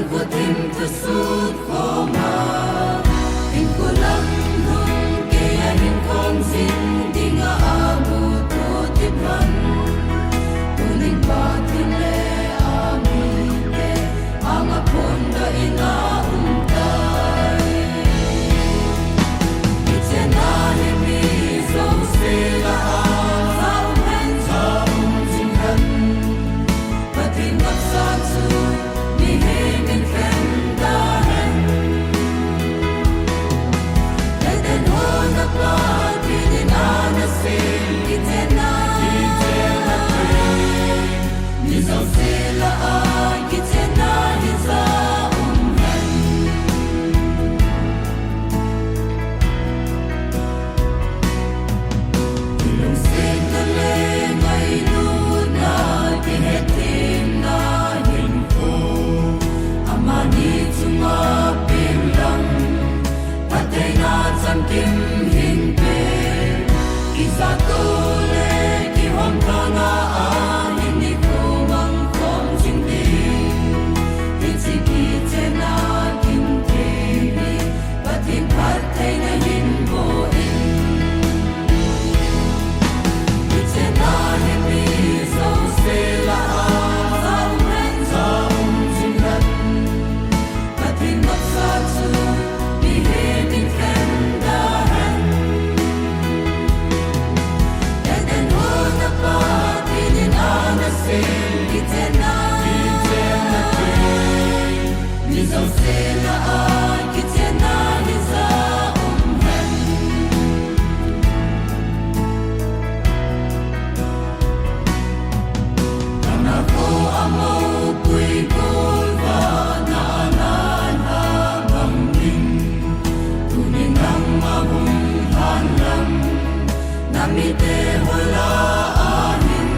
Kan ku tim tersud koma Tim ku lam hung Kaya hin kong sin Dinga amu tu tipran Tuning batin le amite Ang aponda ina umtay Itena himi so sila Sa umhen sa umjinghan Patin maksatsu Ni hemin kendahan Leden hona patinin anasin Itena Ni zau sila ay Itena Hiza umhen Ilong singale ngay luna Kihetim na hinko Amani tunga pilang Patay na tangkim hingpe Isa tole kihong kangaan Hindi ko mangkong jingding Hitsikite na kimtini Pating patay na hinboin Itena himi so sila Sa umhen sa umjinghan Pating maksatsu Ni hemin kendahan Leden hona patinin anasin Itena Ni zau sila ay Itena Hiza umhen Nang ako amaw pu'y kulba Na anan habangin Tuning ang mahunghan lang Namite wala anin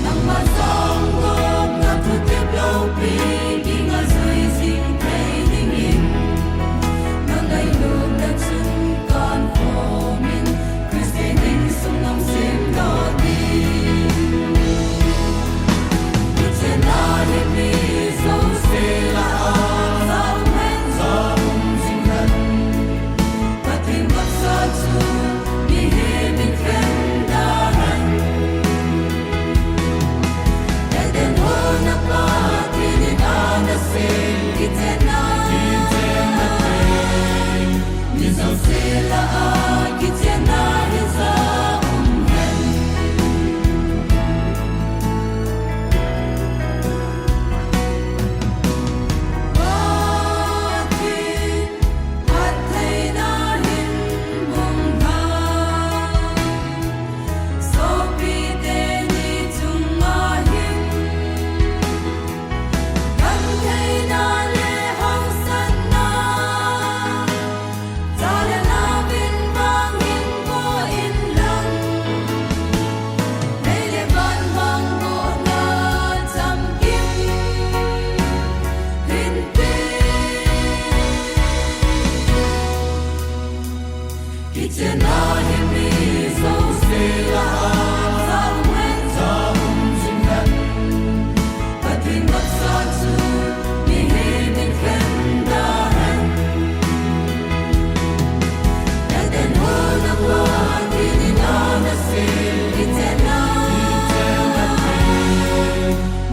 Nang masanggop na tutip laupi Di nga sa'y singkay lingin Nang ngayon nagsungkan komin Kristining sungang simdodin Itena himi so sila Sa umhen sa umjinghan Pating maksatsu Ni hemin kendahan Leden hona patinin anasin Itena Ni zau sila ay Itena Hiza umhen Patin patay na hinbunghan So piteni tungahim Kantay na lehang sana Tala nabin bangin ko inlang Naileban bang ko na tamkim Itena himi so sila Sa umhen sa umjinghan Pating maksatsu Ni hemin kendahan Leden hona patinin anasin Itena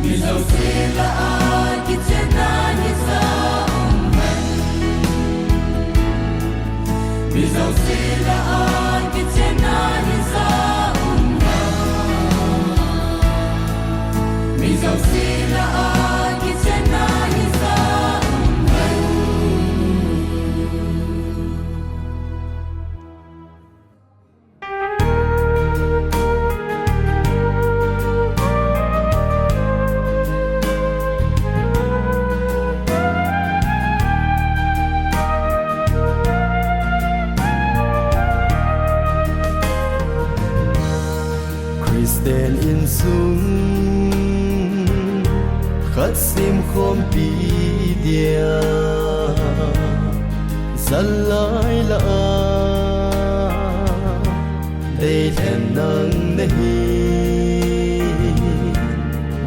Ni zau sila ay Itena Hiza umhen Ni zau sila ay Itena Hiza umhen Ni zau sila ay Itena Hiza umhen Kristen in sung khát sim khom pi dia dân lại là đây thèm nắng này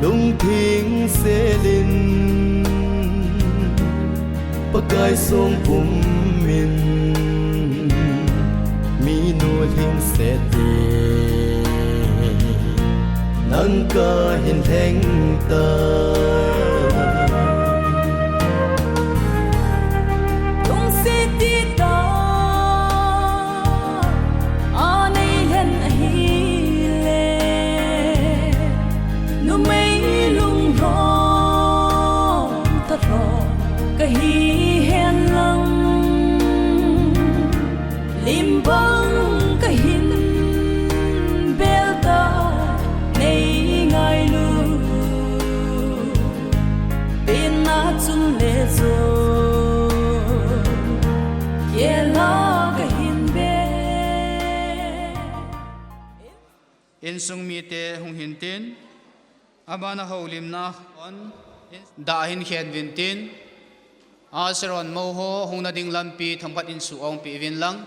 lung thinh sẽ lên pakai song pum min mi nu thing se ti nang ka hin theng ta tung si ti ta anei hen hi le nu mei lung ro ta ro ka hi hen lang lim bang ka hin bel ta nei ngai lu bin na chun le zo ye la ka hin be in sung mi te hung hin tin abana holim na on da hin khen vin tin a seron mo ho hung na ding lampi thampat in su ong pi vin lang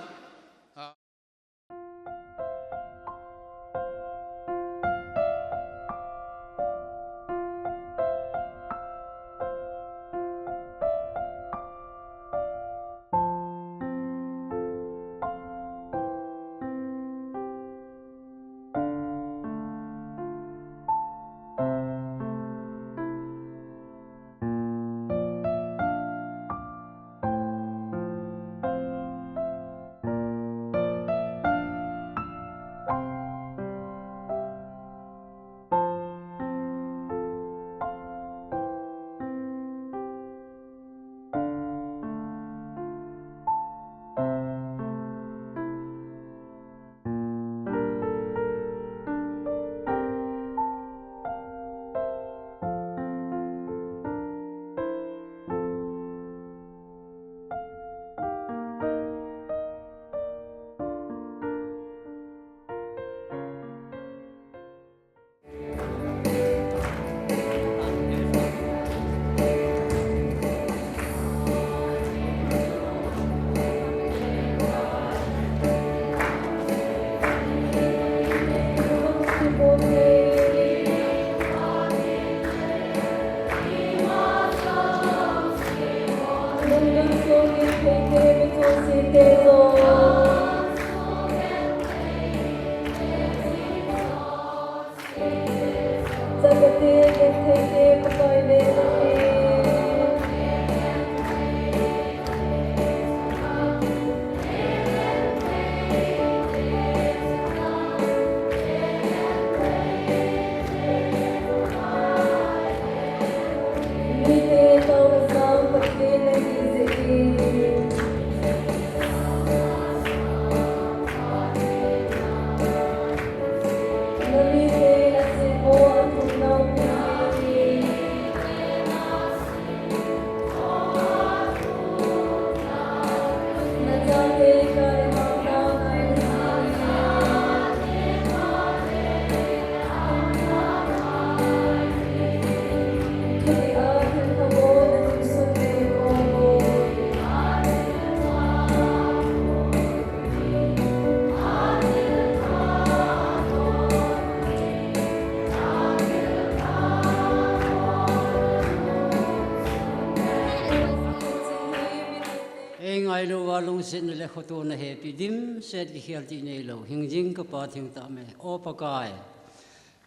ngai lo wa long sin le khoto na he pi dim set ki hial ti nei lo hing jing ka pa thing ta me o pa kai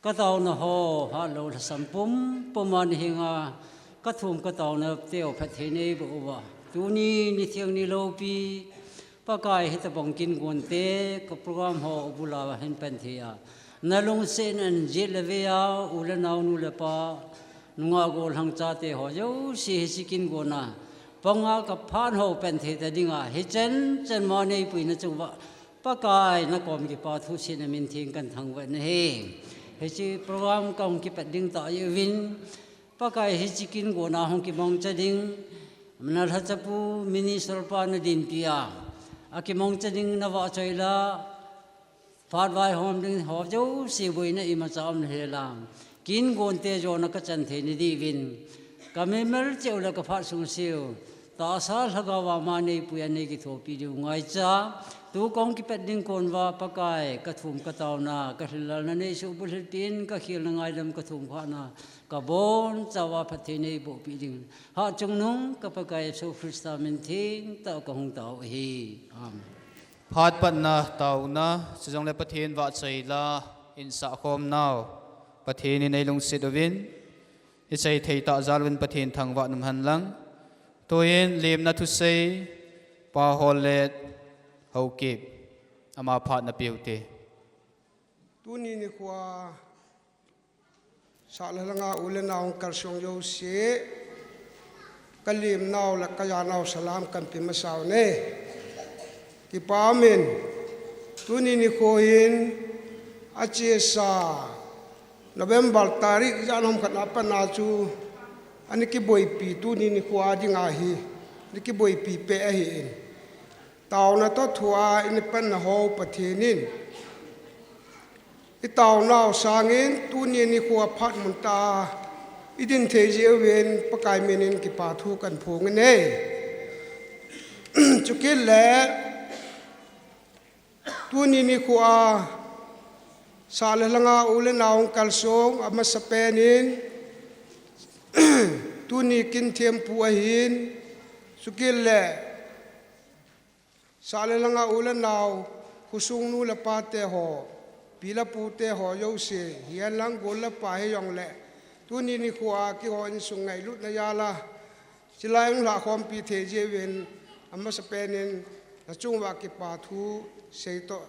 ka taw na ho ha lo la sampum poman hinga ka thum ka taw na teo pha the nei bo wa tu ni ni thiang ni lo pi pa kai he ta bong kin gon te ka program ho bula hen pen thia na long sin an je le ve ya u le naw nu le pa nunga gol hang cha te ho yo si si kin go na Ponga ka phan ho pen the ta dinga hi chen mo nei pui na chu wa pa kai na kom ki pa thu sin min thing kan thang wa ne he chi program kong ki pa ding ta ye win pa kai hi chi kin go na hong ki mong cha ding na tha cha pu minister pa na din pia a ki mong cha ding na wa choi la phat vai hom ding ho jo si bui na i ma cham he lam kin gon te jo na ka chan the ni di win Kami mel ceu la ka phat sung siu ta sa lagawa mani puyani ki thopi du ngai cha tu kong ki pet ding kon wa pakai ka thum ka taw na ka hilal na nei su bul tin ka khil na ngai dam ka thum kha na ka bon chawa phathi nei bo pi ding ha chung nung ka pakai so krista min thing ta ka hung taw hi amen Phat pat na tau na sejong le pathin wa chei la in sa khom naw pathin in ei lung sidovin i chei thei ta zalwin pathin thang wa num han lang toin lim na thu sei pa holet hau kip ama phat na piute tu ni ni kwa sa la nga ulen naung kal song yo se kalim naw la kaya naw salam kan pi masaw ne ki pamen tu ni ko in ache sa November tarik janom khat apa na chu ani ki boy pi tu ni ko adi nga hi ni ki boy pi pe a hi in taw na to thua in pan na ho pathinin i taw naw sangin tu ni ko phat mun ta idin the je wen pakai menin ki pa thu kan phung ne chukil le tu ni ko a sala langa ulen naung kalsong ama sapenin tu ni kin thiam pu a hin chukil le sala langa ulen naw kusung nu la pa te ho pila pu te ho yo se hian lang gol la pa he yong le tu ni khuwa ki ho in sung ngai lut na ya la chilai la khom pi the je wen amma sapenin na chung wa ki pa thu sei to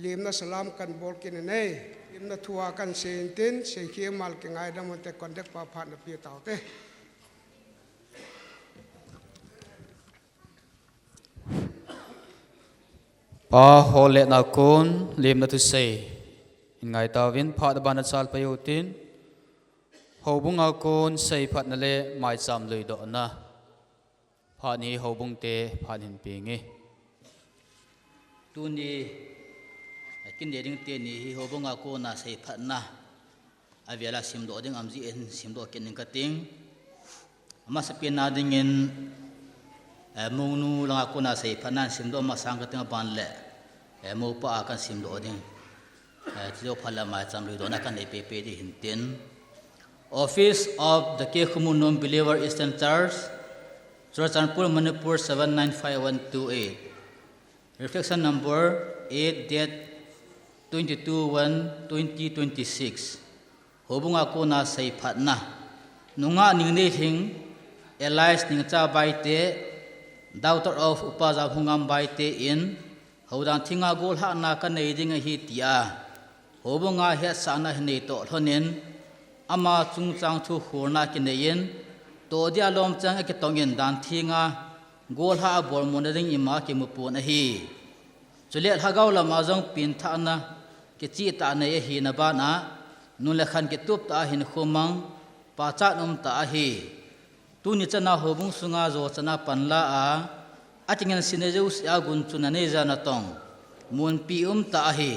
lim na salam kan bol kin nei lim na thua kan sen tin sei ke mal ke ngai da mon te kondak pa phat na pi taw te pa holet na kon lim na thu sei in ngai tawin phat ban na sal payutin hobung a kon sei phat na le mai cham lui do na phat ni hobung te phat hin pi nge tu ni kin de ding te ni hi hobung a ko na sei phat na aviala sim do ding amji en sim do ken ning ka ting ama sa pin na ding en monu langa ko na sei phat na sim do ma sang ka ting ban le mo pa kan sim do ding chido phala ma cham lui do na kan pe pe di hin tin Office of the Kekhumunum Believer Eastern Church, Churchanpur, Manipur 795128. Reflection number 8, date 22/1/2026. Hobung ako na say patna. Nunga ning thing Elias ning cha baite, daughter of Upaza Hungam baite in Haudan Tinga Gol ha na ka nei ding hi tia. Hobunga he sa na nei to thonin ama chung chang thu khurna kineyin to dia lom chang ke tongin dan thinga gol ha bor mon ding ima ke mu pon hi chule ha gaw la ma jong pin tha na ke chi ta ne hi na ba na nu le khan ke tup ta hin khomang pa cha num ta hi tu ni chana hobung sunga zo chana panla a atingen sinejeus ya gun chuna ne jana tong mun pi ta hi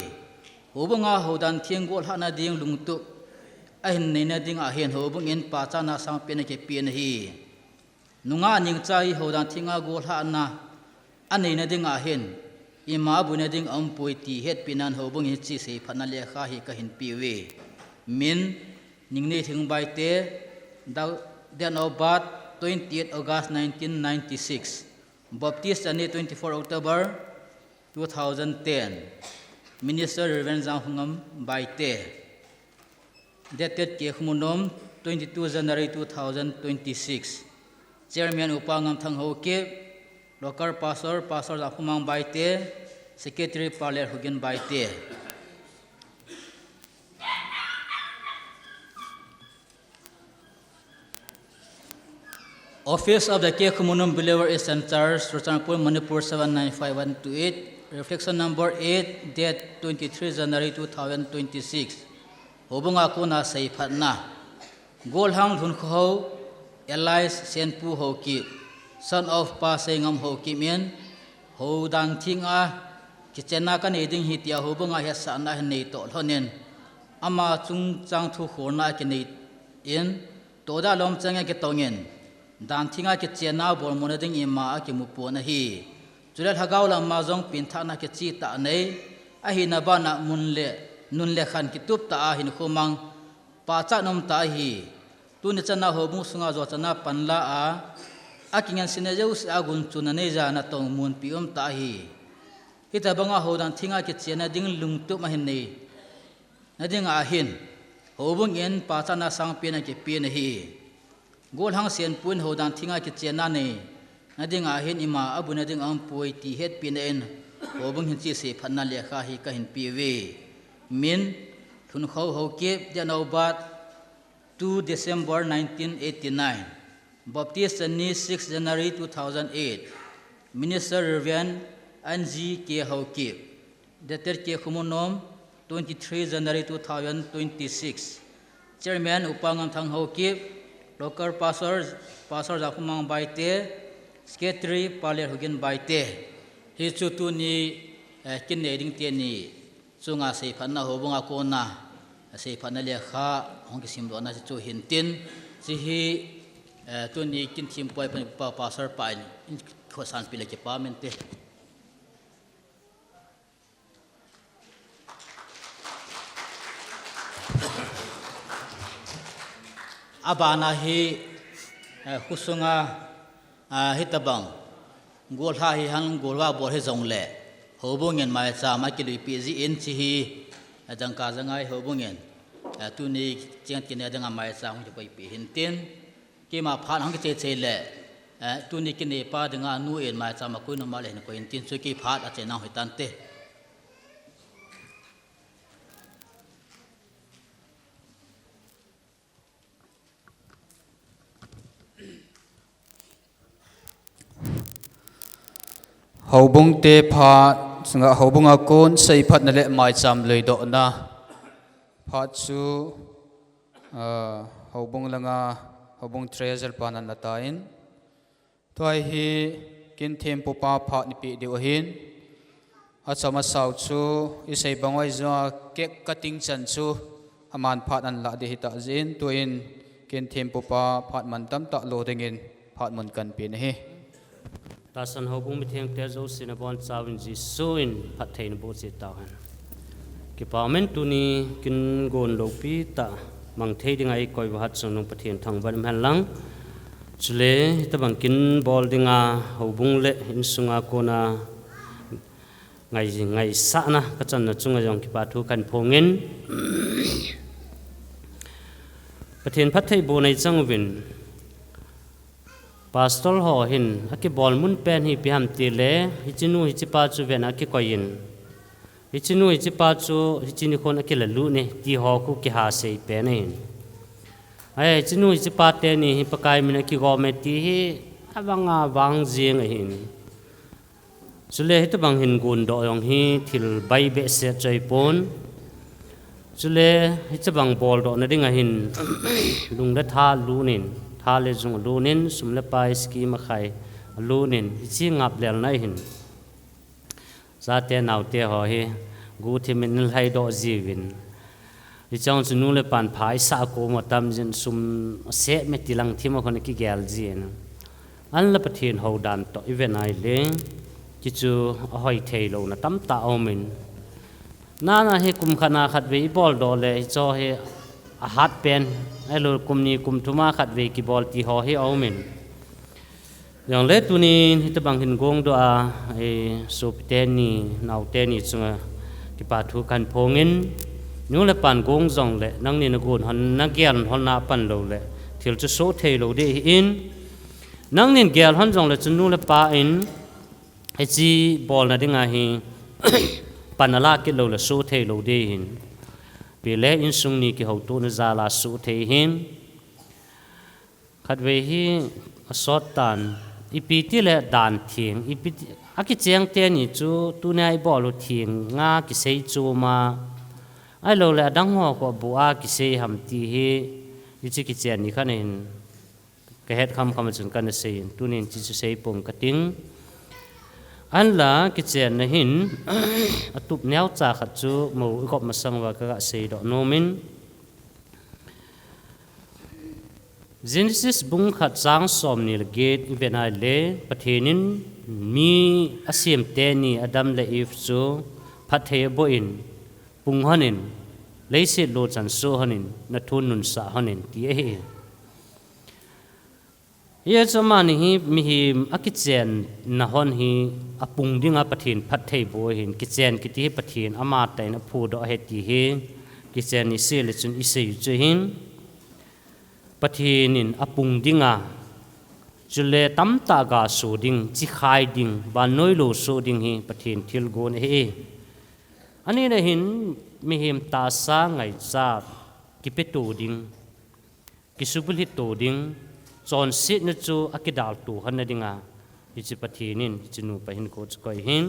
hobunga hodan thieng gol ha na ding lungtu ahin neina ding a hian hobung in pa cha na sang pen ke pin hi nunga ning chai hodan thinga gol ha na aneina ding a hian ima bune ding ampui ti het pinan hobung hi chi sei phana le kha hi ka hin pi we min ning ne thing bai te den of birth 28 August 1996 baptist ani 24 October 2010 minister Reverend Zhang Hungam bai te dated Kekhumunum 22 January 2026 chairman upangam thangho ke local pastor Zafumang baite secretary Paler Hugen baite Office of the Kekhumunum Believer Eastern Church, Churchanpur, Manipur 795128, reflection number 8, date 23 January 2026. Hobung ako na say patna. Golhang dhun ho, Elias Senpu Hoki, son of Pa Sengam Hoki Mien, Ho Dan Ting a, Kichena kan eding hitia hobung a hesana neto honen, Ama chung chang tu horna kinate in, Toda lom changa ketongin, ดานทิ้งอากิเจน่าบอลมุนดิ่งอิมาอากิมุปวนฮีจุดเล็กฮักเอาลำมาจงปินทักนักกิจิตาเนยอาหินาบานะมุนเล่นุนเล่ขันกิตุบตาอาหินคุมังปาจักนมตาฮีตุนิจันนาหบุงสุงาจวจันนาปันลาอากิงันสินเจ้าสิอากุนจุนเนจานาตองมุนปิอมตาฮีฮิตาบังอาโหดันทิ้งอากิเจน่าดิ่งลุงตุมาหินเนยนาดิ่งอาหินหบุงเอ็นปาจักนาสังเปียนอากิเปียนฮีกอลหังเสียนปุ่นหัวดันทิ้งอากิเจน่าเนนาดิ่งอาหินอิมาอบุนาดิ่งอัมป่วยตีเฮ็ดปีนเอ็นหัวบุงหินจีเสพันนาเลียข้าฮิกะหินปีเวมินทุนเขาหัวเก็บเดนเอาบัด2 December 1989 Baptist Sunni 6 January 2008 Minister Reverend Anji K. Haukip Dater K. Kumunom 23 January 2026 Chairman Upangam Thang Haukip Local Pastor Zakumang Baite Secretary Paler Hugin Baite Hichutu ni kineding tieni sunga sei phanna hobunga kona sei phanna le kha hong sim do na chu hintin chi hi tu ni kin thim poi pa pastor pai in khosan pile ke pamente abana hi khusunga hitabang golha hi hang golwa bor he jongle hobungen mai cha ma ki lui pg in chi hi jangka jangai hobungen tu ni cheng tin adanga mai cha hong pai pi hin tin ki ma phan hang che che le tu ni ki ne pa danga nu en mai cha ma ko no ma le ko in tin chu ki phat a che na hoi tan te hobung te pha sanga hobung akon sei phat na le mai cham lei do na phat chu hobung langa hobung treasure panan latain toy hi kin them pu pa pha ni pi de hin a chama sau chu I sei bangoi zo kek cutting chan chu aman phat an la de hita zin to in kin them pu pa phat man tam ta lo dengin phat mun kan pi ne hi ta san ho bung mi theng te zo sin bon chawin ji suin phat thein bo chi ta han ki parliament tu ni kin gon lo pi ta mang thei ding ai koi wa hat sung nong pathian thang ban man lang chule ta bang kin bol dinga ho bung le in sunga ko na ngai sa na ka chan na chunga jong ki pa thu kan phongin pathian phat thei bo nei changwin Pastor ho hin aki bol mun pen hi piam ti le hichinu hichipa chu ven aki koin hichinu hichipa chu hichini khon aki la lu ne ti ho ku ki ha sei pe ne ai hichinu hichipa te ni hi pakai min aki go me ti hi awanga wang jing hin chule hit bang hin gun do yong hi thil bai be se choi pon chule hichbang bol do na ringa hin lung da tha lu nin Hale zung lunin sumle pai ski ma khai lunin chi ngap lel nai hin za te nau te ho hi gu thi min lai do jiwin I chang chunu le pan phai sa ko ma tam jin sum se me tilang thima khon ki gel jin an la pathin ho dan to even ai le ki chu hoi thei lo na tam ta omin na he kum khana khat ve bol do le cho he a hat pen ai lo kum ni kum thuma khat ve ki bol ti ho hi aumin yang le tu ni hita bang hin gong do a e so te ni nau te ni chunga ki pa thu kan phongin nu le pan gong jong le nang ni na gun hon na gyan hon na pan lo le thil chu so thei lo de in nang nin gyal hon jong le chu nu le pa in ai chi bol na dinga hi panala ki lo le so thei lo de hin Pile in sung ni ki ho tu na za la su thei hin khat ve hi asot tan ipi ti le dan thieng ipi aki cheng te ni chu tu na I bol thieng nga ki sei chu ma ai lo le dang ho ko bu a ki sei ham ti hi chi ki chen ni khan in ka het kham chun kan sei tu nin chi chu sei pom ka ting an la ki chen na hin atup neu cha khat chu mo gop ma sang wa ka sei do no min Genesis bung khat chang som ni le gate ivenai le pathenin mi asiam te ni Adam le Eve chu phathe bo in pung hanin leise lo chan so hanin na thun nun sa hanin ti e ye chamani hi mi hi akichen na hon hi apung dinga pathin phathei bo hin kichen kiti pathin ama tai na phu do he ti hi kichen ni se le chun ise yu che hin pathinin apung dinga chule tam ta ga su ding chi khai ding ba noi lo su ding hi pathin thil gon he ani na hin mi him ta sa ngai cha ki pe tu ding ki subul hi tu ding chon sit na chu akidal tu han na dinga ichi pathinin chinu pa hin ko koi hin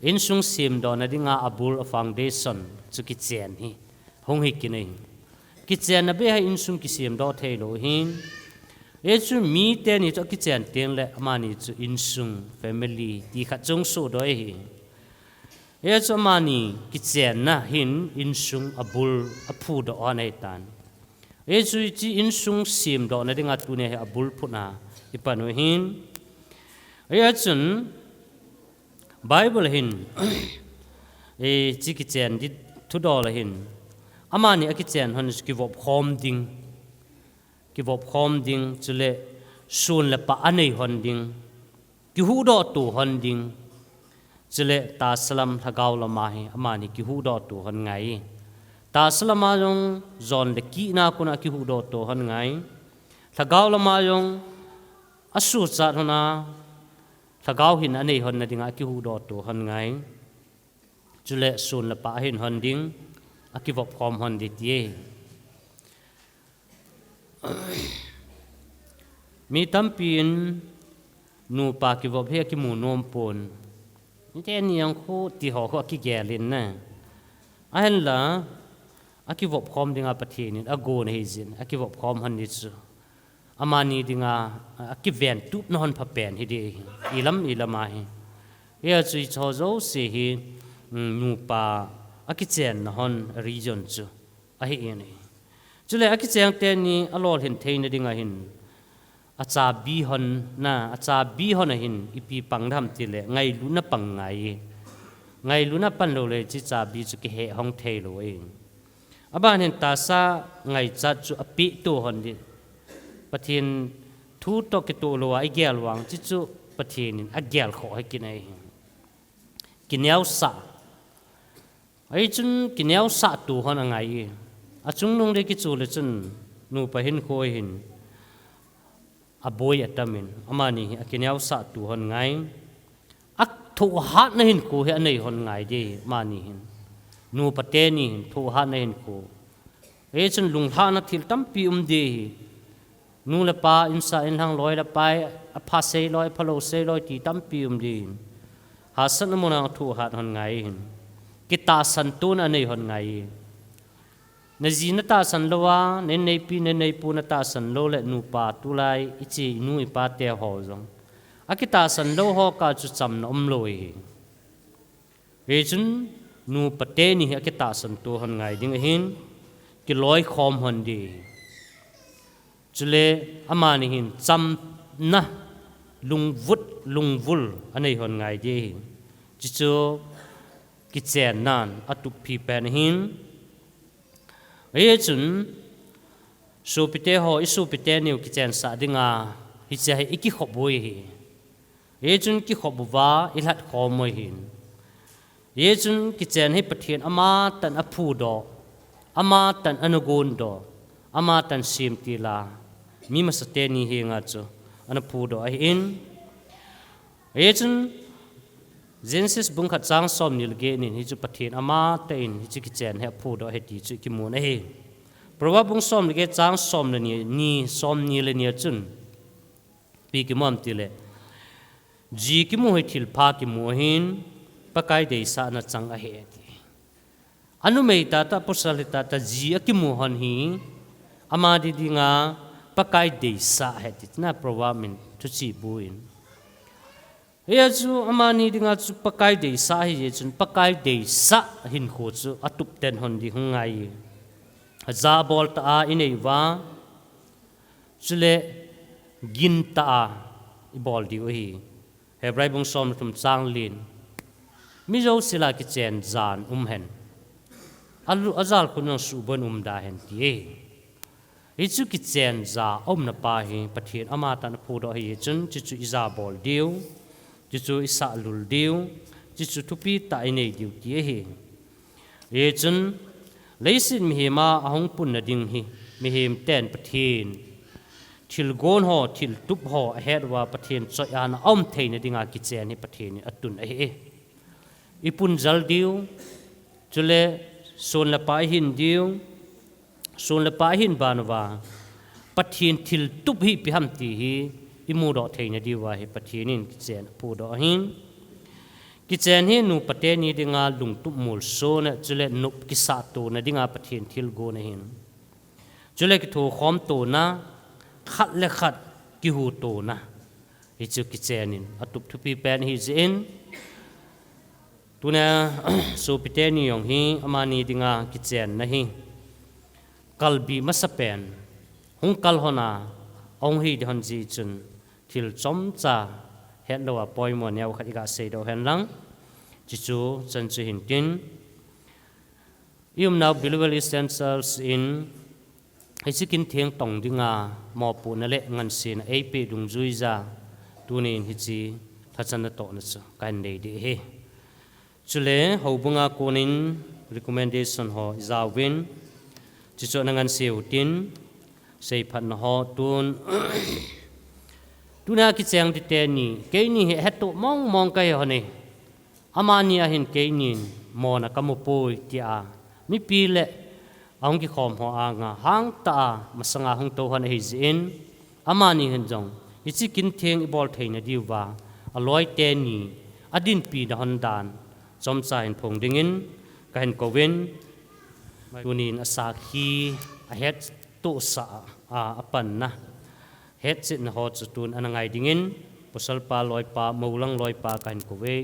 in sung sim do na dinga abul a foundation chu ki chen hi hong hi ki nei ki chen na be ha in sung ki sim do thei lo hin e chu mi te ni chu ki chen teng le amani chu in sung family ti kha chung su do hi e chu mani ki chen na hin in sung abul a phu do on ai tan e chu chi in sung sim do na dinga tu ne abul phuna ipanu hin e chun bible hin e chi ki chen di thu do la hin amani a ki chen hon ki vop khom ding chule sun la pa anei hon ding ki hu do tu hon ding chule ta salam thagaw la ma hi amani ki hu do tu hon ngai ta salama yong zon le ki na kuna ki hu do to han ngai thagaw lama yong asu cha hona thagaw hin anei hon na dinga ki hu do to han ngai chule sun la pa hin hon ding akivop khom hon dit ye mi tampin nu pa kivop he ki mu nom pon ni te ni yang khu ti ho ko ki gelin na ahen la akivop khom dinga pathinin ago ne hizin akivop khom han ni chu amani dinga akiven tup na hon pha pen hi de ilama hi ya chui cho zo se hi nu pa akichen na hon region chu a hi ne chule akicheng te ni alol hin thein dinga hin acha bi hon na acha bi hon hin ipi pangdham ti le ngai lu na pang ngai lu na pan lo le chi cha bi chu ki he hong thei lo e aban hen ta sa ngai cha chu api tu hon di pathin thu to ke to lo ai gel wang chi chu pathin a gel kho hai kinai kinyau sa ai chun kinyau sa tu hon angai a chung nong de ki chu le chun nu pa hin khoi hin a boy atamin amani a kinyau sa tu hon ngai ak thu hat na hin ko he nei hon ngai de mani hin nu pate ni thu ha na hin ko e chun lung tha na thil tam pi de nu la pa insa in hang loi la pai a pha sei loi phalo sei loi ti tam pi de ha san mo na thu ha hon ngai hin ki ta san tu na nei hon ngai na zina ta san lowa ne nei pi ne nei pu na ta san lo le nu pa tu lai ichi nu I pa te ho jong akita san lo ho ka chu cham na loi he chun nu pate ni akita san tu hon ngai ding hin ki loi khom hon di chule amani hin cham na lung vul anei hon ngai di chi chu ki chen nan atu phi pen hin e chun su pite ho isu pite niu ki chen sa dinga hi che hi ki khoboi hi e chun ki khobuwa ilat khomoi hin e chun ki chen hi pathian ama tan aphu do ama tan anugun do ama tan sim tila mi masate ni hi nga chu anaphu do ai in e chun Genesis bung khat chang som nil ge ni hi chu pathin ama te in hi chu ki chen he phu do he ti chu ki mun he prowa bung som ge chang som le ni som ni le ni chun pi ki mom ti le ji ki mu he thil pha ki mu hin pakai de sa na chang a he ti anu mei ta ta posalita ta ji a ki mu hon hi ama di dinga pakai de sa he ti na prowa min tu chi buin e chu amani dinga chu pakai de sa hi chun pakai de sa hin kho chu atup ten hon di ngai za bol ta a inei wa chu le gin ta i bol diu hi hebrai bung som tum chang lin mi zo sila ki chen zan hen alu azal kunang su bon da hen ti ichu ki chen za na pa hi pathin ama tan phu do hi chun chu iza bol diu chu isa lul diu chu thupi ta nei diu ti hi e chun leisin mi ma ahong pun na ding hi mi him ten pathin thil gon ho thil tup ho ahead wa pathin choi an theina dinga ki chen hi pathin atun a hi ipun zal diu chule son la pa hin diu son la pa hin banwa pathin thil tup hi pi ham ti hi imu do theina diwa hi pathinin ki chen pu do hin ki chen hi nu pate ni dinga lung tup mul so na chule nup ki sa to na dinga pathin thil go na hin chule ki thu khom to na khat le khat ki hu to na hi chu ki chenin atup thupi pen hi zin tuna so piteni yong hi amani dinga ki chen na hi kalbi masapen hung kal hona ong hi de hon ji chun thil chom cha hen lo poi mo nyaw khat ga se do hen lang chi chu chan chu hin tin yum now believable essentials in hisikin thiang tong dinga mo pu na le ngan sin ai pe dung zui za tunin hi chi thachan na to na chu kan nei de he chule hobunga konin recommendation ho zawin chi chu na ngan seu tin sei phan na ho tun tuna ki chang ti te ni ke ni he to mong kai ho ni amani a hin ke ni mo na kamu poi ti a mi pi le ang ki khom ho anga hang ta masanga hung to han hi zin amani hin jong ichi kin theng i bol theina diwa aloi te ni adin pi da hon dan chom cha hin phong dingin ka hin kovin tunin asa khi a het to sa a apan na het sit na ho chu tun anangai dingin posal pa loi pa maulang loi pa ka hin kove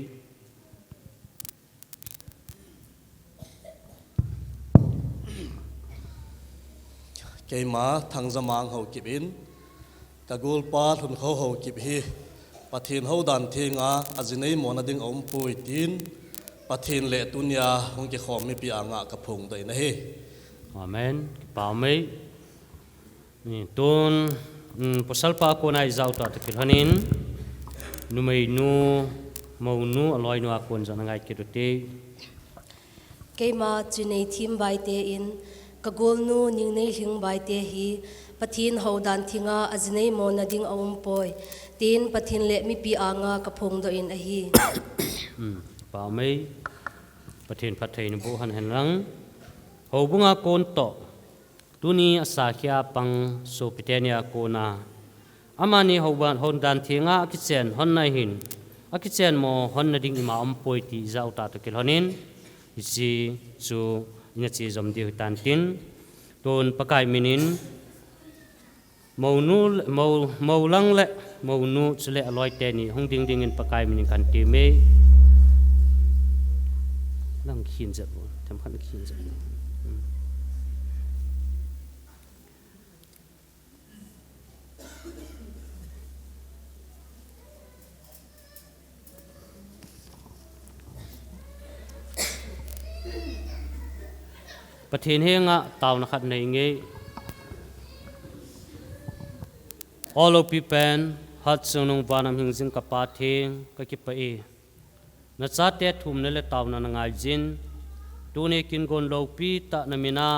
cái má thằng gia mang hậu kịp in cái gol pa thun khâu hậu kịp hi pathin hậu đàn thi ngã azinei mona ding om pui tin pathin le tunya hong ki khom mi pi anga ka phung dai na hi amen pa mai ni ton posal pa ko nai zau ta te hanin nu mai nu mau nu aloi nu akon jana ngai ke te keima chinei thim bai te in kagol nu ning nei hing bai te hi pathin hodan thinga ajnei mona ding awum poi tin pathin le mi pi anga ka phong do in a hi pa mai pathin phathei nu bu han hen lang hobunga kon to tuni asa kya pang so pitenia kona amani hoban hondan thinga kichen hon nai hin akichen mo hon na ding ima am poi ti zau ta to kilhonin isi chu nya chi zom di tan tin ton pakai minin mau lang le mau nu chule aloi te ni hong ding ding in pakai minin kan ti me lang khin ja bo tham khan khin ja pathin henga taw na khat nei nge all of people hat sunung banam hingjing ka pa thing ka ki pa e na cha te thum ne le taw na ngai jin tu ne kin gon lo pi ta na mina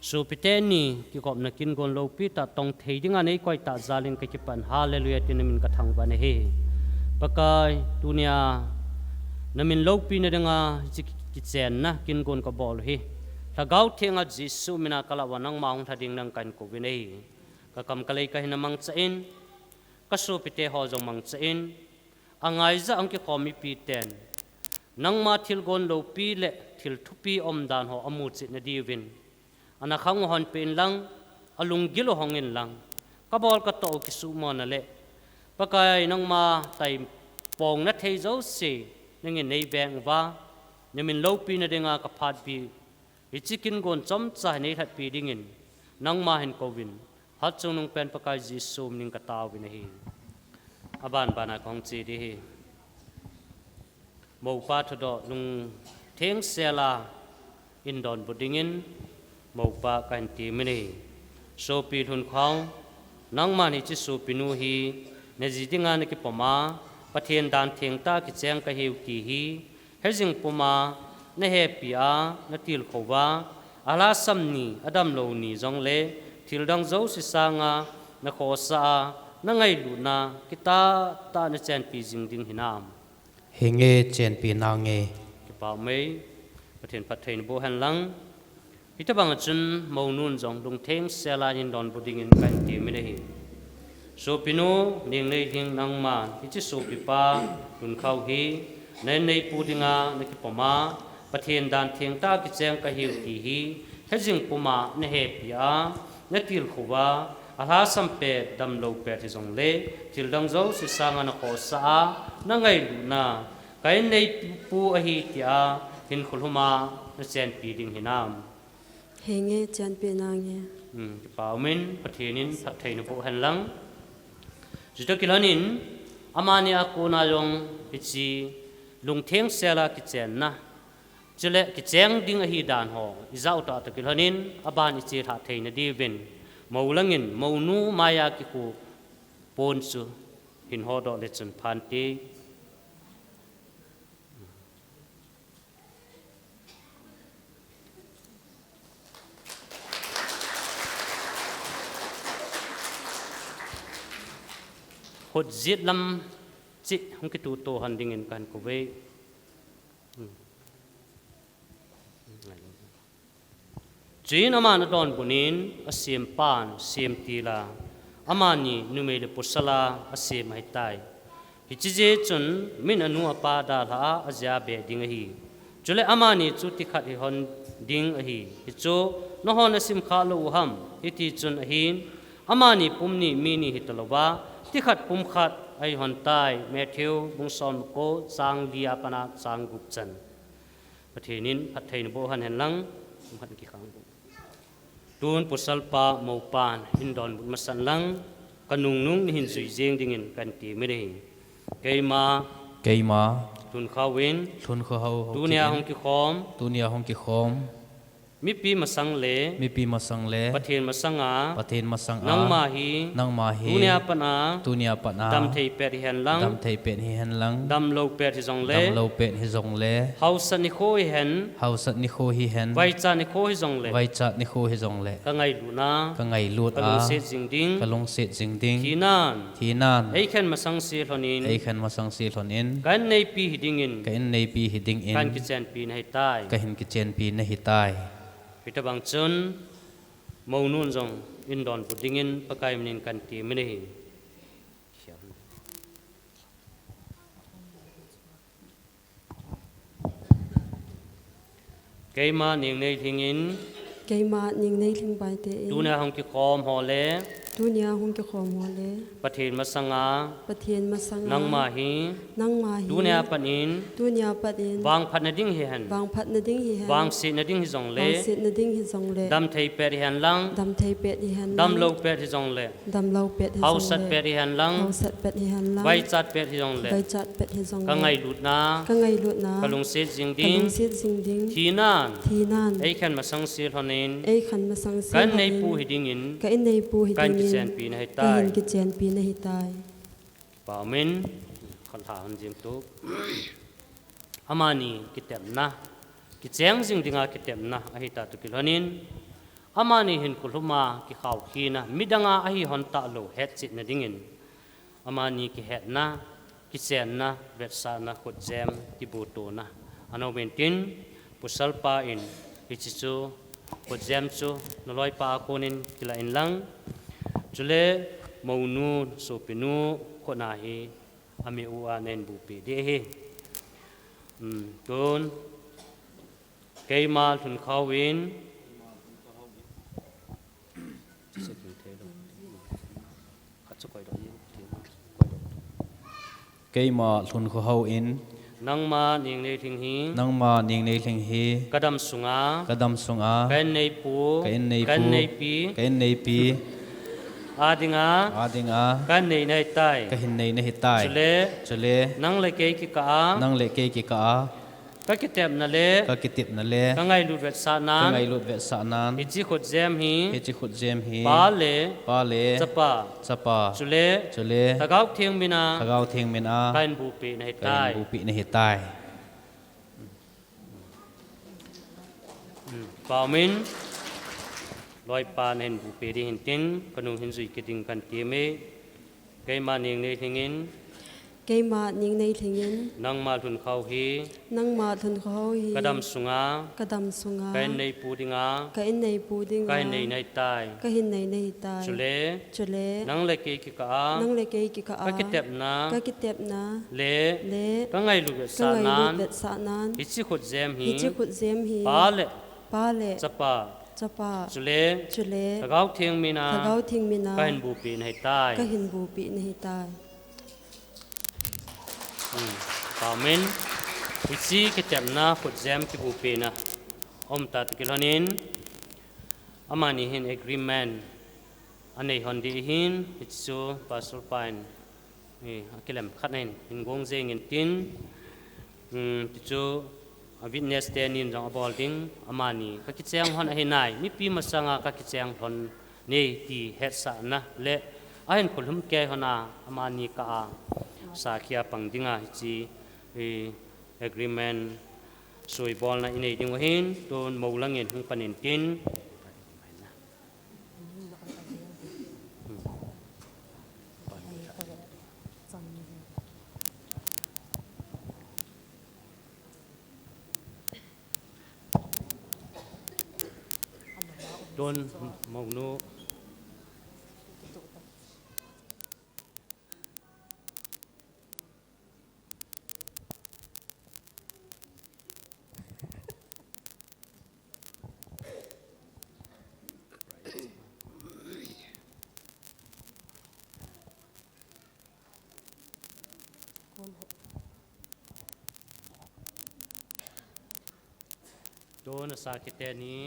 su piteni ki kop na kin gon lo pi ta tong thei dinga nei koi ta zalin ka ki pan hallelujah tin min ka thang ba ne he pakai tunia na min lo pi na dinga ki chen na kin gon ka bol he tagaw thenga jisu mina kala wanang maung thading nang kan ko vinei ka kam kalai ka hinamang chain ka su pite ho jong mang chain angai za ang ki khomi pi ten nang ma thil gon lo pi le thil thupi om dan ho amu chi na divin ana khang hon pin lang alung gilo hongin lang ka bol ka to ki su mo na le pakai nang ma tai pong na thei zo si ningin nei beng wa nemin lo pi na denga ka phat pi ichikin gon chom cha nei that pi dingin nang ma hen kovin ฮัดจงนงเป็นประกายจิสูมนิงกตาววินาฮีอาบานบานาของจีดีฮีมูปาทดอลุงเทงเซลาอินดอนบุดิงินมูปากันตีมินีโซปีทุนเขานังมานิจิสูปินูฮีเนจิติงานกิปมาปะเทียนดานเทียงตากิเจงกะเฮวกีฮีเฮจิงปมาเนเฮปีอาเนติลขวาอาลาซัมนีอดัมโลนีจงเลทิลดังโจสิสางานโคสานังไงลูนากิตาตาเนเจนปีจิงดิงหินามเฮงเอเจนปีนางเงกิปาเมย์ปะเทียนปัทเทนโบหันลังฮิตบังจุนมาวนุนจงดงเทงเซลายินดอนบุดิงินกันตีมินีสูปินูนิ่งในหิงนังมาฮิจิสูปิปาลุนเข้าฮีในปูดิงาในกิปมาปะเทียนดานเทียงตากิเจงกะฮิวกีฮีเฮจิงปุมาเนเฮปีอาเนติลขวาอาลาสัมเปดดัมโลเปดที่จงเลทิลดังโจสิสางานโคสานังไงลูนาไกในปูอหิตยาหินขุลมาเนเจนปีดิงหินามเฮงเอจันเปียนางเงป่าวมินปะเทนินสักเทนบุหันลังจุดกิลนินอามานีอากูนายงอิจีลุงเทงเซลากิเจนนะจุเลกิเจงดิงอหิดานหออิจาอุตตะกิลนินอาบานอิจีทักเทนดีวินมาวลังอินมาวนูมายากิคูปนสุหินหอดอเลจุนพันตีหดจิตลำจิตของกิตูโตหันดิ่งเงินกันกูเวจีนอามาณดอนบุนินอาเซียมปานเซียมตีลาอามานีนุเมลปุสลาอาเซียมให้ตายฮิจิเจจุนมินอนุอปาดาลาอาจาเบดิ่งฮีจุเลอามานีจุติขัดฮิฮอนดิ่งฮีฮิจูนหอนสิมขาลูฮัมฮิติจุนฮีนอามานีปุ่มนีมีนีฮิตลวาที่ขัดปุ่มขัดไอฮอนไตแมทธิวบุงซอนโกจางเลียปนาจางกุบจันประเทศนินพัฒนโบหันเห็นลังพันกี่ครั้งตูนปุสัลปาโมปานหินดอนบุมาสันลังกันนุงนุงหินสุยเจงดิ่งกันตีไม่ได้เกยมาทุนข้าวินตูเนียหงกิขอมมีปีมาสังเลประเทศมาสังอานังมาฮีตุเนียปนาดำเทยเป็ดเฮนลังดำโลเป็ดฮิจงเลเฮาสันนิโคฮิเฮนไวจานิโคฮิจงเลกังไงลูนากะลงเซจิงดิงทีนานไอเข็นมาสังสีหลนินกันในปีหิดิงอินกันกิเจนปีในหิตายพิทบังจุนมาวนุนจงอินดอนบุดิงินปะกายมินกันตีมินีเกยมาเนียงในทิงินไปเตอินดูเนียหงกิคอมหอเลประเทศมาสังอานังมาฮีดูเนียปันอินวางพัดนดิ่งเฮนวางสินดิ่งฮิจงเลดำเทยเป็ดเฮนลังดำโลเป็ดฮิจงเลเฮาสัตเป็ดเฮนลังไวจัดเป็ดฮิจงเลกังไงลุดนากะลงเซจิงดิงทีนานไอขันมาสังสีหนินกันในปูหิดิงอินกันกิเจนปีในตายป่ามินขันหาหันจิงตุอามานีกิเต็มนะกิเจงจิงดิงากิเต็มนะอหิตาตุกิลนินอามานีเห็นกุลมากิข่าวขีนะมิดังอาอหิหันตะโลเฮ็ดจิตนดิงอินอามานีกิเฮ็ดนะกิเจนนะเวทสานะขุดเจมกิบูโตนะอันเอาเป็นตินปุสัลปาอินฮิจิจูขุดเจมจูนลอยปาโคนินกิลาอินลังจุเลมาวนูโซปินูคนนาฮีอามิอูอาเนนบุปีเดฮีตุนเกยมาทุนข้าวินเกยมาทุนข้าอินนังมาเนียงในทิงฮีกระดำสุงากันในปูกันในปี อาดิงา adinga กันในในใต้ ka hin nei na hi tai จุเล chule นังเลยเกกิกา nang le ke ki ka ก็คิดเต็มนั่นเลย ka kitip na le ก็ไงลูดเวทสานา ka น ngai lut ve sa nan อิจิขดเจมฮี he chi khut jem hi ปาเล pa le จะปา chapa จุเล chule ตะกาวเทียงมินา thagau theng min a กันบูปีใน ka ใต้ hin bu pi na hi tai ปามินลอยปานเห็นบูปีดีเห็นตินกนุเห็นสุยกิดิงกันเตียเมไกมาเนียงในทิงิน cây mà những này thì nhân นังมาทุนเขาฮี năng mà thân khó hi กระดำสุงา cái đầm sung ไก á ในปูดิงา cái này bù đinh ไกในในใต้ cái hình này này tai จุเล cho lẽ นังเลยเกกิกา năng lấy cây cái ก็ cả คิดเต็มนะ cái cái tép na เล lẽ ก็ไงลูกสา cái นาน ngày lụt sa nan อิจิขดเจมฮี hi chi khut zem hi ปาเล ba lệ จะปา cho pa จุเล cho lẽ ตะกาวเทียงมินา thà gấu thiên mina ก็เห็นบูปีในใต้ cái hình bù bị này tai ปามินอิจิคิดเต็มนะขดเจมกิบูปีนะอมตัดกิลนินอามานี่เห็น agreement อันนี้ฮอนดีหินอิจิปาสุลปานนี่กิเลมขัดเห็นหินกงเจงินตินอิจิวินเนสเตนินจงอบอลดิงอามานี่ก็คิดเสียงฮอนเห็นไหนมีปีมาสังก็คิดเสียงฮอนนี่ตีเฮ็ดสะนะและอาเห็นคนหุ่มแก่ฮอนาอามานี่ก็สาขียปังดิงอิจิ agreement สวยบอลนะอินเอดิงวะหินโดนมูลังเงินหุ่งปนินตินโดนมูนู โดนสาคิเตนี้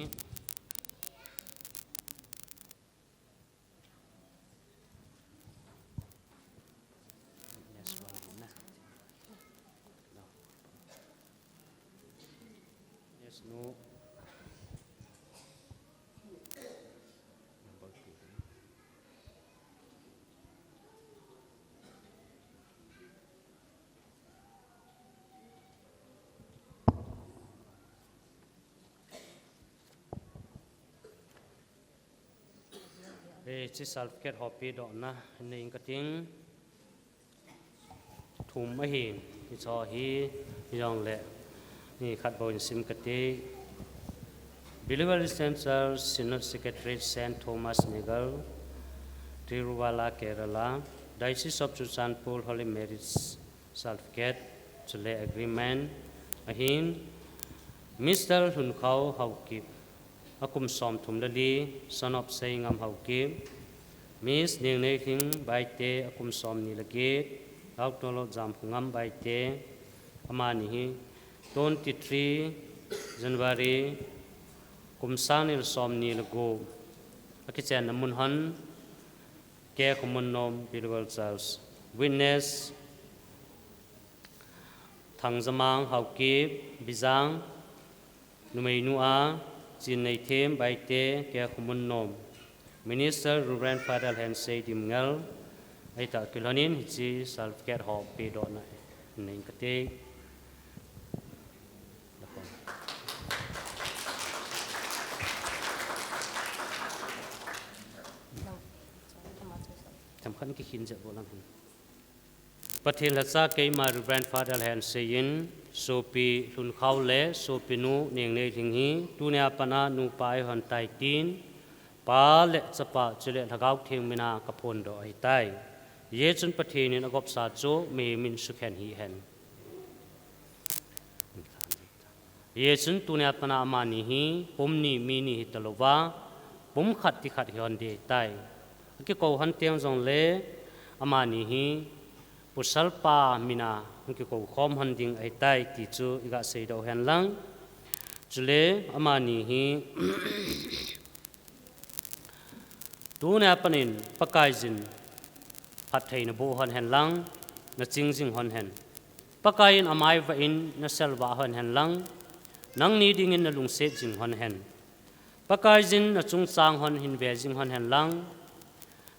จิสัลเกตฮอปปี้ดอกนะในอิงกติงถุมไม่เห็นที่ชอฮียองเละนี่ขัดบนซิมกติ Delivery Center Synod Secretary Saint Thomas Nigel Tiruvalla Kerala Diocese of Susanpur Holy Marys Salfket Chule Agreement Ahin Mr. Hun Khau Haukip akum som thum lali sanop sei ngam hauki mis ning ne thing baite akum som ni lagi autolo jam ngam baite amani hi 23 January kum sanil som ni lago akichen namun han ke kumun nom bilwal charles witness thangzamang hauki bizang numei nu'a Chin nei thêm bài tế kẻ kumun nom Minister Reverend Father Hensei Dimngal ai ta kilonin chi salfket ho pe do na nei kate tham khan ki khin ja bolang Pathil hatsa ke ma Reverend Father Hensei in sopi hun khau le sopi nu ning nei thing hi tunia pana nu pai hon tai tin pa le chapa chule thagau thing mina kapon do ai tai ye chun pathin in agop sa cho me min su khen hi hen ye chun tunia pana mani hi pomni mini hi talowa pom khat ti khat hon de tai ki ko han tiang jong le amani hi pusal pa mina ki ko khom han ding ai tai ti chu iga sei do hen lang chule amani hi tu ne panin pakai jin phat thei na bo hon hen lang na ching jing hon hen pakai in amai va in na selwa hon hen lang nang ni ding in na lung se jing hon hen pakai jin na chung sang hon hin ve jing hon hen lang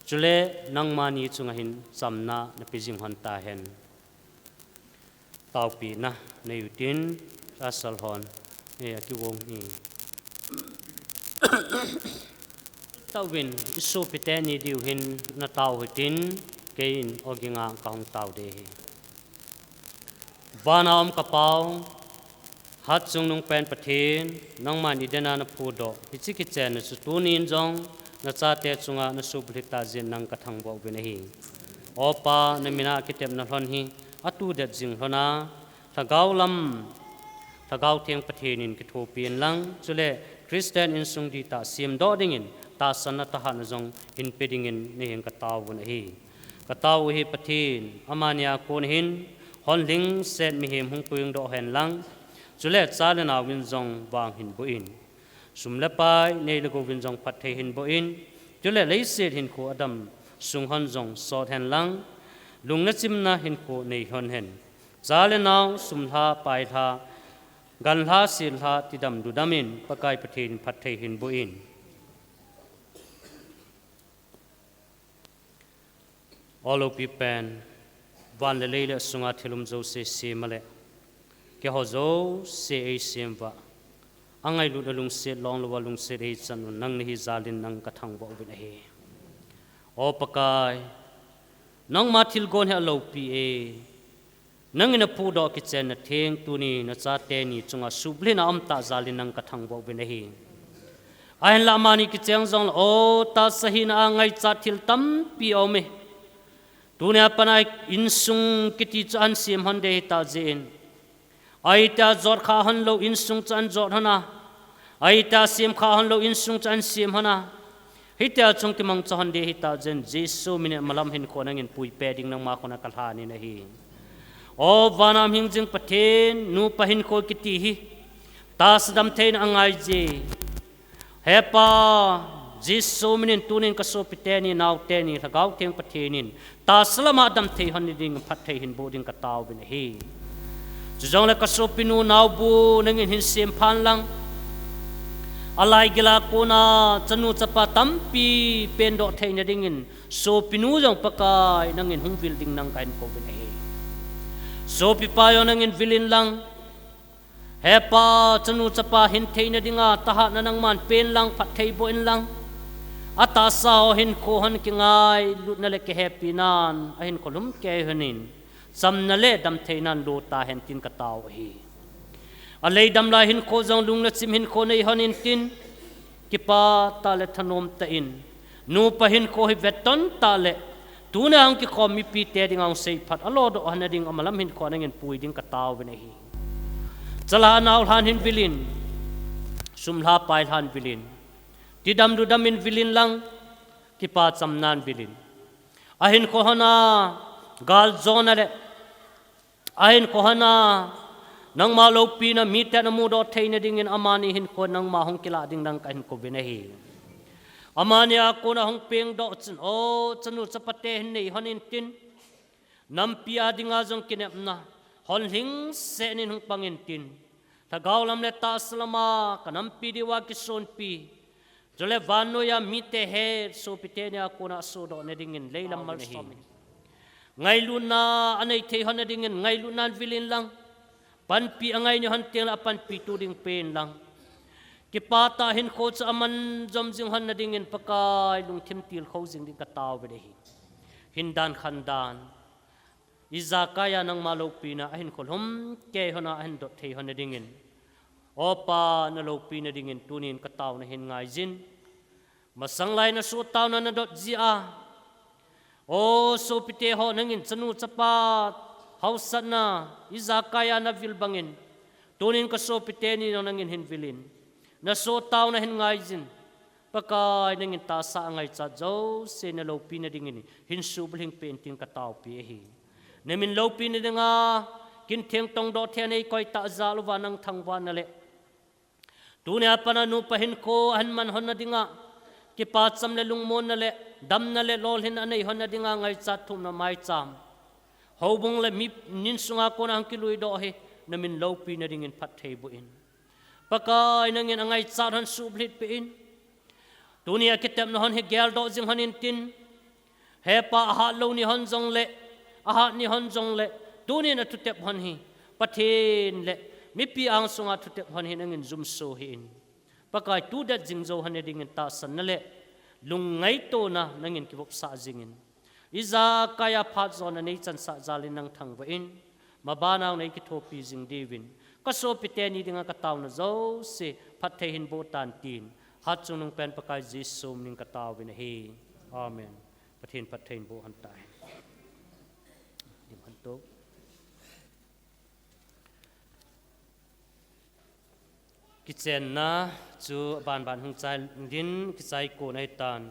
chule nang mani chunga hin samna na pi jing hon ta hen tau pi na nei utin asal hon e ki wong ni tau win isu pite ni diu hin na tau hitin kein oginga kaung tau de vana om kapau hat chung nung pen pathin nang man idena na phudo hichi chen na tu nin jong na cha te chunga na su bhlita jin nang kathang bo be hi opa na mina kitem na hlon hi atu de jing hlona thagau lam thagau thiang pathin in ki thu pin lang chule Christian in sung di ta sim do dingin ta sana ta han jong in pedingin ne heng ka taw bun hi ka taw hi pathin amania kon hin hon ling set mi hem hung puing do hen lang chule chale na win jong wang hin bu in sumla pai nei le go win jong phat the hin bu in chule lei set hin ko adam sung hon jong so hen lang lung na chim na hin ko nei hon hen chale naw sumha pai tha gan la sil ha tidam dudamin pakai pathin phat the hin bu in olo pi pen van le le sunga thilum zo se male ke ho zo se e sem wa angai lu lung se long lo lung se re chan nang ni zalin nang ka thang bo bin he o pakai nang ma thil gon he lo pi e nang ina pu do ki chen na theng tu ni na cha te ni chunga sublina am ta zalin nang ka thang bo bin he ain la mani ki cheng zong o ta sahin angai cha thil tam pi o me dunia panai insung kiti chan sim hon de ta jin ai ta zor kha han lo insung chan zor hana ai ta sim kha han lo insung chan sim hana hita chung ti mang chan de hita jen jesu mine malam hin ko nang in pui pe ding nang ma khona kal ha ni na hi o vanam hing jing pathen nu pahin ko kiti hi ta sadam thein angai je hepa jisu minin tunin kaso piteni naw teni thagau theng pathenin ta salama dam thei han ding phat thei hin boding ka taw bin hi jong le kaso pinu naw bu nangin hin sem phan lang alai gila kona chanu chapa tampi pen do thei na dingin so pinu jong pakai nangin hung building nang kain ko bin hi so pi payo nangin vilin lang hepa chanu chapa hin thei na dinga taha na nang man pen lang phat thei bo in lang ata sao hin ko han ki ngai lut na le ke happy nan a hin kolum ke hanin sam na le dam theinan lo ta hen tin ka taw hi a le dam la hin ko jong lung na chim hin ko nei hanin tin ki pa ta le thanom ta in nu pa hin ko hi veton ta le tu na ang ki khom mi pi te ding ang sei phat a lo do han ding amalam hin ko nangin pui ding ka taw be nei hi chala naw han hin vilin sumla pai han vilin tidam dudamin vilin lang kipa chamnan vilin ahin kohana gal zona le ahin kohana nang ma lo pi na mi te na mu do theina ding in amani hin ko nang ma hong kila ding nang kain ko binahi amani a ko na hong peng do chen o chanu chapate hin nei hanin tin nam pia dinga jong kinep na hol hing se nin hong pangin tin thagaw lam le ta salama kanam pi diwa ki son pi jole vano ya mite he so pitenia kuna so do ne dingin leilam mal hi ngai luna anei the han dingin ngai lunan vilin lang pan pi angai ni han teng pan pi tu ding pen lang ki pata hin ko cha aman jom jing han dingin pakai lung thim til kho jing ding ka taw be hi hindan khandan izakaya nang malo pi na ahin kolhom ke hona ahin do the han dingin opa na lo pi na dingin tunin ka taw na hin ngai jin masang lai na su taw na dot zia o so pite ho nangin chanu chapa hausat na izakaya na vilbangin tunin ka so pite ni nangin hin vilin na so taw na hin ngai jin pakai nangin ta sa ngai cha jo se na lo pi na dingin hin su bling painting ka taw pi hi nemin lo pi na dinga kin theng tong do the nei koi ta zal wa nang thang wa na le tunia pana nu pahin ko han man hon na dinga ki pa cham le lungmon na le dam na le lol hin anei hon na dinga ngai chat thum na mai cham hobung le mi nin sunga ko na ki lui do he na min lo pi na dingin phat thei bu in pakai nangin angai chat han su blit pe in dunia kitem na hon he gel do jing hanin tin he pa ha lo ni hon jong le aha ni hon jong le dunia na tu tep hon hi pathin le mi pi ang sunga tu tep hon hi nangin zum so hi in pakai tu dat jing zo han dingin ta san na le lungai to na nangin ki bop sa jingin iza kaya phat zon na nei chan sa jalin nang thang ba in mabanaw nei ki thopi jing divin ka so piteni dinga ka taw na zo se phat the hin bo tan tin hat chunung pen pakai jisum ning ka taw win he amen pathin phat thein bo han tai dim han to kitchen na chu ban ban hung chai din ki chai ko nai tan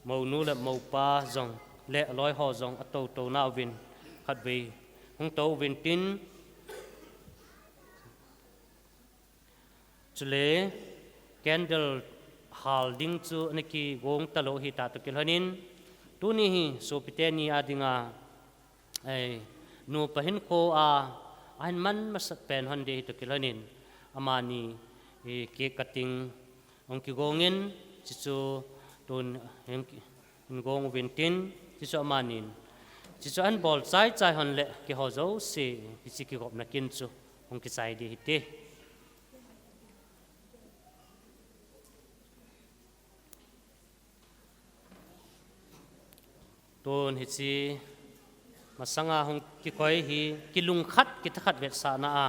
mau nu le mau pa zong le loi ho zong ato to na win khat ve hung to win tin chule candle hal ding chu neki gong talo hi ta to kilhanin tu ni hi so piteni adinga ai nu pahin ko a an man masat pen hande to kilhanin amani ke cutting ong ki gongin chichu ton em gong vintin chichu amanin chichu an bol chai chai hon le ki ho zo se chi ki gop na kin chu ong ki chai di hite ton hi chi masanga hong ki koi hi kilung khat ki thakhat vet sa na a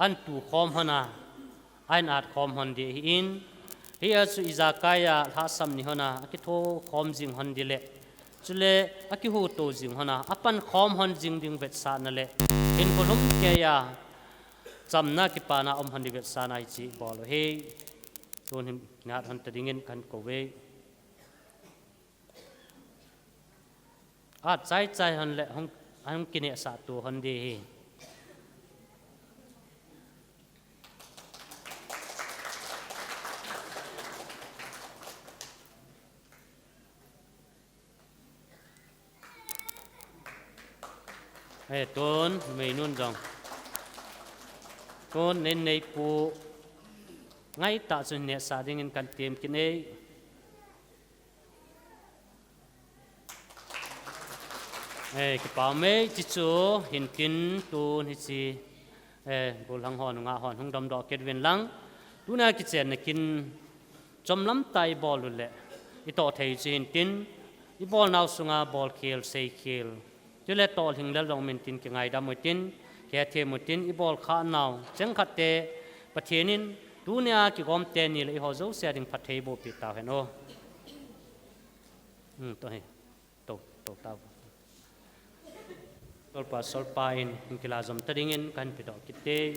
an tu khom hana an at khom hon di in hiya chu izakaya ha sam ni hona ki tho khom jing hon di le chule aki hu to jing hona apan khom hon jing ding vet sa na le in kolum ke ya chamna ki pana om hon di vet sa nai chi bol he ton him nat hon ta dingin kan ko we a chai chai hon le hong an kine sa tu hon di he tôn mày nun dòng tôn nên này pu ngay tạo cho nhẹ sa đi ngân cần tìm cái này cái bảo mấy chỉ số hiện kinh tôn hết gì bồ lăng hòn ngã hòn không đâm đỏ kết viên lăng tu na cái chuyện này kinh chấm lắm tay ball luôn lệ cái tọ thầy chỉ hiện kinh cái ball nào sung à ball kill say kill cho lẽ tol hình lẽ lòng mình tin cái ngày đam một tin cái thêm một tin ibol khá nào chẳng khát tệ bắt thiên in dunia cái gom tên này lại họ giấu xe đình phát thấy bộ bị tao hẹn ô tôi tàu tao tol pa sol pa in cái là dòng tading in kan bị đọc kite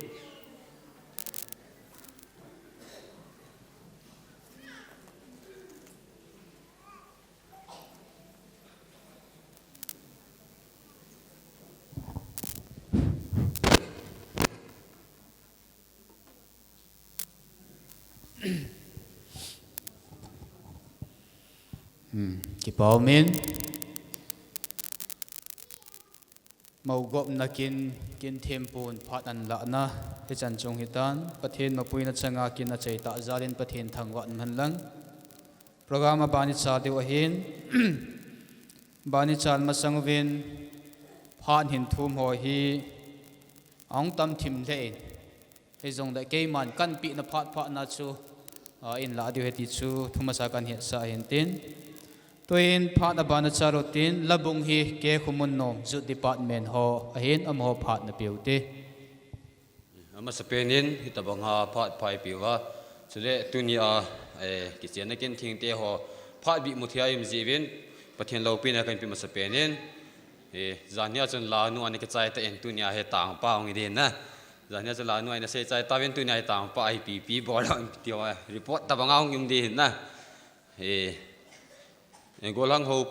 ki pau min mau gop na kin them pun phat an la na he chan chung hitan pathen ma puina changa kin na chei ta zalin pathen thangwan man lang program bani cha de hin bani chan ma sangwin phan hin thum ho hi ong tam thim le he jong da ke man kan pi na phat na chu in la di heti chu thuma sa kan he sa hin tin toin phat abana charotin labung hi ke khumun nom zu department ho ahin am ho phat na piuti ama sapenin hitabang ha phat phai piwa chule tunia ki chen ken thing te ho phat bi muthia im jiwin pathian lo pina kan pi ma sapenin zania chon la nu ani ke chai ta en tunia he tang pa ong din na zania chon la nu ai na se chai ta wen tunia he tang pa ipp bol tiwa report tabang ong yum din na golang ho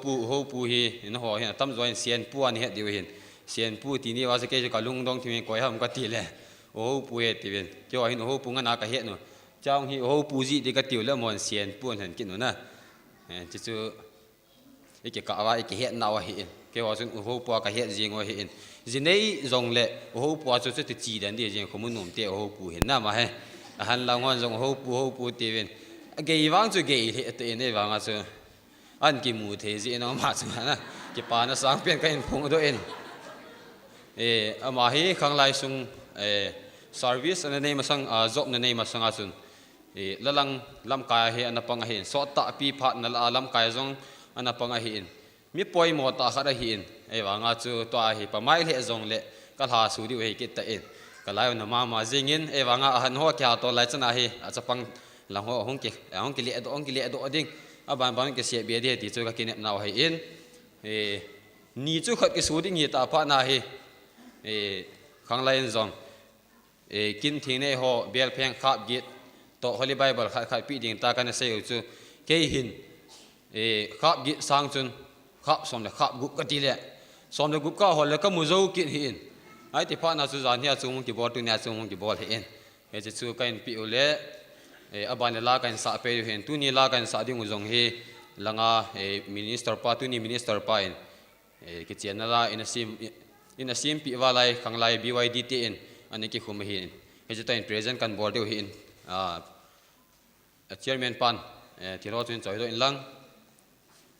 pu hi in ho hi tam join sian pu ani he diu hin sian pu ti ni wa se ke kalung dong thi koi ham ka ti le ho pu he ti ben jo hin ho pu nga na ka he no chang hi ho pu ji de ka tiu le mon sian pu han kin no na chỉ chú cái cả vài cái hiện nào hiện cái họ xin hô bùa cái hiện gì ngồi hiện gì này dòng lệ hô bùa cho sẽ chỉ đến địa gì không muốn nộp tiền hô bùa hiện nào mà hay hắn là ngon dòng hô bùa tiền cái vang cho cái hiện tiền này vang à anh cái mù thế gì nó mà chứ hả cái bà nó sáng biến cái phong đó mà hi khang lai sung service anh này mà sang job này mà sang asun lalang lam kaya hi anapang ahin so ta pi phat na lam kaya zong anapang ahin mi poi mo ta khara hin wanga chu to hi pamai le zong le kal ha su di we ki ta in kalai na ma jingin wanga han ho kya to lai chana hi achapang lang ho hong ki le do ding aban ban ke se be de ti chu ka kin naw hi in ni chu khat ki su ding hi ta pha na hi khang lai zong kin thi ne ho bel pheng khap git to Holy Bible khai pi ding ta kan sei chu ke hin khap gi sang chun khap som le khap gu ka ti le som le gu ka hol le ka mu zo ki hin ai ti pha na chu zan hia chung ki bol tu nya chung ki bol hin e chu kain pi ule aban la kan sa pe hin tu ni la kan sa ding zong hi langa minister pa tu ni minister pa in ki chen na la in a sim pi wa lai khang lai BYD te in ani ki khum hin he chu tain present kan bol deu hin chairman pan thì lo chuyện choi do in lang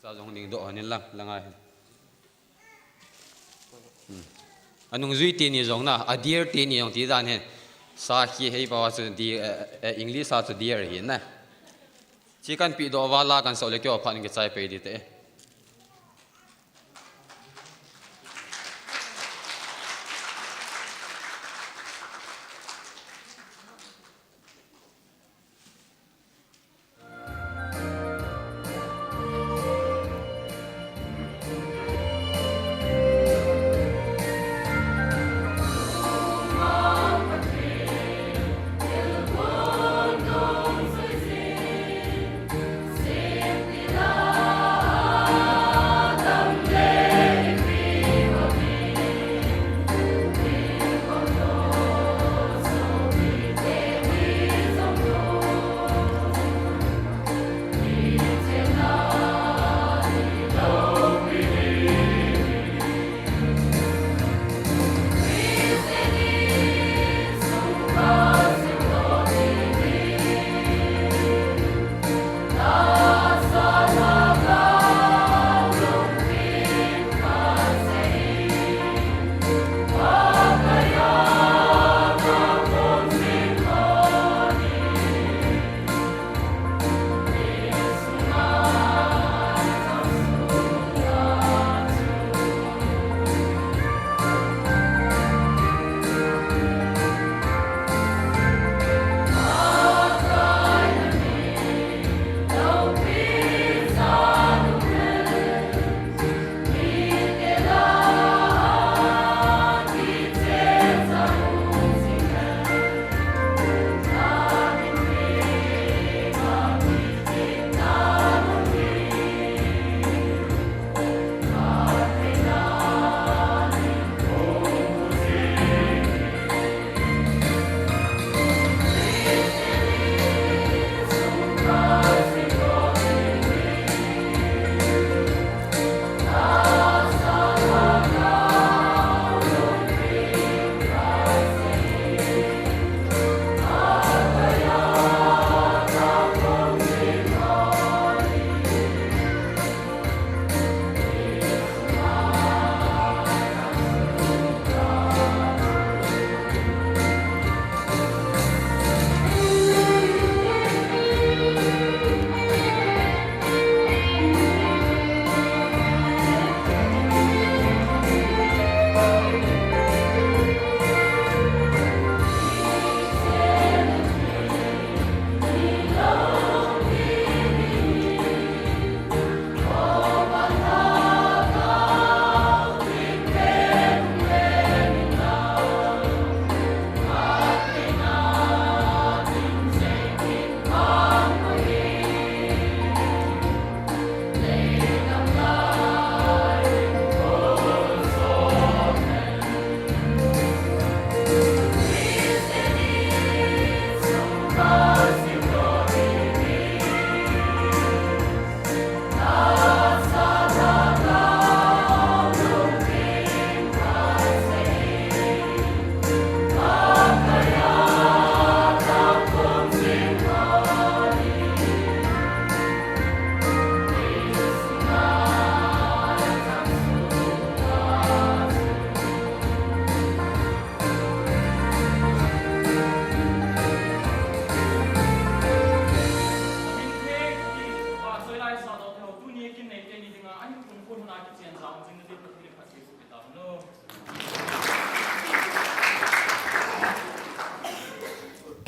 sa jong ning do hanin lang langai anung zui ti ni jong na adir ti ni jong ti dan he sa khi hei ba chu di english sa chu dear hin na chi kan pi do wala kan so le kyo phan ge chai pe di te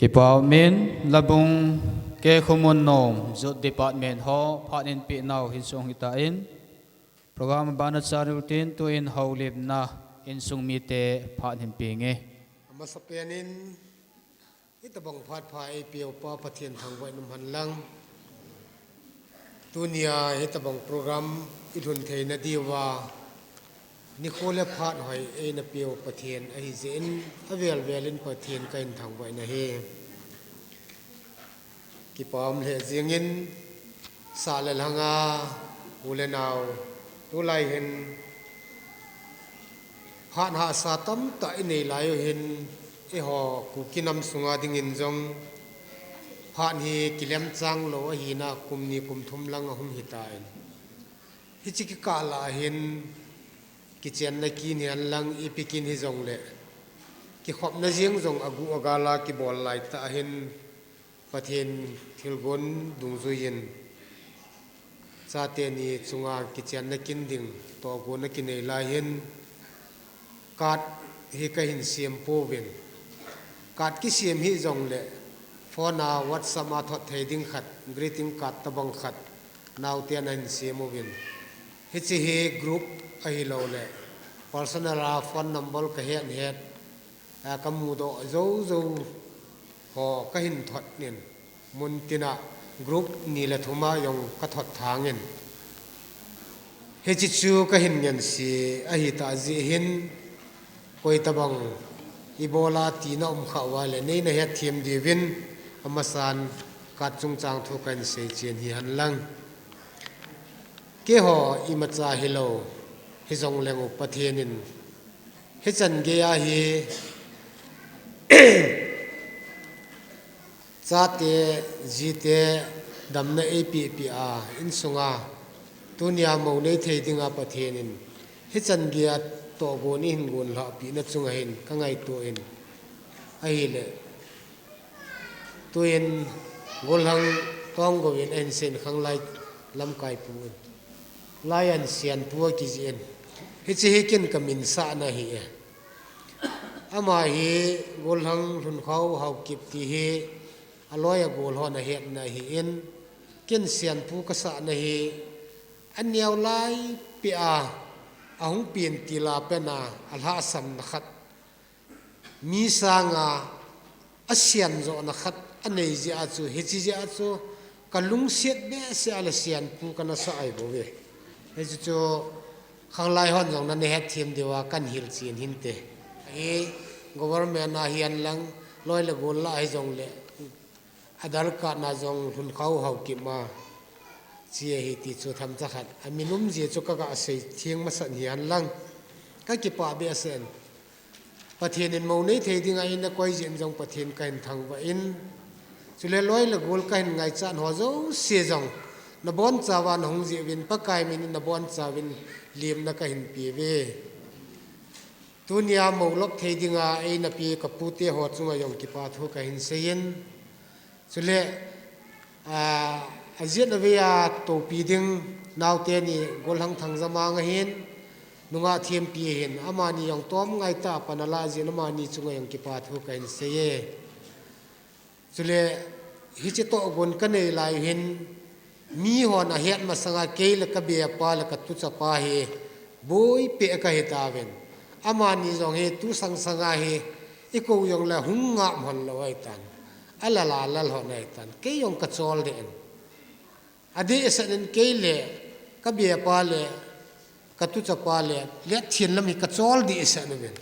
ki pa min labung ke khumun nom zut department ho phat in pi nau hin song hita in program banat sarutin to in haulim na in sung mi te phat hin pi nge Masapianin itabang phat phai piao pa pathian thangwai num han lang tunia itabang program idun theina diwa Nicole phat hoi e na piao pathian ai zen avel velin pathian kain thangwai na he ki pam le jingin sala langa ulenau tulai hin phat ha satam ta inei layo hin e ho ku kinam sunga dingin jong phat hi kilem chang lo hi na kumni kumthum lang hum hitain hi chi ki kala hin kichen na ki ni an lang ipikin hi jong le ki khop na jing jong agu agala ki bol lai ta hin pathen thilgon dungzuin cha te ni chunga kichen na kin ding to go na kinei la hin kat hi ka hin siam po wen kat ki siam hi jong le phone a whatsapp ma thot thei ding khat greeting card ta bang khat naw tian an siam wen hi chi hi group ai lo le personal phone number ka hen het a kamu do zo zo ho ka hin thot nin mun tina group ni la thuma yong ka thot thangin he chi chu ka hin ngen si a hi ta ji hin koi tabang ibola ti na khawa le nei na he thiam divin amasan ka chung chang thu kan se chen hi han lang ke ho imacha hello hi jong lengu pathienin he chan ge ya hi chate jite damna api a insunga tunia mo nei thei dinga pathienin he chan ge to go ni hin gon la pi na chunga hin ka ngai to in ai le to in gol hang tong go in en sen khang lai lam kai pu lion sian pu ki jin hi chi hi kin kamin sa na hi ama hi gol hang hun khau hau kip ti hi aloya gol ho na het na hi in kin sian pu ka sa na hi anyau lai pi a ahung pin tila pena alha sam na khat mi sanga asian zo na khat anei ji a chu hi chi ji a chu kalung set be se ala sian pu kana sa ai bo we he chu khang lai hon jong na ne het thim dewa kan hil chin hin te e government na hian lang loi le gol la ai jong le adar ka na jong hun khau hau ki ma chia hi ti chu tham cha khat aminum je chu ka ga sei thieng ma san hian lang ka ki pa be sen pathian in mo nei thei dinga in na koi jin jong pathian kain thang wa in chule loi le gol kain ngai chan ho zo se jong na bon chawan hong ji win pa kai min na bon chawin lim na ka hin pi ve tunia mo lok thei dinga e na pi ka pu te ho chunga yong ki pa thu ka hin sein chule aziat avia to pi ding naw te ni gol hang thang zama nga hin nunga thiam pi hin amani yong tom ngai ta panala jin amani chunga yong ki pa thu ka hin seye chule hi che to gon ka nei lai hin mi hon a het ma sanga ke la ka be pa la ka tu cha pa he boy pe ka he ta ven amani jong he tu sang sanga he iko yong la hunga mon lo ai tan ala la lal ho nei tan ke yong ka chol de ade esanen ke le ka be pa le ka tu cha pa le thien lam hi ka chol di esan ven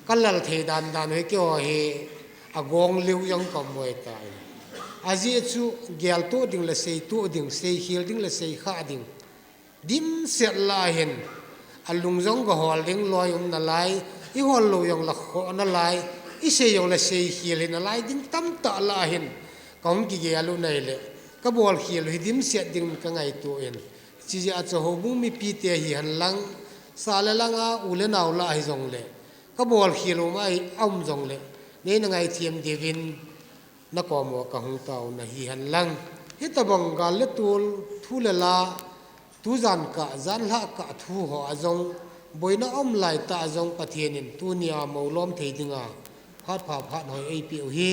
kalal thei dan dan he ke o he agong liu yong kam moi tai aji chu gyal to ding la sei to ding sei hil ding la sei kha ding dim set la hen alung jong go hol ding loi na lai I hol lo yong la kho na lai I sei yong la sei hil na lai ding tam ta la hen kom ki ge alu nei le ka bol hil hi dim set ding ka ngai to en chi ja cho ho bu mi pi te hi han lang sa la langa u le naw la hi jong le ka bol hil mai om jong le nei na ngai thiam devin na ko mo ka hung taw na hi han lang hi tabang gal le tul thu le la tu zan ka zan la ka thu ho azong boina om lai ta azong pathianin tu nia mo lom thei dinga พอดผ่าพอดหอยไอปิวฮี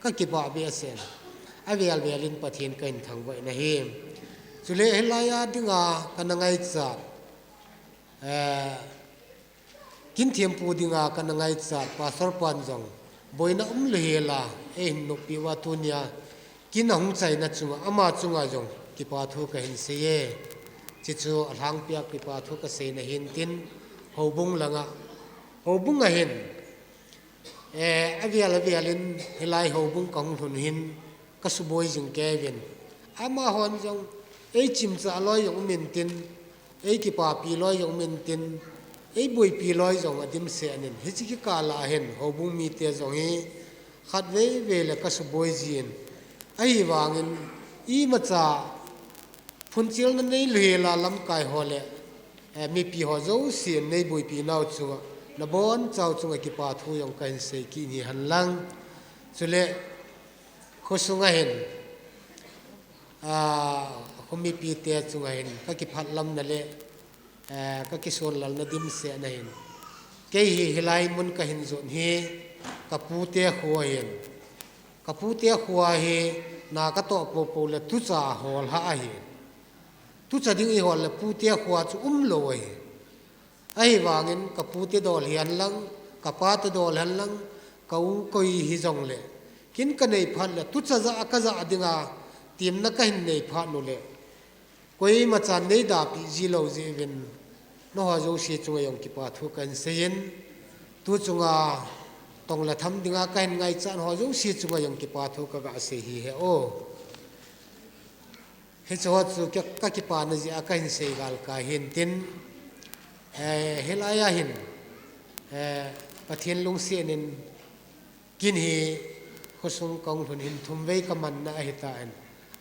ก็กิบาเบียเซนอเวียลเวียลินปะเทียนกันทางไว้นะเฮมสุเลเฮลายาดิงากันนังไงจัดกินเทียมปูดิงากันนังไงจัดปาสรปันจงบอยนะเลลาเอ็นนกปีวาตุนียกินหงใจนะจุงอามาจุงอาจงกิปาทุกเห็นเสียจิจูทางเปียกกิปาทุกเสนเห็นตินหูบุงละงะหูบุงเห็นอเวียลินเฮลายหูบุงของทุนหินก็สุบอยจึงแกวินอามาฮอนจงจิมจะลอยยงมินตินกิปาปีลอยยงมินตินบอยปีลอยจงอดิมเสียนินเฮจิกิกาลาเห็นหูบุงมีเตจงฮีขัดเวลก็สุบอยจีนวางินมาจ่าพุนจิลนั้นในเรือลาลำกายฮอลมีปีฮอโจเสียนในบอยปีนาวจุงนบอนเจ้าจุงกิปาทุยองกันเสกีนี่หันลังสุเลโคสุงเห็นเขามีปีเตียจุงเห็นก็กิพัดลำนั่นแหละก็กิโซนลัลนดิมเสียนั่นเห็นเกยฮิลายมุนก็เห็นส่วนเฮกับปูเตียขัวเห็นกับผู้เตี้ยขัวเฮนากระโตกโปโปเลทุจ่าหอลหาเฮทุจ่าดิ้งอีหอลเลผู้เตี้ยขัวจุลอยวางินกับผู้เตี้ยดอลเฮียนลังกับป้าเตี้ยดอลเฮียนลังกับกุยฮิจงเลกินกันในพันเลทุจ่าจะกะจะดิ้งอาทีมนักหินในพันนู่นเลกุยมาจันในดาบจีโลจีวินน้องฮาโจเชียจงยองกิปาทุกันเซียนทุจงอาตรงละทำดิ่งอาการไงจันหอจุสิจุงยังกิปาทุกกะเสียฮีโอเฮจวัดสุกกะกิปานจีอาการเสียกัลกาเห็นตินเฮลายาหินปะเทียนลุงเสียนินกินฮีขสุงกองทุนหินทุมเวกมันนาเหตาอัน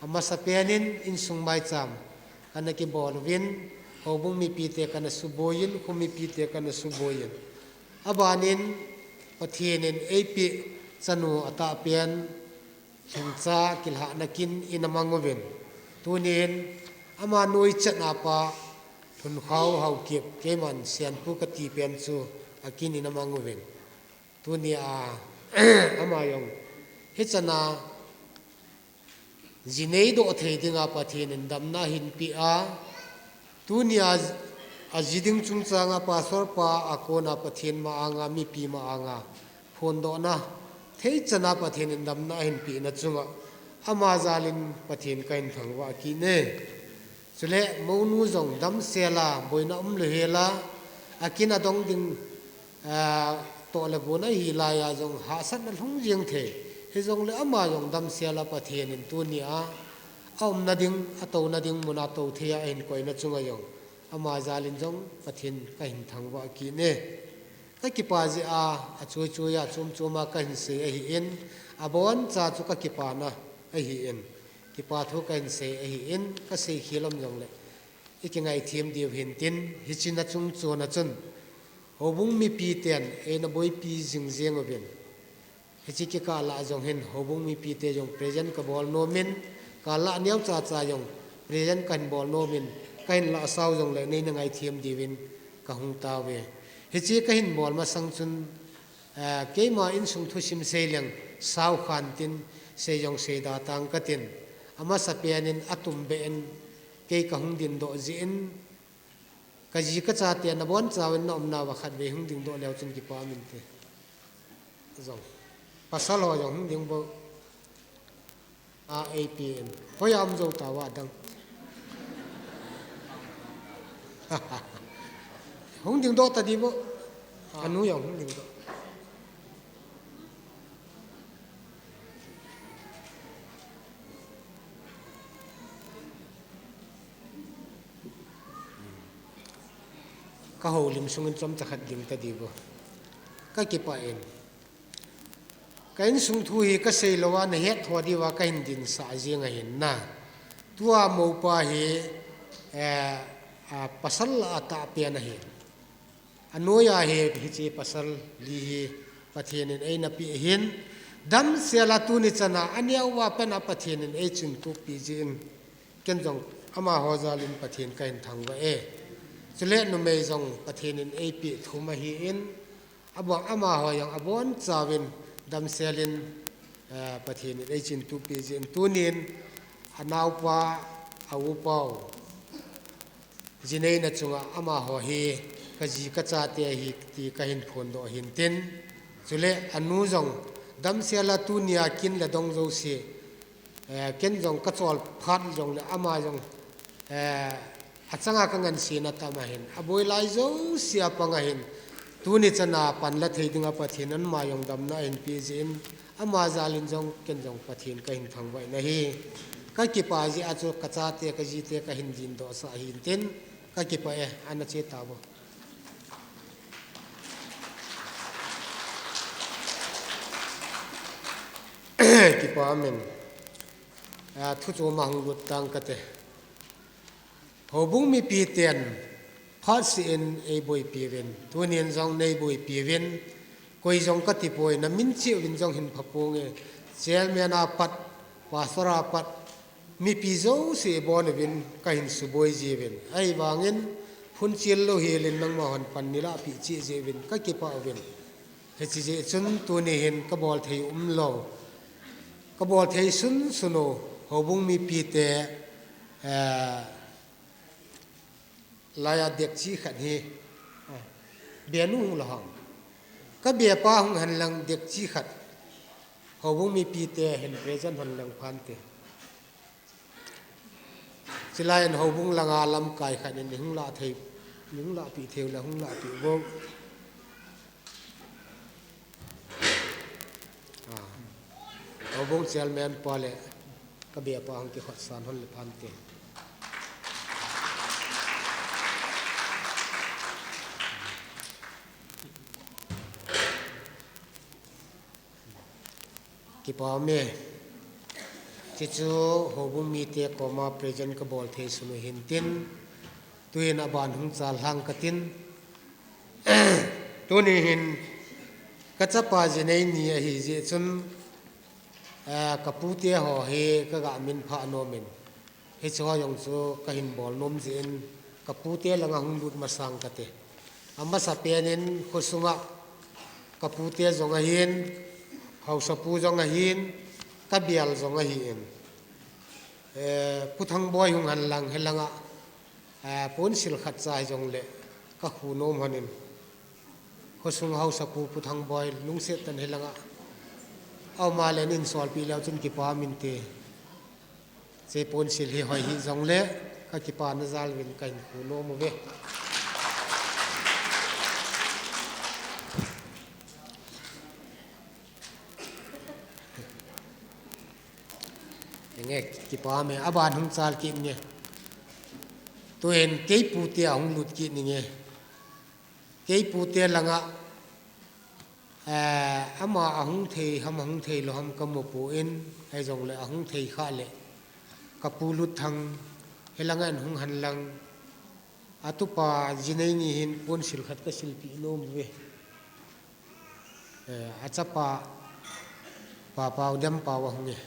อามาสเปียนินอินสุงไมจามอันนักบอลวินเขาบุ้งมีปีเตกันสุโบยินเขามีปีเตกันสุโบยินอาบานินปะเทียนินปีสนุอัตาเปียนหินซากิลหานักินอินามังวินตัวนินอามานุยจันอาปาทุนเขาเฮาเก็บเกมันเสียนผู้กติเปียนซูอากินอินามังวินตัวนี้อามายองเฮจนาจีเนยโดเทดิงอาปะเทียนินดำนาหินปีตัวนี้จีดิงจุงจางอาปาสอร์ปาอาโกนาปะเทียนมาอ่างามีปีมาอ่างาพนโดนะเทจนาปะเทียนินดำนาหินปีนัจุงอามาซาลินปะเทียนกันทังวากีเนสุเลมูนูจงดำเซลาบอยนาเลเฮลาอากินาดงดิงโตเลบุนาฮิลายาจงหาสันนั่นหงเจียงเทเฮจงเลอามาจงดำเซลาปะเทียนินตัวนี้นาดิงอโตนาดิงมุนาโตเทียเอ็นก่อยนัจุงยองอามาซาลินจงปะเทียนกันทังวากีเนก็กิปาจีช่วยช่วยจุ่มมากันเสียหินบอนจ่าจุกกิปานะหินกิปาทุกันเสียหินก็เสียขีลมยองเลยอีกไงทีมเดียวเห็นตินฮิจินัจุงโจนัจุนหบุงมีปีเตียนนบอยปีจิงเจียงอเบนฮิจิกิกาลาจงเห็นหบุงมีปีเตียจงเพรเจนกับบอลโนมินกาลาเนียวจ่าจ่ายงเพรเจนกันบอลโนมินกันละสาวจงเลยในไงทีมเดียววินกับหงตาเวฮิจิก็เห็นบอลมาสังจุนเกมาอินสุงทุชิมเซลียงสาวขันตินเซยองเซดาตังกัตินอามาสเปียนินอัตุมเบนเกยกหงดินโดจีนกจีกจ่าเตียนบอนจ่าวันนอมนาวขัดเวหงดินโดแล้วจนกิปามินเตจงภาษาลอยงดิงโบAPM พยายามจะตาวาดังหงดิงโดตัดดีบ่อนุยองหงดิงโดก็หูลิมสุงินจอมจะขัดดิงตัดดีบ่ก็เก็บไปเองก็อินสุงทุยก็เซลวานเหตุหัวดีว่าก็อินดินสาเจียงเห็นนะตัวมูปะเหปัสสลาตาเปียนเห็นอนุญาเหตุที่จะปัสสลลีปะเทียนเอ็นปีเห็นดำเสียละตุนิจนาอันนี้ว่าเป็นปะเทียนเอจุนตุปีจินกันจงอามาฮอซาลินปะเทียนกันทางว่าจะเล่นนุ่มเมจงปะเทียนเอปีทุมาเห็น abang ama ho yang abon chawin dam selin pathin ei chin tu pi jin tunin anau pa au pau jinei na chunga ama ho hi kaji ka cha te hi ti ka hin phon do hin tin chule anu jong dam sela tu nia kin la dong zo si ken jong ka chol phat jong le ama jong achanga ka ngan si na ta ma hin aboi lai zo sia panga hin tu ni chana pan la thei dinga pathin an ma yong dam na in pi jin ama zalin jong ken jong pathin ka hin phang wai na hi ka ki pa ji a chu ka cha te ka ji te ka hin jin do sa hin tin ka ki pa ana che ta bo ki pa men thu chu ma hung lut tang ka te hobung mi pi ten phat si en e boi pi ven tunin jong nei boi pi ven koi jong ka ti poi na min chi win jong hin phapong e chel me na pat pasara pat mi pi zo se bon vin ka hin su boi ji ven ai wangin phun chil lo helin nang ma hon pan nila pi chi je ven ka ki pa ven he chi je chun tu ni hin ka bol thei lo ka bol thei sun suno hobung mi pi te laya dek chi khat hi bianu la hang ka bia pa hung han lang dek chi khat hobung mi pi te hen present hon lang phan te silayan hobung langa lam kai khat ni hung la thei hung la pi theu la hung la pi bo hobung chairman pale ka bia pa hung ki khat san hon le phan te ki pa me chi chu hobung mi te koma present ka bol the sunu hin tin tuin aban hung chal hang ka tin tuni hin ka chapa je nei ni a hi je chun ka pu te ho he ka ga min pha no men he chu yong chu ka hin bol nom jin ka pu te langa hung lut ma sang ka te amma sa penin khosunga ka pu te zonga hin hau sapu zonga hin ka bial zonga hin puthang boy hung han lang helanga pon sil khat chai jong le ka hu nom hanin khosung hau sapu puthang boy lungse tan helanga aw ma le nin sol pi law chun ki pa min te che pon sil hi hoi hi jong le ka ki pa na zal win kain hu nom ve nghe ki pa me aban hung chal ki nge to en ke pu te hung lut ki ni nge ke pu te langa ama ahung thei ham hung thei lo ham kam mo pu en ai jong le ahung thei kha le ka pu lut thang helanga an hung han lang atupa jinei ni hin pon sil khat ka sil pi nom ve achapa pa pa dam pa wa hung nge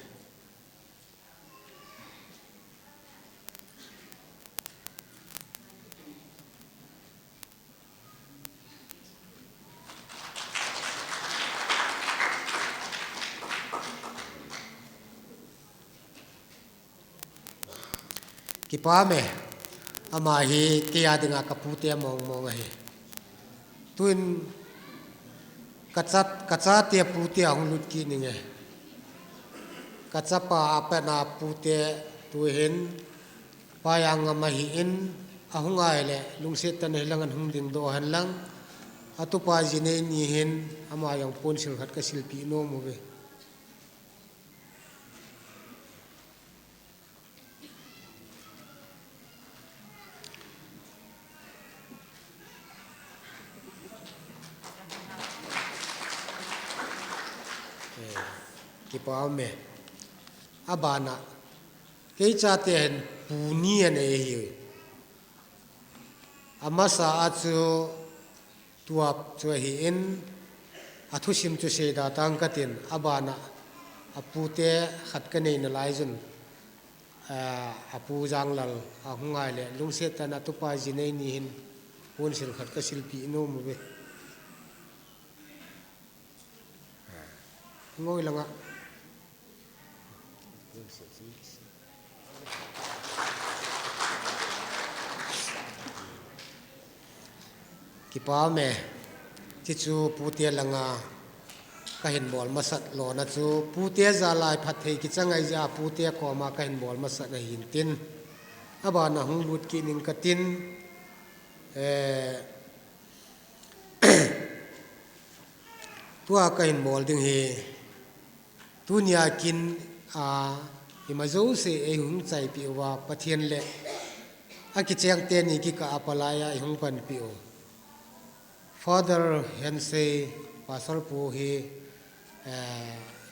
ki pa me ama hi ke ya dinga ka pu te mong mong hi tuin kacha te pu te hung lut ki ni nge kacha pa apa na pu te tu hin pa yang ma hi in ahung ai le lungse tan helangan hung ding do han lang atu pa jine ni hin ama yang pon sil khat ka sil pi no mo ve ki pa me abana ke cha te hen pu ni ane hi amasa achu tuap chu hi in athu sim chu se da tang ka tin abana apu te khat ka nei na lai jun apu jang lal a hungai le lungse tan atu pa ji nei ni hin pon sil khat ka sil pi no mu be ngôi lăng ạ kipa me chi chu putia langa ka hin bol masat lo na chu putia za lai phat thei ki changai ja putia ko ma ka hin bol masat na hin tin aba na hung lut ki ning ka tin tua ka hin bol ding he tunia kin a himazo se e hung chai pi wa pathian le a ki chang te ni ki ka apalaya e hung pan pi o Father Hense Pastor Pu hi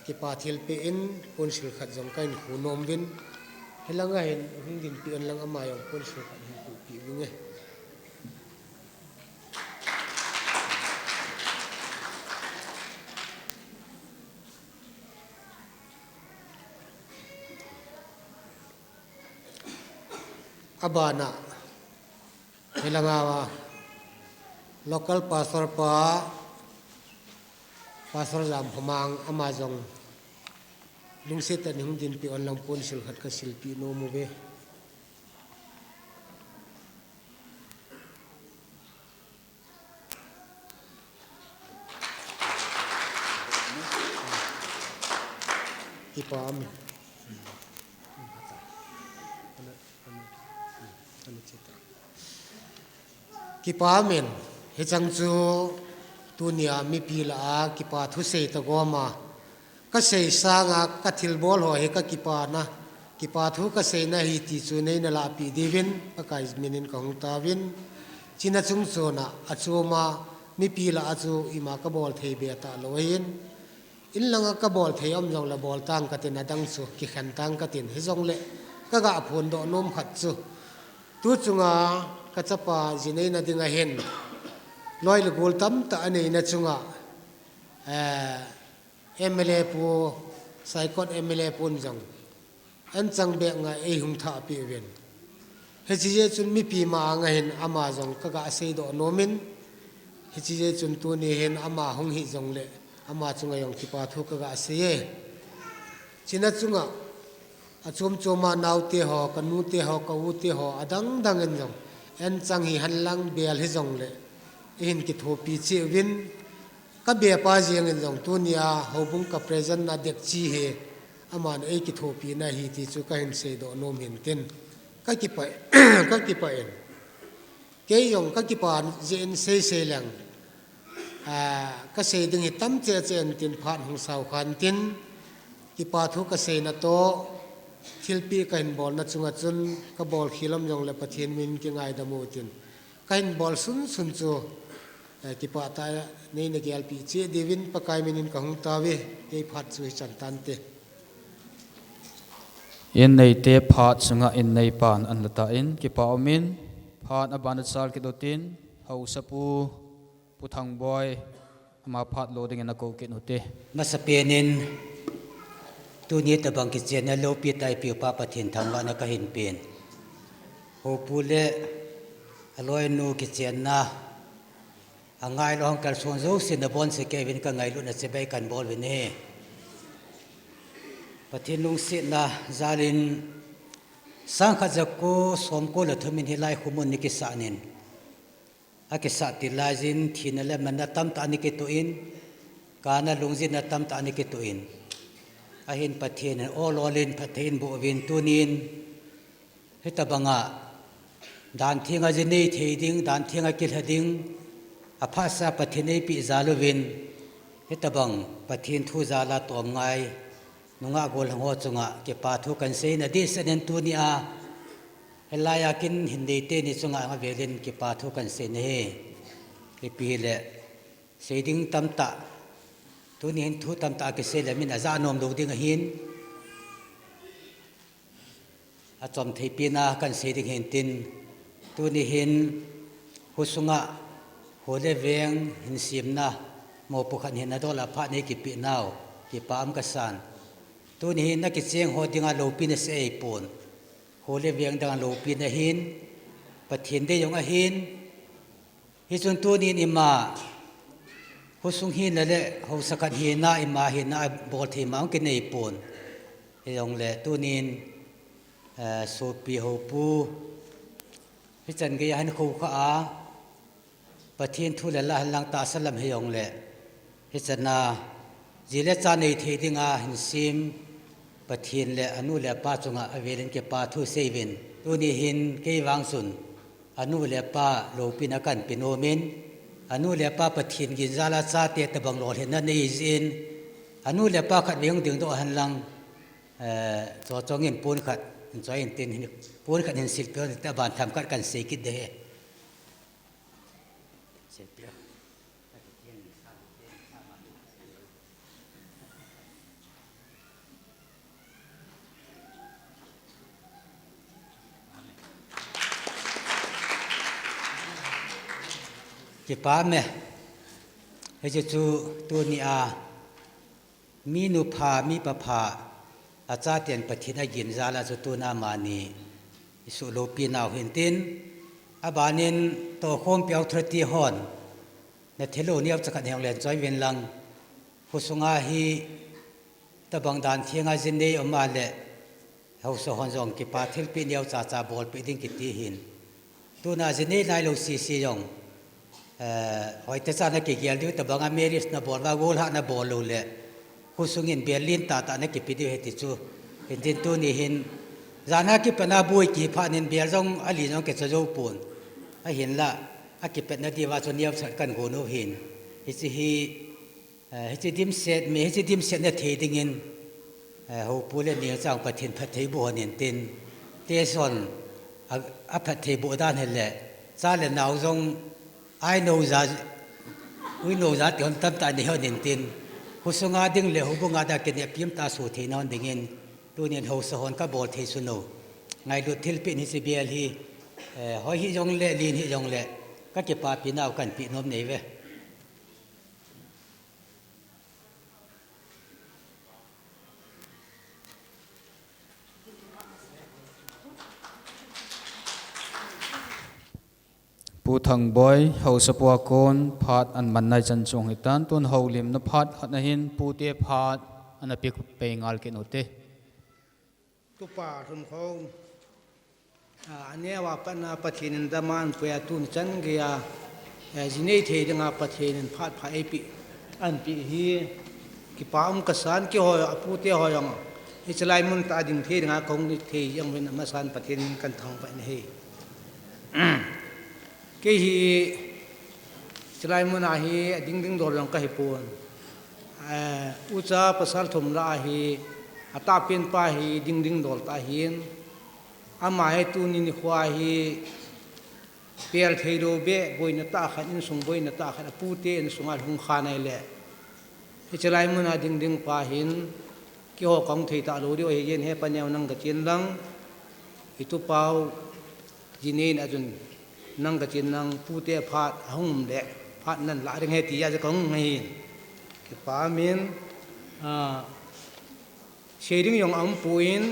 ki pathil pe in punsil khat jong kain khunom vin helanga hin hung din pi an lang ama yong punsil khat hi pu pi winge abana helanga wa local pastor pa pastor jam phamang amazong lungse ta ning din pi on lang pon sil khat ka silpi no mo be ipam kipamen he changchu tunia mi pila kipa thu sei ta goma ka sei sanga ka thil bol ho he ka kipa na kipa thu ka sei na hi ti chu nei na la pi divin ka kai minin ka hung ta win china chung chona achuma mi pila achu ima ka bol thei be ta loin in langa ka bol thei om jong la bol tang ka tin adang chu ki khan tang ka tin he jong le ka ga phun do nom khat chu tu chunga ka chapa jinei na dinga hen loi le gol tam ta anei na chunga MLA pu saikot MLA pun jong an chang be nga e hung tha pi wen he chi je chun mi pi ma nga hen ama jong ka ga sei do nomin he chi je chun tu ni hen ama hung hi jong le ama chunga yong ki pa thu ka ga sei china chunga achum choma naute ho kanu te ho ka u te ho adang dang en jong en chang hi han lang bel hi jong le in ki thopi che win ka be pa jeng en jong tunia hobung ka present na dek chi he aman e ki thopi na hi ti chu ka hin se do nom hin tin ka ki pa ka ki pa en ke yong ka ki pa jen se lang ka se ding hi tam che chen tin phan hung sau khan tin ki pa thu ka se na to thilpi kain bol na chunga chun ka bol khilam jong le pathian min ki ngai da mo tin kain bol sun sun chu ki pa ta nei na gyal pi che devin pa kai minin ka hung ta we ke phat chu chan tan te in nei te phat sunga in nei pan an lata in ki pa omin phat aban sal ki dotin hau sapu puthang boy ama phat loading na ko ke note masapenin tunia ta bang ki chen na lo pi tai pi pa pathin thangwa na ka hin pen ho pule aloi nu ki chen na angai lo hang kal son zo sin na bon se kevin ka ngai lu na se bai kan bol ne pathin lung si na zalin sang kha jakko som ko la thumin hilai khumun ni ki sanin a ki sa ti lajin thina le man na tam ta ni ki to in kana lungjin na tam ta ni ki to in ahin pathin ololin pathin bu win tunin hitabanga dan thinga jini theiding dan thinga kilhading aphasa pathinei pi zaluwin hitabang pathin thu zala tom ngai nunga gol hango chunga ke pa thu kan sei na dis anen tunia helaya kin hindi te ni chunga nga velin ke pa thu kan sei ne ke pi le seiding tamta tunin thu tamta ke sei le min aza nom do ding hin achom thei pina kan sei ding hin tin tuni hin husunga hole veng hin simna mo pukhan hin adola pha ne ki pi naw ki pam ka san tuni hin na ki cheng ho dinga lo pin se ei pon hole veng dang lo pin na hin pathin de yong a hin hi chun tuni ni ma หุสุงหินนั่นแหละหุสกัดหินน่าอิมาหินน่าบอลทีมังกินในญี่ปุ่นเฮยองเล่ตัวนินสูปีหูปูพิจันก็ยังให้คู่ข้าประเทศทุเรศละหันลังตาสลัมเฮยองเล่พิจารณาจีเลจานในที่ที่งาหินซิมประเทศเล่อนุเล่ป้าจงอาเวรินเก็บป้าทุเซวินตัวนี้หินเกยวังสุนอนุเล่ป้าโลปินักันปิโนเมนอนุเล่ป้าประเทศกินซาลาซาเตตบังโลเห็นนั่นในอิซินอนุเล่ป้าขัดเลี้ยงดึงตัวหันลังตัวจงเงินปูนขัดจอยเงินตินปูนขัดเงินสิบเปอร์แต่บ้านทำกันเสกิดเดะจีป้าเมย์ให้จะจูตัวนี้มีนุภามีปภาอาจารย์เตียนปฏิทินยินซาลาจุตุนามานีสุโลปีนาวเห็นตินอาบานินโตโคมเปียวทรตีฮอนในเทโลเนียจะกันแห่งแหลนจอยเวนลังผู้สงาฮีตะบังดานเทียงอาจินเนยอมาเลเฮาสฮอนจงกิปาเทลปีเนียวจ่าบอลไปดิ้งกิตีหินตัวนาจินเนยนายโลซียองหอยเตจานักเกี่ยวด้วยตะบังอเมริสนาบอลว่าโกลฮานาบอลโลเลผู้สงินเบลลินตานักกิปิดเหตุจูเห็นดินตัวนี้เห็นจานักกิปนาบุยกีพานินเบลจงอลีจงเกษโจปูนเห็นละอากิปนาดีว่าชนเนียบสักกันโกโนเห็นฮิจิดิมเซตมีฮิจิดิมเซตเนี่ยเทดิงินหูปูเลนี่จังปะทินพัทเทบุหนินตินเตซอนอพัทเทบุดานเห็นแหละซาเลนาวจงไอโนซาวิโนซาเตียนตั้มตาเนี่ยหนินตินหุสงาดิ่งเลหุบงาดาเกเนพิมตาสูเทนอนดิ่งตัวนี้หุสหอนก็บอลเทสุโนไงดูทิลปินิสิเบียลฮีหอยฮิจงเล่ลีนฮิจงเล่ก็เก็บปาปีนเอากันปีนมเนเวผู้ทางบอยเฮาสปัวโกนพาดอันมันในจันทรงหิตันต้นเฮาลิมนพาดหัดหินผู้เตพาดอันนั้นเปียกไปงาลกินอุเตตุป่าทุมเขาอันนี้ว่าปัญหาประเทศนั้นดามันเปียตุนจันเกียจินเนเทดึงอาประเทศนั้นพาดพายปีอันปีฮีกิปามกษานกี่หอยผู้เตหอยยังอิสลามมุนตาดิงเทดึงอาของนิเทยังเป็นมาสานประเทศกันทางไปนี่กี่ฮีสลายมุนาฮีดิ้งโดนลงก็ให้ปวนอุจจาภาษาถุมลาฮีอัตาเป็นปาฮีดิ้งโดนตาหินอามาให้ตูนินขวาฮีเปียลเทโรเบะบอยนตาขันอินสุงบอยนตาขันปูเตอินสุงอาลุงขานายเล่สลายมุนาดิ้งปาหินกี่หัวของเทตาโลดิโอเย็นให้ปัญญานังกะเจียนลังอิตุเปาจีเนนอจุนนังกจินนังผู้เตะพาดหุ่มเดะพาดนั่นละเรื่องเหตุยาจะของไงคือป้ามินเชื่อดึงยองอัมพูอิน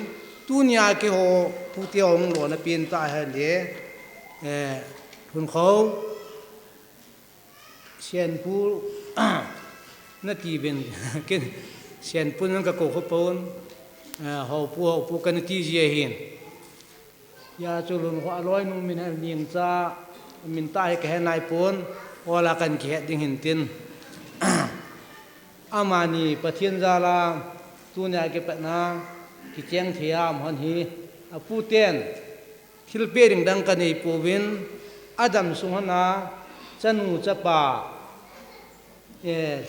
ตุนยาเกี่ยวผู้เตะองหลวนปีนตาเฮเล่คุณเขาเชียนผู้นาทีเป็นกินเชียนผู้นั่งกับโกขปนเขาผู้กันที่เจียหินยาจุลุนว่าร้อยนุ่มมินเนียงจ้ามินตายแก่นายปนวลากันแก่ดิ่งหินตินอามานีปะเทียนจาลาตุนยาเก็บปนากิเจียงเทียมหันฮีผู้เตียนทิลเปริงดังกันในปูวินอดัมสุหนาจันูจัปา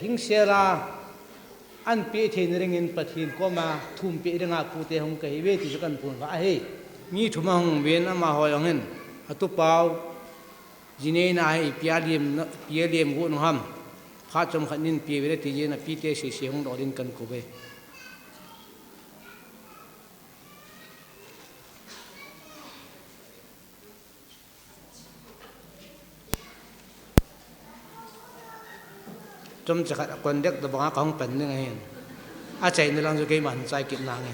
ทิ้งเสียลาอันเปียเทนเริงินปะเทียนก็มาทุ่มเปียเรื่องผู้เตียงกันเวทีจะกันปูนว่าเฮ้มีทุ่มหงเวียนมาหอยองเงินตุเปาจีเนนายเปียเลียมกุนหำพาจมขันนินเปียเวลตีเจนปีเตเสียงดอดินกันกูเบจมจะขัดคนเด็กตะบังของเป็นยังไงอาใจในหลังจะเกี่ยมันใจกินนางไง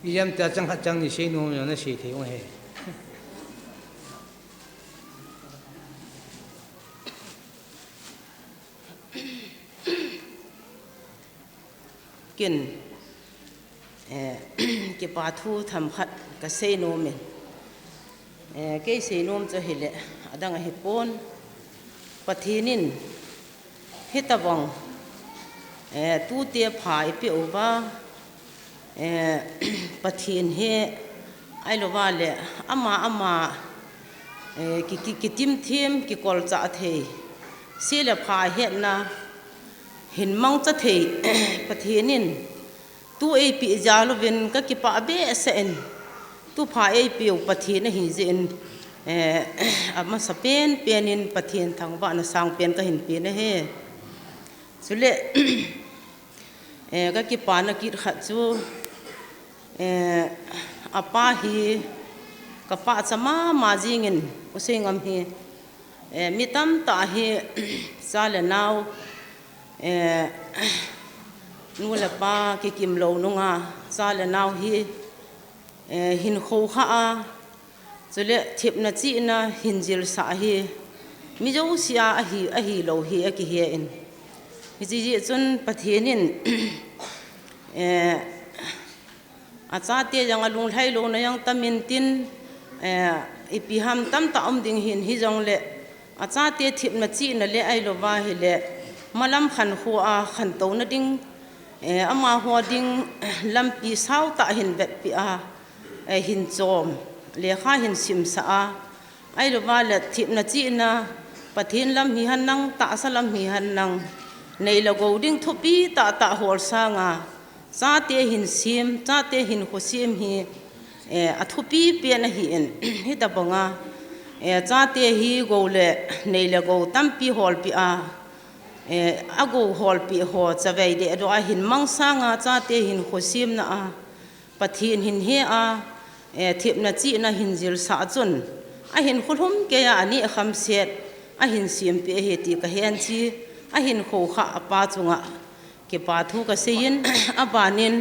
yam ta chang khat chang ni sei no na sei thei he kin ke pa thu tham khat ka sei no men ke sei nom cho hele adang hi pon pathinin hitabang tu te phai pi over pathin he ai lo wale ama ki tim thêm ki kol cha the se le phai het na hin mang cha the pathinin tu ei pi ja lo vin ka ki pa be se en tu phai ei pi pathin hi jin ama sa pen penin pathin thang ba na sang pen ka hin pi na he sule ka ki pa na ki khat chu apa hi ka pa chama ma jingin usengam hi mitam ta hi sale naw nu la pa ki kim lo nunga sale naw hi hin kho kha a chule thip na chi na hinjil sa hi mi jo sia a hi lo hi a ki he in ji ji chun pathinin a cha te yang a lung thai lo na yang tamin tin ipi ham tam ta ding hin hi jong le a cha te thip na chi na le ai lo wa hi le malam khan khu a khan to na ding ama ho ding lampi sau ta hin be pi a hin chom le kha hin sim sa a ai lo wa le thip na chi na pathin lam hi han nang ta sa lam hi han nang nei lo go ding thopi ta hol sa nga cha te hin sim cha te hin kho sim hi a thopi pe na hi en hi ta bonga cha te hi go le nei le go tam pi hol pi a ago hol pi ho chawei de do a hin mang sa nga cha te hin kho sim na a pathin hin he a thip na chi na hin jil sa chun a hin khulhum ke ya ani kham set a hin sim pe he ti ka hen chi a hin kho kha pa chunga ke pa thu ka sein abanin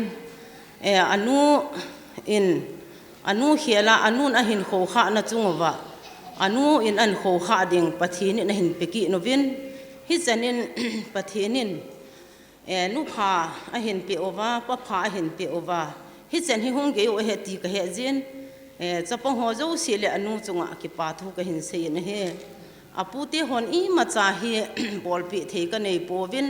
anu hiala anun a hin kho kha na chungwa anu in an kho kha ding pathin in hin peki novin hi chanin pathinin nu pha a hin pe over pa pha a hin pe over hi chan hi hung ge o he ti ka he jin chapang ho zo si le anu chunga ki pa thu ka hin sei na he apu te hon i ma cha hi bol pi the ka nei povin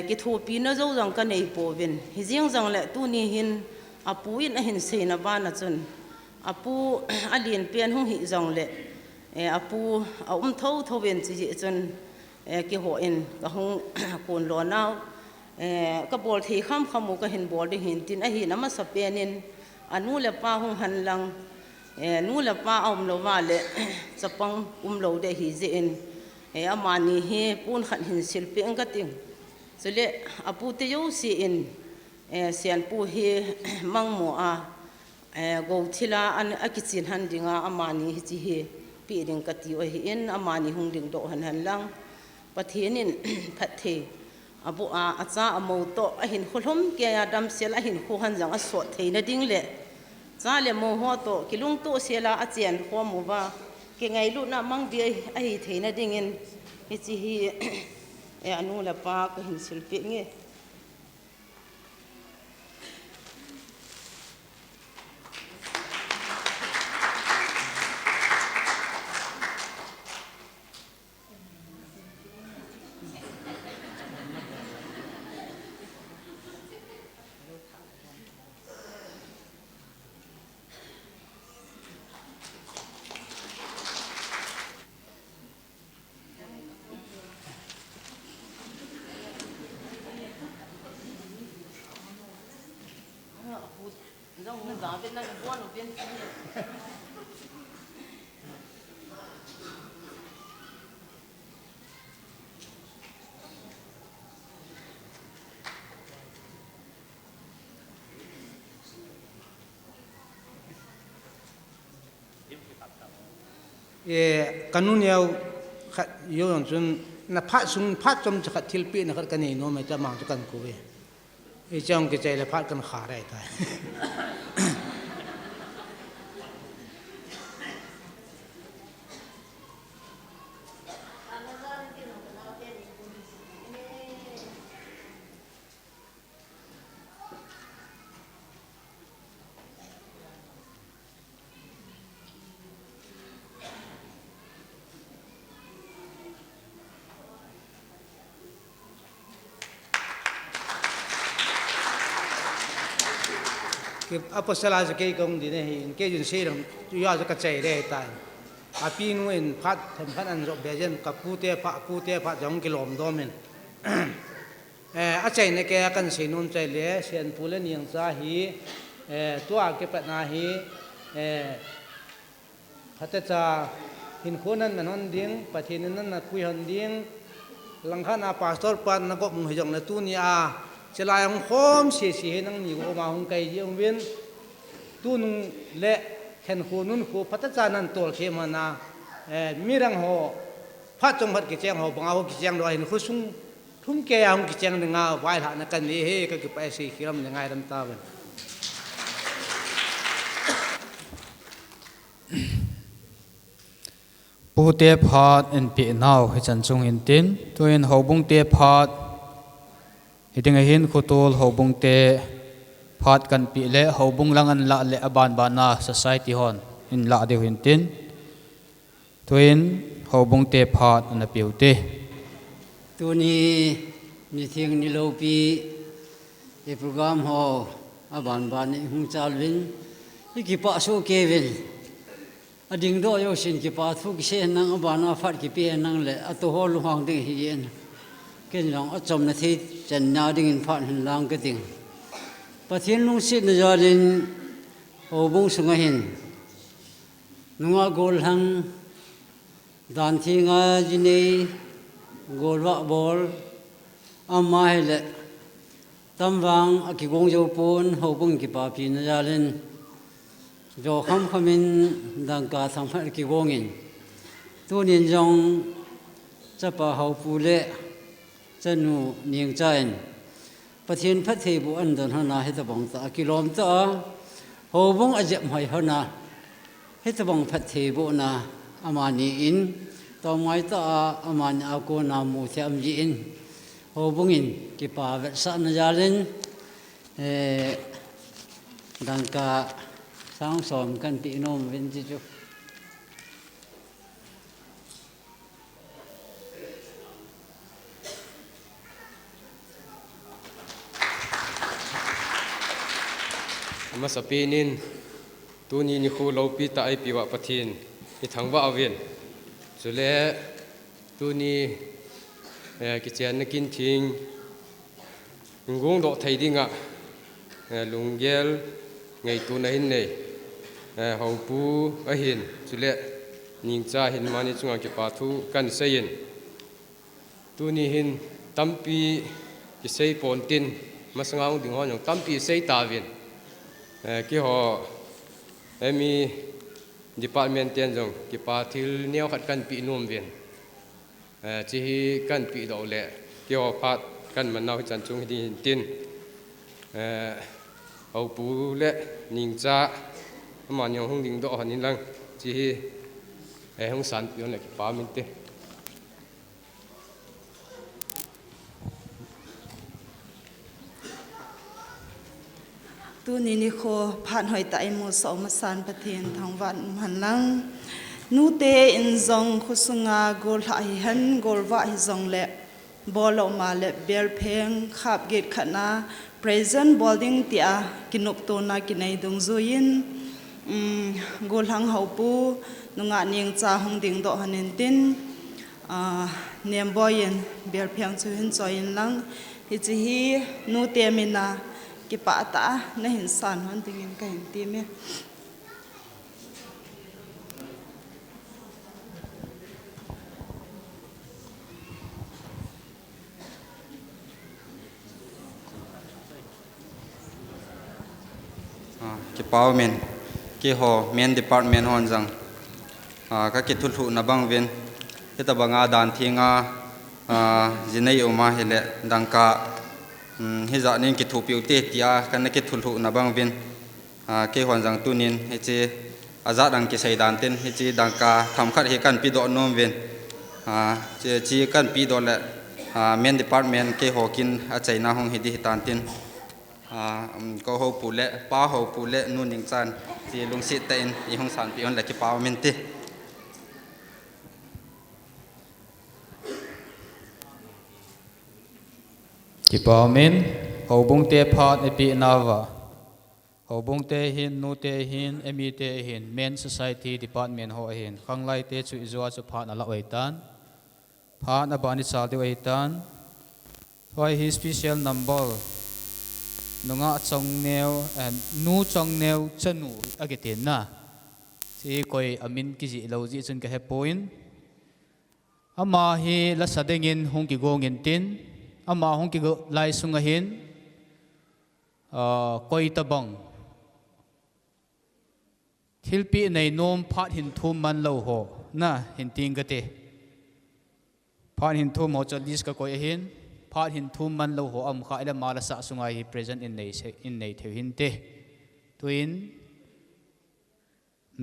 ki thu pi na zo jang ka nei povin hi jing jang le tu ni hin apu in a hin sei na ba na chun apu alin pen hung hi jang le apu a tho ven chi chun ki ho in ka hung kun lo naw ka bol thi kham khamu ka hin bol de hin tin a hi nama sa penin anu le pa hung han lang nu la pa om lo wa le chapang lo de hi je in amani he pun khan hin sil pe ang ka ting chule apu te yo si in sian pu he mang mo a go thila an akichin han dinga amani hi chi he pi ding ka ti o hi in amani hung ding do han lang pathinin phat the abu a acha amo to a hin khulhum ke ya dam sel a hin khu han jang a so theina ding le cha le mo ho to kilung to sela a chen kho mu ba ke ngai lu na mang bi a hi theina ding in hi chi hi anu la pa ka hin sil pe nge kanun yaw yo yang chun na pha sung pha chom cha thil pi na khat kan nei no me cha mang cha kan ku we e chang ke chai la pha kan kha rai ta apostalaจะเกี่ยงดีเนี่ยเกี่ยงเสียงจุยาจะกระจายได้ตายอาปีนู้นพัดทำพัดอันรบเบจนกับผู้เตะพระจงกิโลมดอมินอาจารย์ในแกกันสินุนใจเลี้ยเสียนผู้เล่นยังซาฮีตัวเก็บปัญหาฮีพัฒนาหินคนนั้นมันดิ้งประเทศนั้นคุยหันดิ้งหลังคาหน้าพาสตอร์ปันนักก็มุ่งจงในตู้นี้จะลายของโฮมเสียนั่งอยู่ออกมาของไก่ยังเวียนตู้นุ่งเละเห็นคนนู้นคนพัฒนานั้นตัวเข้มานามีรังหัวพัดจงพัดกิจยังหัวบังเอากิจยังด้วยเห็นคนสุ่งทุ่มแก่ของกิจยังหนึ่งเอาไว้หานักกันนี่เฮ้ก็คือไปสิคิดว่ามันยังไงลำตาเป็นปูเตพอดอินปีนาวให้จันทรงอินตินตัวอินหอบุงเตพอดให้ถึงหินขุตูลหอบุงเตพอดกันปีเละหอบุงลังอันละเละบานบานาsocietyฮอนอินละเดียวอินตินตัวอินหอบุงเตพอดอันเปียวเตตัวนี้มีเทียงนิโลปีโปรแกรมหอบ้านนี่หุ่นจาวินอีกปะสู้เกวินอดิ่งโดยสินกิปาทุกเส้นนั่งบ้านฟัดกิเปียนั่งเลยตัวหัวลุงหางดิ่งเฮียนกินหลังจมนาทีจันนาดิ่งพัดหินลังก็ดิ่งประเทศลุงสินจารินโอบุงสุงหินนุ่งกอลหังดานทิงาจินีกอลวะบอลอามาเฮเลตั้มวังอกิกงโยปูนโอบุงกิปาปีนจารินโยคำมินดังกาสัมผัสกิวงินตัวนินจงจะป่าเขาปูเละจะนูเนียงใจประเทศพัทบุอันเดินหน้าให้ตะบงตากิโลมตาหัวบงอาเจ็บหอยหน้าให้ตะบงพัทบุนาอามานีอินต่อไม้ตาอามานีอากูนามูเทียมจีอินหัวบงอินกิปาเวสันจารินดังกาสร้างสมกันปีโนมเป็นจิจุมาสปีนินตัวนี้นี่คู่เราปีตาไอปีวะปะทินนี่ทั้งว่าเอาเวียนสุดแล้วตัวนี้กิจการนักกินทิ้งงงดอกไทยดิ้งลุงเยลไงตัวนั้นเนี่ยเขาปูไอเห็นสุดแล้วนิงจ้าเห็นมาในช่วงเก็บปลาทูกันเสียนตัวนี้เห็นตั้มปีกิเซปอนตินมาสงางดึงหัวอย่างตั้มปีเซตาเวียนกี่ห่อมีดีพาร์ตเมนต์เตียนจงกี่ปาทิลเนียวขัดกันปีนุ่มเวียนจีกันปีดอกเละกี่ห่อพัดกันมันน่าจันทร์จงที่ตินเอาปูเละนิงจ้ามันยังห้องดิ่งดอกหันนี่ลังจีห้องสันปีนั่นแหละกี่ปามินเตตัวนี้นี่โคผ่านหอยไตมูสอมาสานประเทศทางวันหันลังนูเตอินซองคุสงากอลไหหันกอลวะฮิซองเละบอลออกมาเละเบลเพงขับเกตขณะ present bowling เตียกินกตัวนากินในดงจุยินกอลหังเฮาปูนุงะเนียงจ่าหงดิ่งดอกหันตินเนียมบอยินเบลเพงจุยินจอยินลังฮิจิฮีนูเตมินากิปะตาในหินสานวันติงินกันตีเมกิปาวเมนกิโฮเมนดีพาร์ตเมนต์ฮอนจังก็กิทุลุนับบังเวนที่ตะบังอาดานทิงจินัยอุมาเฮเลดังกาฮิจานินกิทุปิวเตติอากันนักกิทุลุนับบังเวนเกี่ยวกับจังตุนินเฮจีอาจารย์ดังกิไซดานเต็นเฮจีดังกาทำขัดเฮกันปีดอนนมเวนจีกันปีดอนเละเมนดีพาร์ตเมนต์เกี่ยวกับกินอาใจน่าห้องเฮดีฮิตานเต็นก็หัวปูเละป้าหัวปูเละนู่นยิงจันที่ลุงสิเต็นยี่ห้องสารปีอันเล็กที่ป้าเมนติกิปามินหัวบุงเตพอดในปีนาวะ Ho bung te hin nu te hin emi te hin men society department ho hin khang lai te chu izwa chu pha na la oi tan pha na bani sal de oi tan why his special number nunga chong neo and nu chong neo chanu agetin na si koi amin ki ji lo ji chun ka he point ama hi la sadengin hong ki gongin tin ama hong ki go lai sunga hin koi tabang thilpi nei nom phat hin thum man lo ho na hin ting ka te phat hin thum ho cha list ka koi hin phat hin thum man lo ho am kha ila mala sa sungai hi present in nei the hin te tuin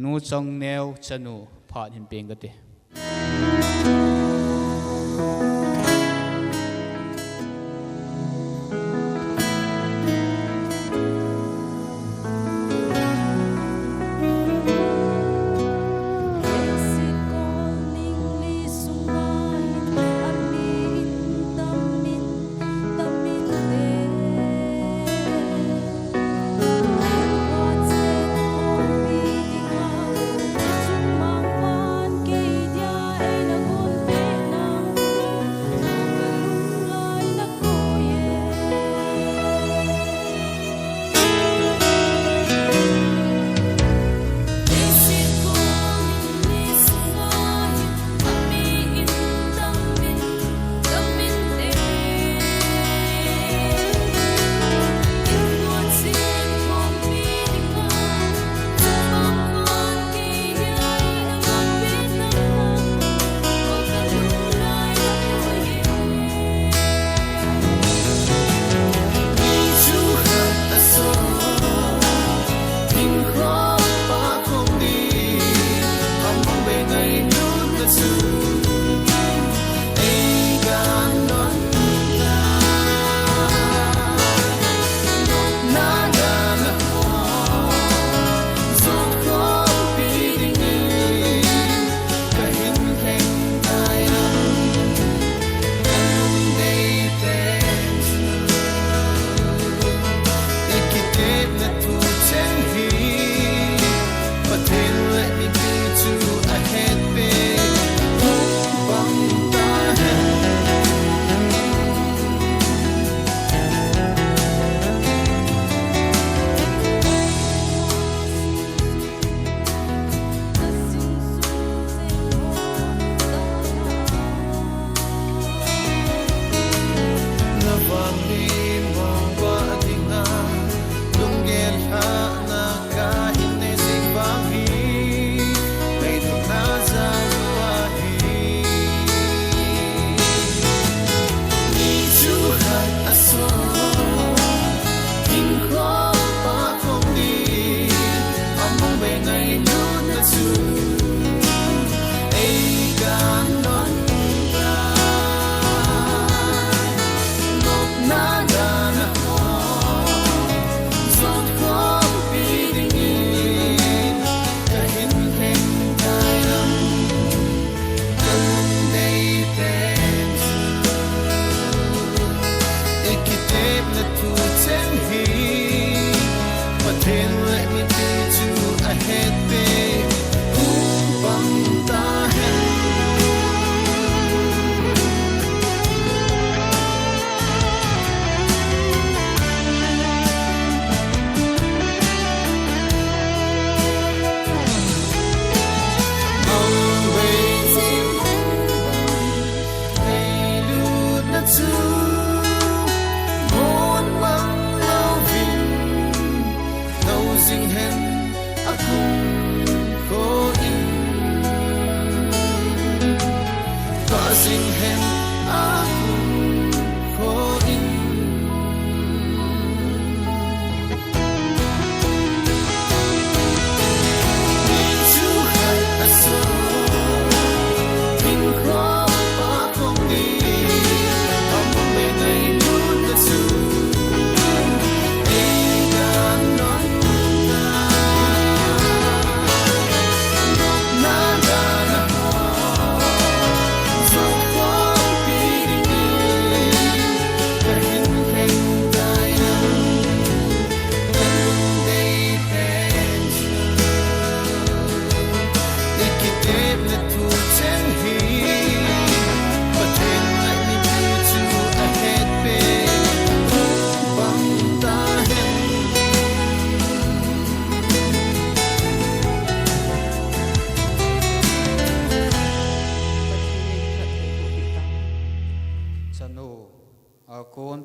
nu chong neo chanu phat hin peng ka te Hãy subscribe cho kênh Ghiền Mì Gõ để không bỏ lỡ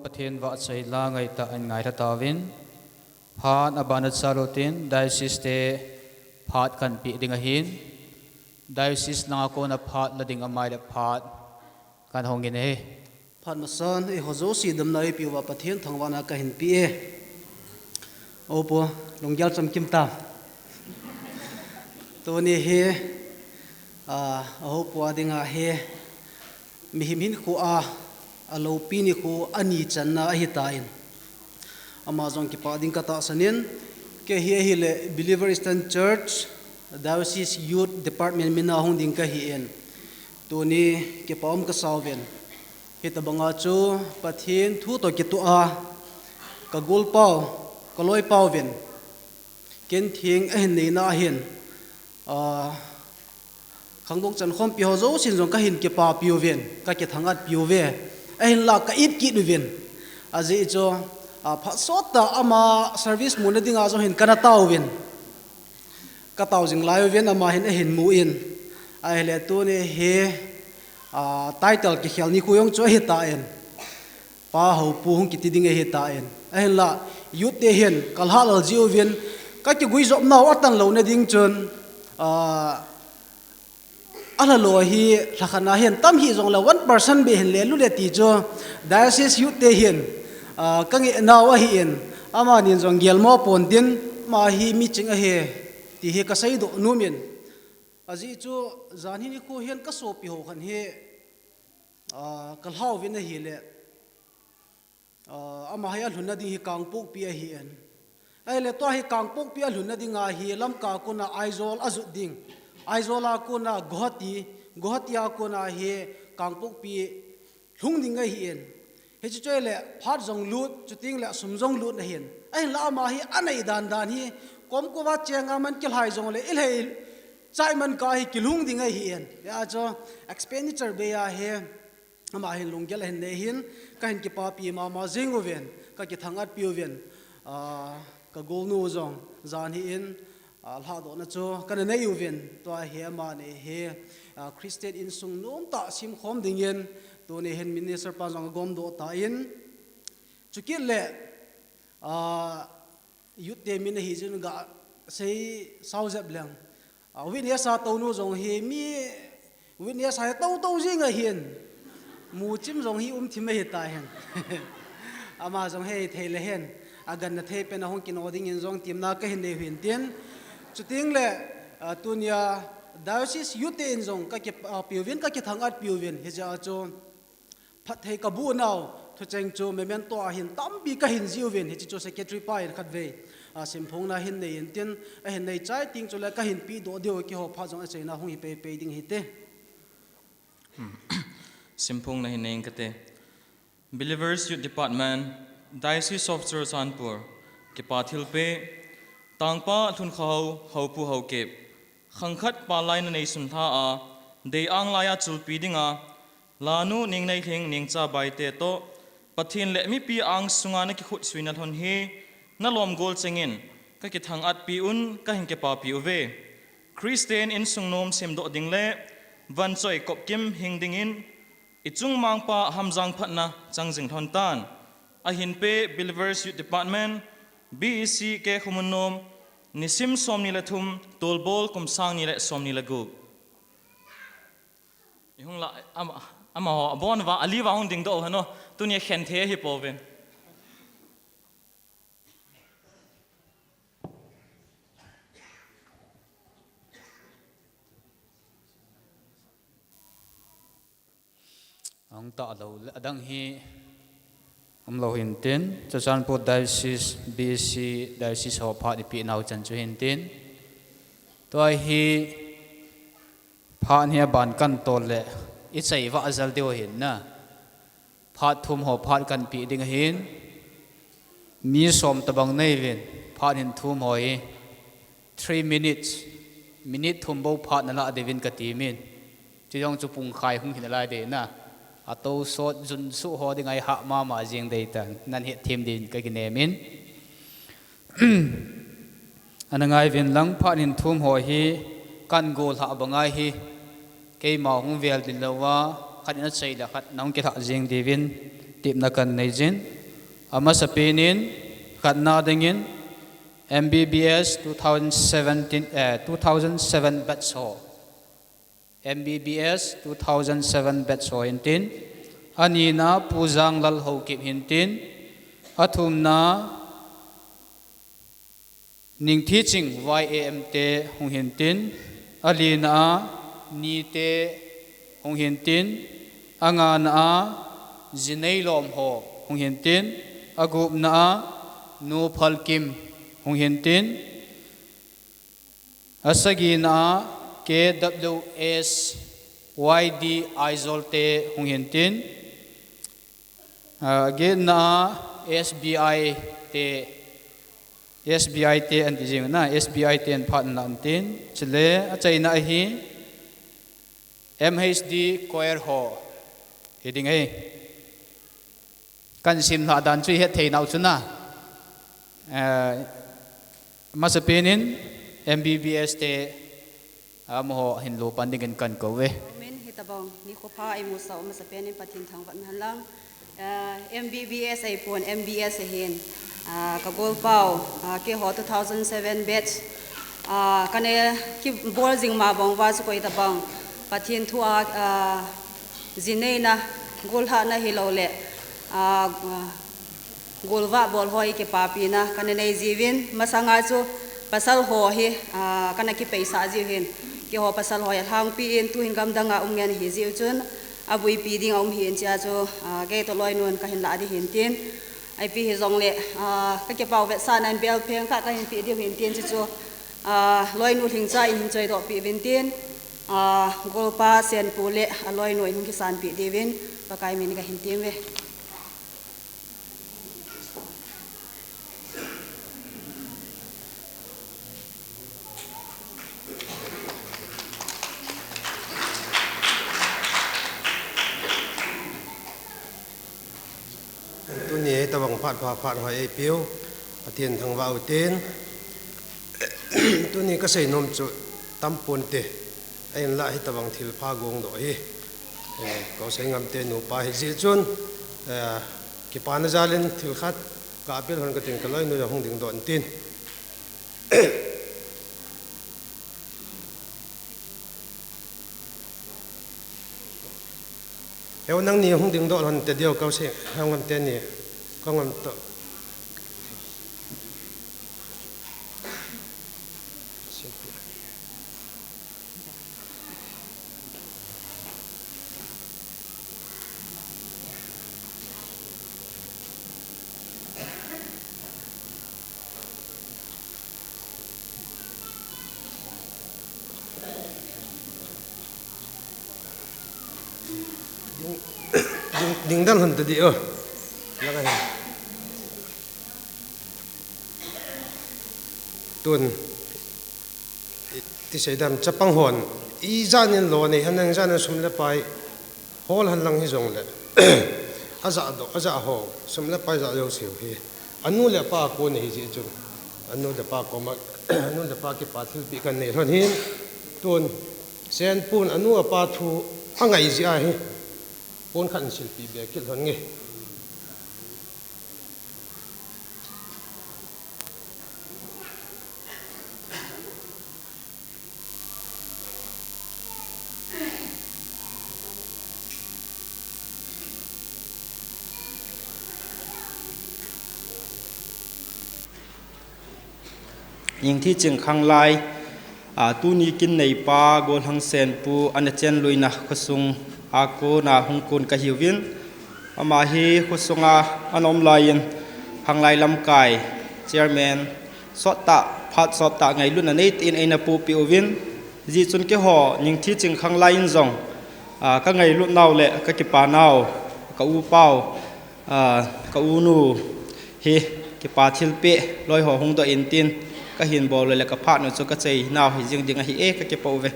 pathian va chei la ngai ta an ngai tha tawin phan abanat salutin diocese te phat kan pi ding a hin diocese na ko na phat la ding amai le phat kan hongin he phat masan e hozo si dam nai pi wa pathian thangwana ka hin pi e opo longyal cham kim ta to ni he ho po dinga he mi him hin ko alo pi ni ko ani chan na hi ta in amazon ki pa ding ka ta sanin ke hi le believer eastern church diocese youth department mina hong ding ka hi en to ni ke pom ka sawen he ta banga chu pathin thu to ki tu ka gul pau ka loi pau ven ken thing a hin nei na hin khang dong chan khom pi ho zo sin jong ka hin ke pa piu ven ka ke thangat piu ve a hin la ka it ki du ven a ji cho pha sot ta ama service mun dinga zo hin kana taw ven ka taw jing lai ven ama hin a hin mu in a hele tu ne he title ke khel ni ku yong cho he ta en pa ho pu hung ki ti ding he ta en a hin la yu te hen kal halal jiu ven ka ki gui zop na watan lo na ding chon ala lo hi rakhana hen tam hi jong la 1% be hen le lu le ti cho diocese yu te hen kangi na wa hi en ama nin jong gelmo pon din ma hi mi ching a he ti he ka sai do nu min aji chu zan hi ni ko hen ka so pi ho khan he kal haw vin hi le ama ha ya lunna ding hi kang pok pi a hi en ai le to hi kang pok pi a lunna ding a hi lam ka ko na aizol azu ding aizola ko na gohatia ko na he kangpok pi lung ding ga hi en he chu choi le phat jong lut chuting le sum jong lut na hin ai la ma hi anei dan hi kom ko wa chenga man kil hai jong le il hei chai man ka hi kilung ding ga hi en ya cho expenditure be ya he ama hin lung gel hen ne hin ka hin ki pa pi ma jing ven ka ki thangat pi ven ka gol nu jong zan hi in alha do na cho kan nei uven to he ma ne he christian in sung nom ta sim khom ding yen to ne hen minister pa jong gom do ta in chukil le youth te min hi jin ga sei sau jab lang win ya sa to nu jong he mi win ya sa to jing a hian mu chim jong hi thim he ta hen ama jong he thele hen agan na the pe na hong kin oding in jong tim na ka hin ne hin tien chuting le tunia diocese youth in jong ka ke piovin ka ke thangat piovin he ja cho phat thei ka bu naw thu cheng chu memen to hin tam bi ka hin jiovin he chu secretary pa in khat ve sim phong na hin nei tin a hin nei chai ting chu le ka hin pi do dio ki ho pha jong a chei na hung hi pe ding hi te sim phong na hin nei ka te believers youth department diocese of Chanpur ke pathil pe tangpa thun khau haupu hauke khangkhat palai na nei sun tha a de ang laya chulpi dinga lanu ning nei thing ning cha bai te to pathin le mi pi ang sunga na ki khut suina thon he na lom gol chengin ka ki thang at pi un ka hin ke pa pi uve christian in sungnom sem do ding le van choi kop kim hing ding in ichung mang pa hamjang phatna changjing thon tan a hin pe believers youth department BEC ke khumunnom nisim somni la thum tolbol kumsang ni le somni la gu ihung la ama bon wa ali wa hung ding do hano tunia khen the hi poven ang ta lo adang hi lo hin tin Chanpur diocese BC diocese ho pha di pi nau chan chu hin tin toy hi pha nia ban kan tol le i chei wa azal deu hin na pha thum ho pha kan pi ding hin mi som tabang nei ven pha hin thum hoi 3 minute thum bo pha na la devin ka ti min chi yong chu pung khai hung hin la de na ato sot jun su ho ding ai ha ma jing dei tan nan he thim din ka ki nemin anangai vin lang pha nin thum ho hi kan gol ha bangai hi ke ma hung vel din lawa khat na chei la khat nang ke tha jing divin tip na kan nei jin ama sapenin khatna dingin MBBS 2007 batch ho MBBS 2007 batch ho hintin anina pujang lal ho kip hintin athumna ning teaching YAM te hong hintin alina ni te hong hintin anga na zinei lom ho hong hintin agup na nu phal kim hong hintin asagi na KWS YD Aizol te hong hintin again na SBI te an tijing na SBI te an phat na antin chile achai na hi MHD choir ho hiding ei kan sim na dan chui het thei nau chuna masapinin MBBS te amho hinlo pandingen kan ko we men hitabang ni ko pha ai musa masapenin patin thang van halang MBBS ai pon MBS hin kagol pau ke ho 2007 batch kane ki bol jing ma bang wa su ko itabang patin thua zineina golha na hilole golwa bol hoi ke papina kane nei jivin masanga chu pasal ho hi kana ki paisa jivin ke ho pasal ho ya hang pi in tu hingam danga ungen hi jiu chun abui pi ding om hin cha chu ge to loi nun ka hin la di hin tin ai pi hi zong le ka ke pau ve san an bel pheng ka hin pi di hin tin chu loi nu thing cha in choi do pi vin tin golpa sen pule aloi noi hung ki san pi divin pakai min ka hin tin veนี่ตะวังผัดหอยเปียวเทียนทางวาวเต้นตัวนี้ก็ใส่นมจุตำปนเตะไอ้ละให้ตะวังทิลพากงดอยก็ใส่งามเตนูปลาหิจิจุนกิปานาจาลินทิลขัดกาเปิลหันกระติงกระไลนูจะห้องดิ่งดอนตินเอวนั่งนี่ห้องดิ่งดอนแต่เดียวเขาใส่ห้องงามเตนี่ก็งามต่อดิ่งด้านหันตัวเดียวแล้วก็ตุนที่ใส่ดำจะปังหอนอีจานินโลนี่ฮันนังจานินสมเลไปฮอลฮันลังฮิจงเลยอาจะดอกอาจะหอสมเลไปจะเลี้ยวเสียวฮีอันนู้นเลป้าโกนี่ฮิจุนอันนู้นเลป้าโกมาอันนู้นเลป้าเก็บปาทิลปีกันนี่ท่านหินตุนเซนปูนอันนู้นป้าทูอังไงสิไอฮีปูนขันศิลปีเบียกิลท่านงี้ยิงที่จึงขังลายตู้นี้กินในปลาโกนหังเซนปูอันเจนลุยนะขสุงอาโกนาหงกุนกะหิวินอามาฮีขสุงอันอมลายันหังลายลำกายเชอร์แมนสอดตะพัดสอบตะไงรุ่นอันนี้อินไอนาปูปิโอวินจีจุนเกห่อยิงที่จึงขังลายอินซองก็ไงรุ่นนาวเละก็กิปานาวก็อูเป้าก็อูนูฮีกิปาทิลเปลอยห่อหงตัวอินตินก็เห็นบอลเลยแล้วก็พาดหนุ่มสุกใจน่าหิจริงๆฮิก็เก็บเอาไว้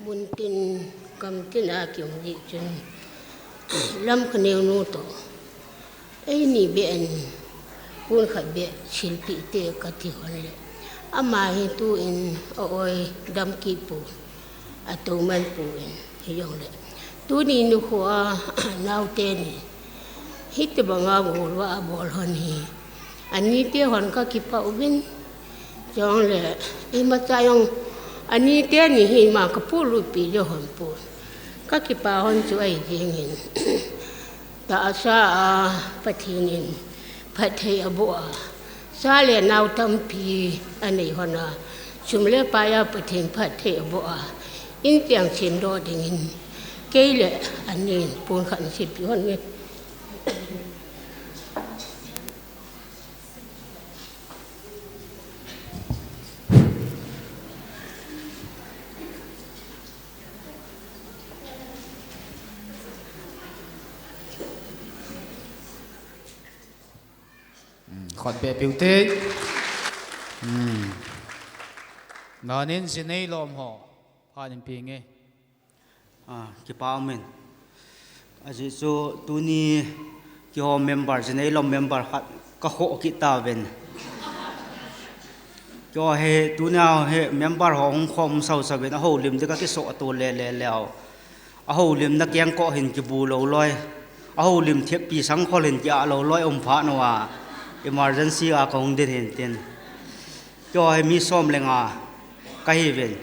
บุญตินกำตินอาเกี่ยวดีจนลำขเนียวนูโต นี่เบนปุ่นขัดเบะศิลปิเตกติฮอนเลยอามาเห็นตัวอินโอ้ยดำกีปูตัวมันปูอินยองเลยตัวนี้นุขวานาวเตนฮิตบังอาโกลว่าบอลฮันฮีอันนี้เตี้ยฮันก็คิดป่าอุบินยองเลยมาใจยองอันนี้เตี้ยนี่ฮิมากระปูลุปีเดียวฮันปูก็คิดป่าฮันช่วยจริงอินแต่อาซาปฏินินพัทยาบัวซาเลนาวตัมพีอันนี้ฮอนาชุมเลปายาปฏินพัทยาบัวอินเตียงเชนโดดิงินเกลอันนี้ปูนขันสิบยอนเนี่ยขอดเบียผิวเต้นอนนินสิneil lom hoพานินปีไงกี่ป้าเมนอาจจะโซตัวนี้กี่ฮอเมมเบอร์สิneil lomเมมเบอร์ก็โหกิตาเวนก็เฮตัวนี้เฮเมมเบอร์ของคอมเซาเซเวนเอาลิมจะก็ที่โซตัวเล่แล้วเอาลิมนักยังก็เห็นกี่บูโลลอยเอาลิมเทียบปีสังคนเห็นกี่อาโลลอยพระนว่าemergency a kong din hin tin to ai mi som lenga ka hi ven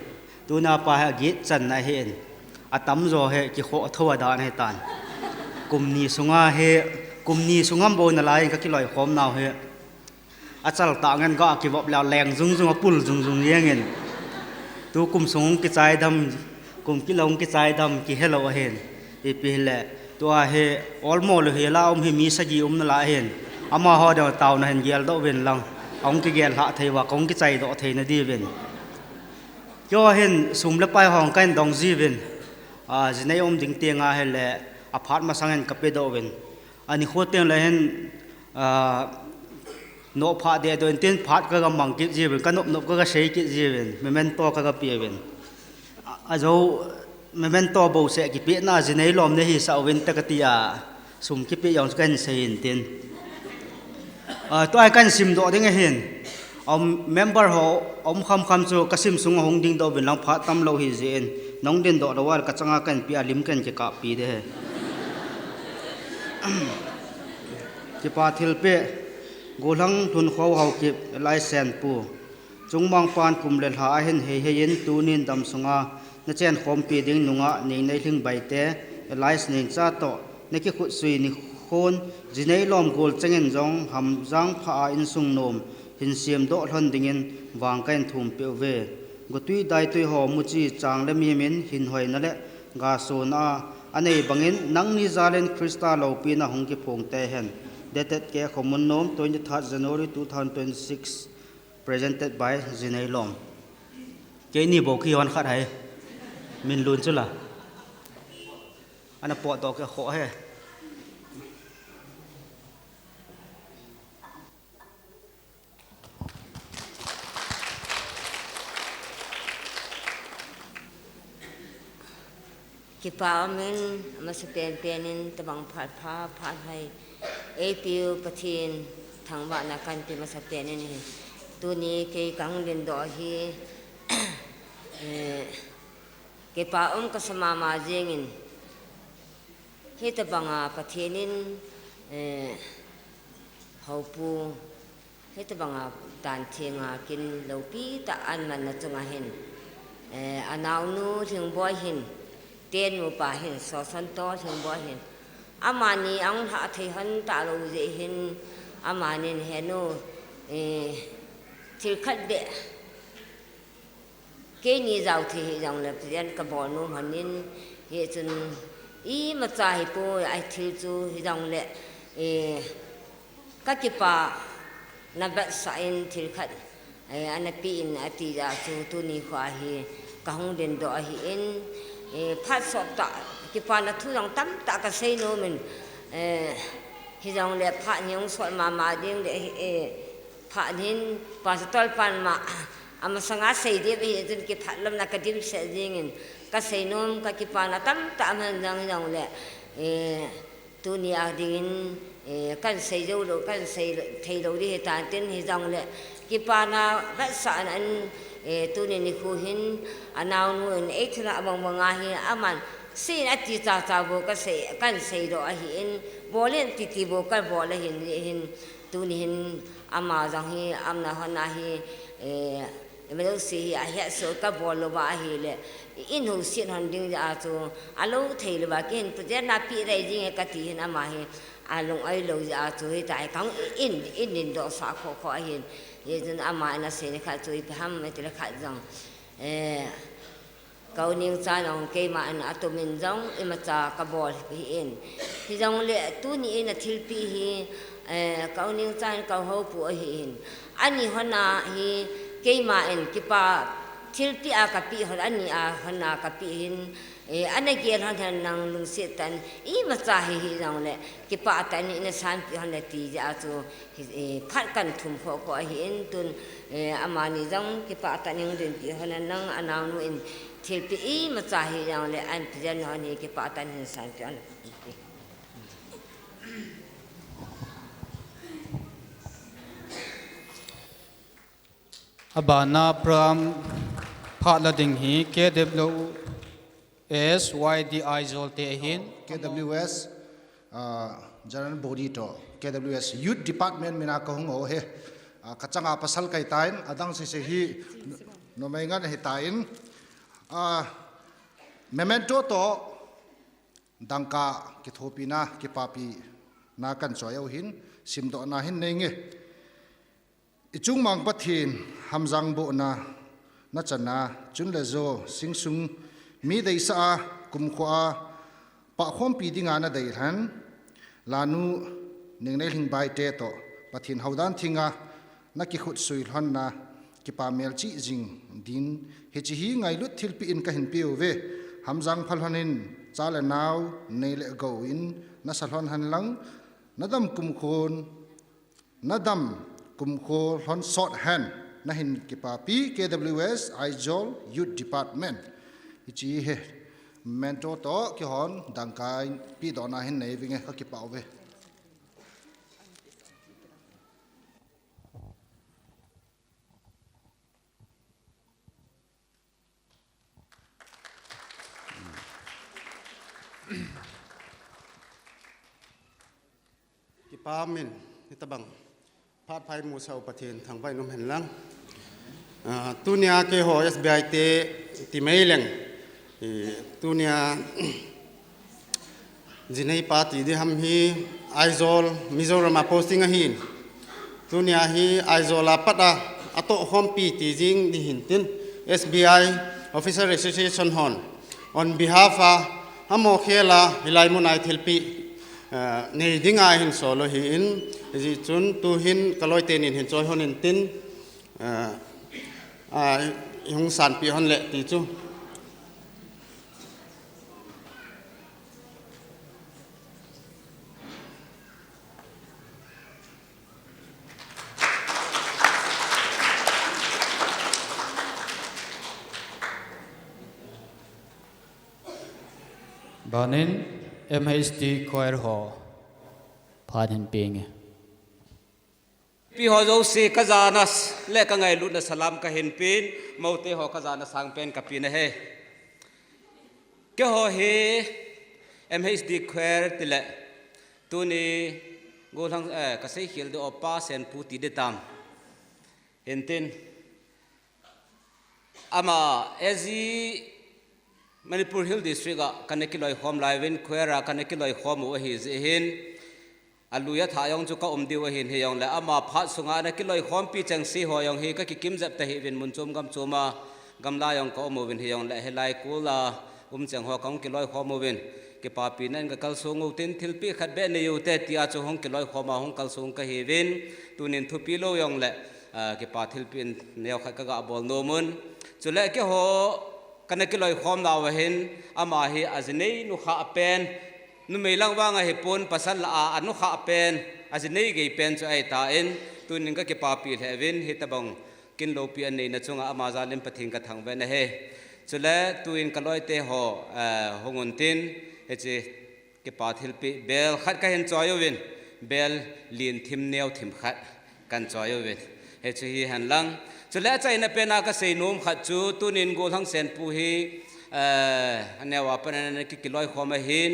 tuna pa ha git chan na hen atam zo he ki kho thowa dan he tan kumni sunga bo na lai ka ki loi khom naw he achal ta ngan ga ki bop la leng zung zung pul zung zung yengen tu kum sung ki chai dam kum ki long ki chai dam ki hello hen e pi le to he olmo le he la hi mi sa gi na la hen ama ho do tàu na hen gel do ven lang ong ki gel ha thei wa kong ki chai do thei na di ven cho hen sum le pai hong kan dong ji ven jinai ding te nga he le aphat ma sangen ka pe do ven ani kho teng le hen no pha de do ten phat ka mang ki ji ven ka nop ka sei ki ji ven memen to ka pi ven a zo memen to bo se ki pe na jinai lom ne hi sa ven ta ka tia sum ki pe yong kan sein tenตัวไอ้กันซิมโดดยังไงเห็นเมมเบอร์เขาคำจู่กสิมสุงหงดิ่งโดเป็นหลังพัดตั้มเราเห็นน้องเดินโดดว่ากระจังกันปีอาลิมกันจะกะปีเด้ที่ปาทิลเปกูหลังทุนเขาเก็บไลเซนปูจงบางปานกลุ่มเลนหาเห็นเห็นตูนินดำสุงาในเช่นคอมปีดิ่งนุงะนิ่งในถึงใบเตะไลส์นิ่งจ้าโตในที่ขุดสุยนิคนจีนลอมโกลจังเงินจงหำจังพาอินสุงนมหินเสียมโดหลันดิ่งเงินวางกันทุ่มเปเวกตุยได้ตุยหอมุจีจางและมีมินหินหอยนั่นแหละกาโซนาอันนี้บางเงินนังนิจาเลนคริสตาลปีน่ะหงกิพงเตเห็นเดตเกะขมุนนม23 January 2026 presented by จีนลอมเกนี่บอกขี้วันขัดให้มินลุนจุล่ะอันนั้นปอดดอกแกขอให้กี่ป่ามันมาสเปนเปนินตะบังผัดผ้าผัดให้ปิวปะทินทางบ้านนักการเป็นมาสเปนนี่ตัวนี้เกี่ยกังเดินดอกฮีกี่ป่าก็สมามาเจงินที่ตะบังปะทินินเขาปูที่ตะบังตานเทียงกินเหลาปีตะอันมันน่ะจงเห็นอันเอานูถึงบ่อยเห็นเตียนมูป่าเห็นสอสันโตถึงบ่เห็นอามานีอังหาเทหันตาลูเจเห็นอามานีเห็นโนทิลขัดเดะเกนี่เจ้าที่จังเลยเรียนกระบอกนุ่มหันนินเฮจนอีมาจ่ายปูไอทิลจูจังเลยกัจจิปานับสายทิลขัดอันนั้นปีนอติจาจูตุนีขวาฮีกะหงเดินดอฮีเอ็นพัดสอบตะกิปานัทุยังตั้มตะกะเซโนมันฮิจังเลพะยงสวดมาเดียงเลพะนินปาสตอลปันมาอามาสังอาเสยเดียบจนกิพัดลำนักดิมเสดิงินกะเซโนมกะกิปานัตั้มตะมันจังเลตัวนี้อาดิน kan sei dâu lo kan sei thei lo đi ta tin hi dòng lệ ki pa na vắt sa an tu ni khu hin anau nu en thla bang bang a hi aman sin ati ta ta bo ka sei kan sei do a hi in bolen ti bo ka bol hin tu ni hin ama jang hi amna hona hi me lo si a he so ka bol lo ba hi le in hu sin han ding ja chu alo thei lo ba ken tu na pi dai jing ka ti hin ama hi along ai lo ja chu hi tai kang in do sa kho kho hin ye jin ama na se ne kha chu i ham me te kha jang câu niệm cha nong ke ma an atomin jong ima cha ka bol hi in hi jong le tu ni na thil pi hi câu niệm cha câu ho pu hi in ani hona hi ke ma en ki pa thil pi a ka pi ho ani a hona ka pi hin ana ge han nang lung se tan i ma cha hi jong le ki pa ta ni na san pi hon le ti ja chu phat kan thum kho ko hi in tun amani jong ki pa ta ning den pi hon nang anaw nu in thil pi ma cha hi yang le an pian ho ni ke pa tan hin san pian abana pram phatla ding hi KWS YD Aizol te hin KWS general body to KWS youth department mina ko ho he kachanga pasal kai tain adang se hi no mai ngan he tain memento to dangka ki thopina ki papi na kan choyo hin simdo na hin nenge ichung mang pathin hamjang bo na chana chun le zo singsung mi dei sa kum khwa pa khom pi dinga na dei han lanu ningnei hing bai te to pathin haudan thinga na ki khut sui hon na ki pa mel chi jing din he chi hi ngai lut thil pi in ka hin piu ve hamjang phal hanin chale naw nei le go in na salhon han lang nadam kum khon nadam kum kho hon short hand na hin ki pa pi KWS Aizol youth department chi he mento to ki hon dangkai pi do na hin nei vinge ka ki pau ve ki pa min itabang phat phai mu sau pathin thang vai num hen lang tunia ke ho SBI te ti maileng tunia jinei party de ham hi Aizol Mizoram posting a hin tunia hi Aizol apata ato hom pi ti jing di hin tin SBI officer association hon on behalf of hamo khela hilai munai thilpi nei dinga hin solo hi in ji chun tu hin kaloi ten in hin choi hon in tin hung san pi hon le ti chu banin MHD choir ho phan hin ping pi ho zo se kazanas le ka ngai lut na salam ka hin pin mote ho kazana sang pen ka pin he ke ho he MHD choir tile tuni go thang ka sei khil de opa sen puti de tam entin ama ezi Manipur Hill District kanekiloi home live khoera kanekiloi home o hi hin aluya thayong chu ka omdiwa hin heyong la ama phat sunga na kiloi home pi changsi hoyong hi ka kikim jap ta hi win munchum gam chuma gamla yong ka omovin heyong la helai kula chang ho kong kiloi home win ke pa pi nan ka kal sungu tin thilpi khat be ne yu te tia chu hong kiloi home hong kal sung ka hi win tunin thupi lo yong la ke pa thilpin neo khat ka ga bol no mun chule ke ho kanakiloi khom law hin ama hi aznei nu kha pen nu meilang wanga hi pon pasal la anu kha pen aznei ge pen chu ai ta in tunin ka ke pa pi hevin hi tabang kin lo pi an nei na chunga ama zalim pathing ka thang ve na he chule tuin kaloi te ho hongun tin he che ke pa thil pi bel khat ka hen choyo win เบลลีนทิมเนียวทิมขัดกันจอยเวนเฮจูฮีหันลังจุดแรกใจนับเป็นอากาศนุ่มขัดจูตุนินกูทั้งเซนปูฮีอันนี้ว่าเป็นอันกิลอยความไม่เห็น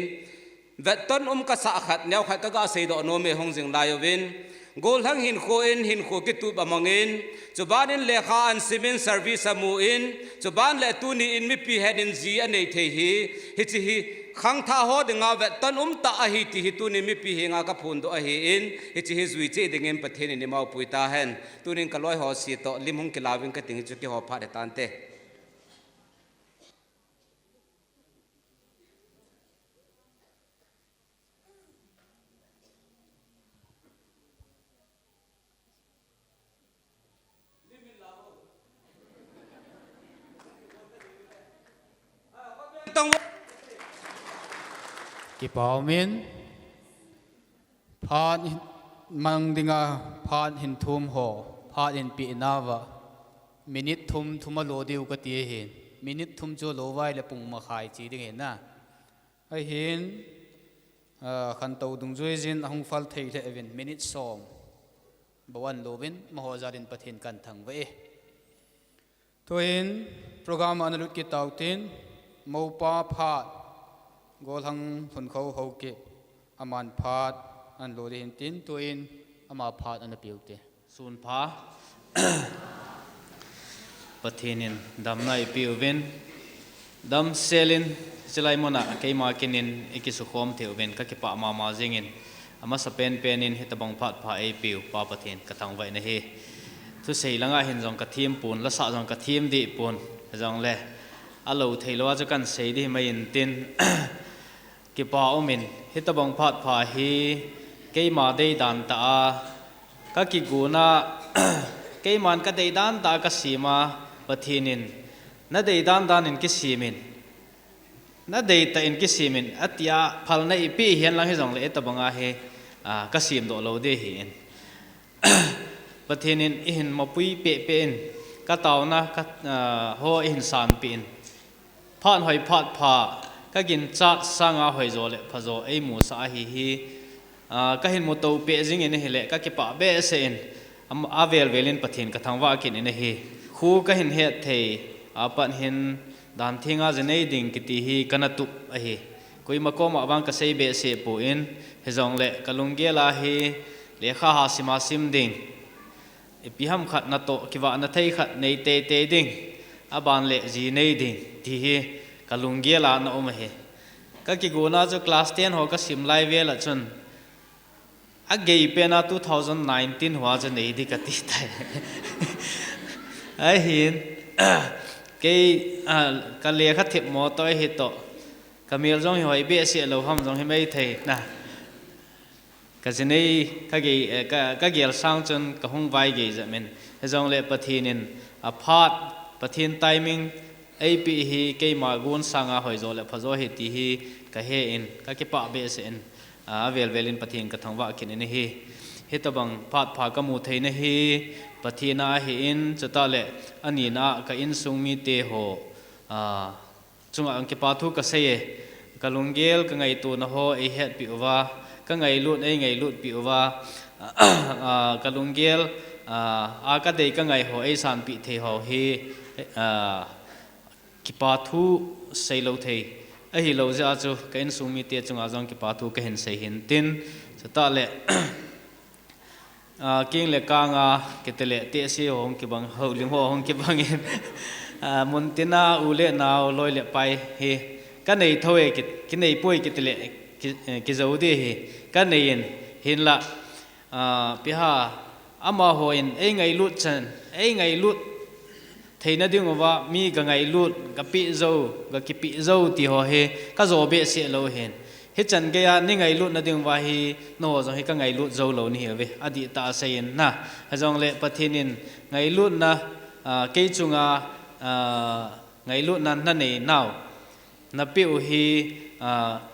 เวทต้นกษัตริย์ขัดแนวขัดก็เสียดอกโนเมหงสิงลายวินกูทั้งหินโคอินหินโคกิตุบะมังอินจุบ้านอินเลขาอันซิมินเซอร์วิสมูอินจุบ้านเลตุนีอินมิปีเฮดินซีอันนี้เทฮีฮิจิฮีขังท่าหอดงาเวทต้นตาอหิติฮิตุนีมิปีเฮงากระพุนตัวอหิอินฮิจิฮิซุยเจดิเงินประเทศนี้มาปุยตาเห็นตุนินก็ลอยหอสีโตลิมหงกิลาวินก็ติงจุกิหอพาเดตันเตกิปาวมินพาดมังดิงาพาดหินทุมโหพาดหินปีนาวะมินิทุมมาโลดิวกตีเห็นมินิทุมโจโลไว้และปุ่งมาขายจีดิเห็นนะไอเห็นขันโตดุงจุยจินหงฟัลเทเลเวนมินิสองบวันโลวินมโหจารินประเทศกันทั้งไว้ตัวเห็นโปรแกรมอนุรุตกิตาวตินมูปาพาดกอลังทุนเขาเขาเก็บอามันพาดอันโลดีเห็นตินตัวเองอามาพาดอันเปียวเตศูนย์พาประเทศนี้ดำในปีอุบินดำเซลินจะไล่มันอะใครมากินินอีกสุขอมเที่ยวเวนก็เก็บปะมาจิงินอามาสเปนนินเหตุบังพัดพาไอปีวปาประเทศกระทังไว้นะเฮทุเสียหลังอาเห็นจงกระทีมปูนและสะจงกระทีมดีปูนจงเล่อาลูเทลว่าจะกันเสียดีไม่ยินตินกิปาอมินฮิตบังพัดพาฮีเกยมาได้ดันตาก็กิกูน่าเกยมันก็ได้ดันตาก็สีมาปะทีนินน่าได้ดันอินกิสีมินน่าได้แต่อินกิสีมินอัตยาพัลในอีพีเห็นหลังให้จงเลยตบังอาเฮก็สีมโดเราได้เห็นปะทีนินอินมาปุยเปะเป็นก็เต่านะก็หัวอินสานปีนพัดหอยพัดพาก็กินจัดสร้างอาหอยโจเละพะโจไอหมูสาฮีก็เห็นมุตโตเปจิงอินเฮเละก็เก็บปะเบสเอ็นอาเวลลินปะทินก็ทั้งว่ากินอินเฮคู่ก็เห็นเฮเทปันเห็นดานทิ้งอาจจะในดิ่งกิติฮีกันตุบเฮคุยมาโกมาบังก็ใช้เบสปูอินเฮจงเละก็ลุงเกลาเฮเลขาหาสิมาซิมดิ่งพิหามขัดนัตโตคิว่านัทไทขัดในเตดิ่งอาบานเละจีในดิ่งที่เฮก็ลุงเกลาโนมเฮก็กิกูน่าจะคลาส10หัวก็ซิมไลเวลจนอักเกยเป็น2019หัวจะในดิกติไทยไอเห็นเกยก็เลี้ยขัดทิบหมอตัวเฮโตก็มีจงหอยเบี้ยเสียเราห้ามจงให้ไม่ไทยนะก็จะในก็เกยสร้างจนก็ห้องไว้เกยจะเป็นจงเลี้ยปะทีนินอพาร์ตปะทีนไทมิ่งไอปีฮีเกยมากุนสร้างอาหอยโจเละพะโจเฮตีฮีก็เฮอินก็เก็บปะเบี้ยเสียนเวลินปะทีนก็ทั้งว่ากินนี่ฮีเฮตบังพัดพากมูเทนฮีปะทีน่าฮีอินจะตาเละอันนี้น่าก็อินซุงมีเตโฮจุงอังเก็บปะทุกก็เสียก็ลุงเกลก็ไงตัวนะโฮไอเฮดปิวว่าก็ไงลุดไอไงลุดปิวว่าก็ลุงเกลก็ได้ก็ไงโฮไอสันปิเทโฮฮีกิปะทุเสียโลเทไอ้เราจะจูก็อินสุมิเตจงอาจงกิปาทุก็เห็นเสียเห็นตินจะตาเละกิ่งเล็กกางกิตเละเตะเสียหงกิบังเฮาลิมหงกิบังเห็นมุนตินาอุเล่นาวลอยเละไปเฮกันในทวีกินในป่วยกิตเละกิจาวดีเฮกันในเห็นละพิหาอามาโฮอินไอ้ไงลุดฉันไอ้ไงลุดเทนดิ่งว่ามีกังไงลุดกับปีโจกับกิปีโจที่หัวเฮก็โจเบสเสียโลเห็นเฮจันเกียนี่ไงลุดนั่นดิ่งว่าเฮโน่จงเฮกังไงลุดโจโลนี่เฮอดีตาเสียนนะจงเละปะเทนินไงลุดนะเกยจุงไงลุดนั่นเองน่าวนับปีอุฮี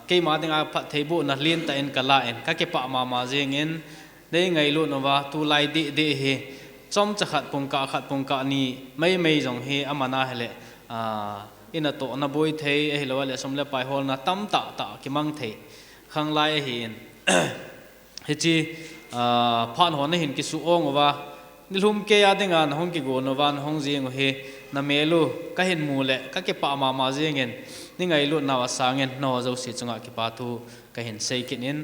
เกยมาดิ่งพัดเทบุนัเลียนตาเอ็นกะลาเอ็นก็เก็บปะมาเจงเอ็นได้ไงลุดนะว่าตุไลดีเฮจอมจะขัดปงกะนี่ไม่จงเฮอามานาเฮเลอินโตนับวยเทเฮเลวะเลสมเลไปฮอลนะตั้มตะกิมังเทขังไลเฮน hi chi phan hon na hin ki su ong wa nilhum ke ya dinga na hong ki go no van hong jing he na melu ka hin mu le ka ke pa ma jingen ningai lu na wa sangen no zo si chunga ki pa thu ka hin sei kinin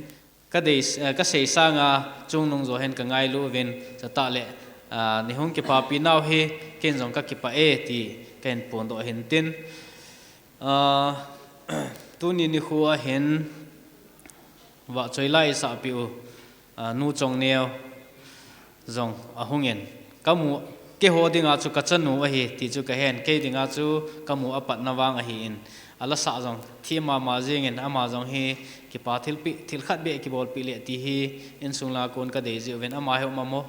ka dei ka sei sanga chung nung zo hen ka ngai lu vin cha ta le ni hong ki pa pi nau he ken jong ka ki pa e ti ken pon do hin tin tu ni ni khua hen wa choi lai sa piu nu chong neo zong ahungen kamu ke ho dinga chu ka chanu a hi ti chu ka hen ke dinga chu kamu apat na wang a hi in ala sa zong thi ma jing in ama zong hi ki pa thil khat be ki bol pi le ti hi in sung la kon ka de ji ven ama he ma mo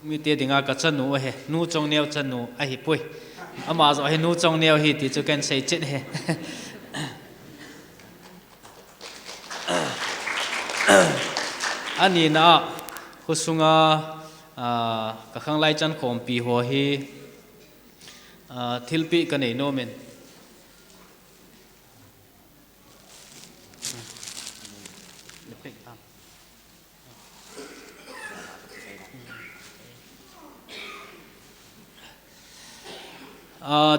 mi te dinga ka chanu a he nu chong neo chanu a hi pui ama zo he nu chong neo hi ti chu kan sei chet he ani na husunga ka khang lai chan khom pi ho hi thilpi ka nei no men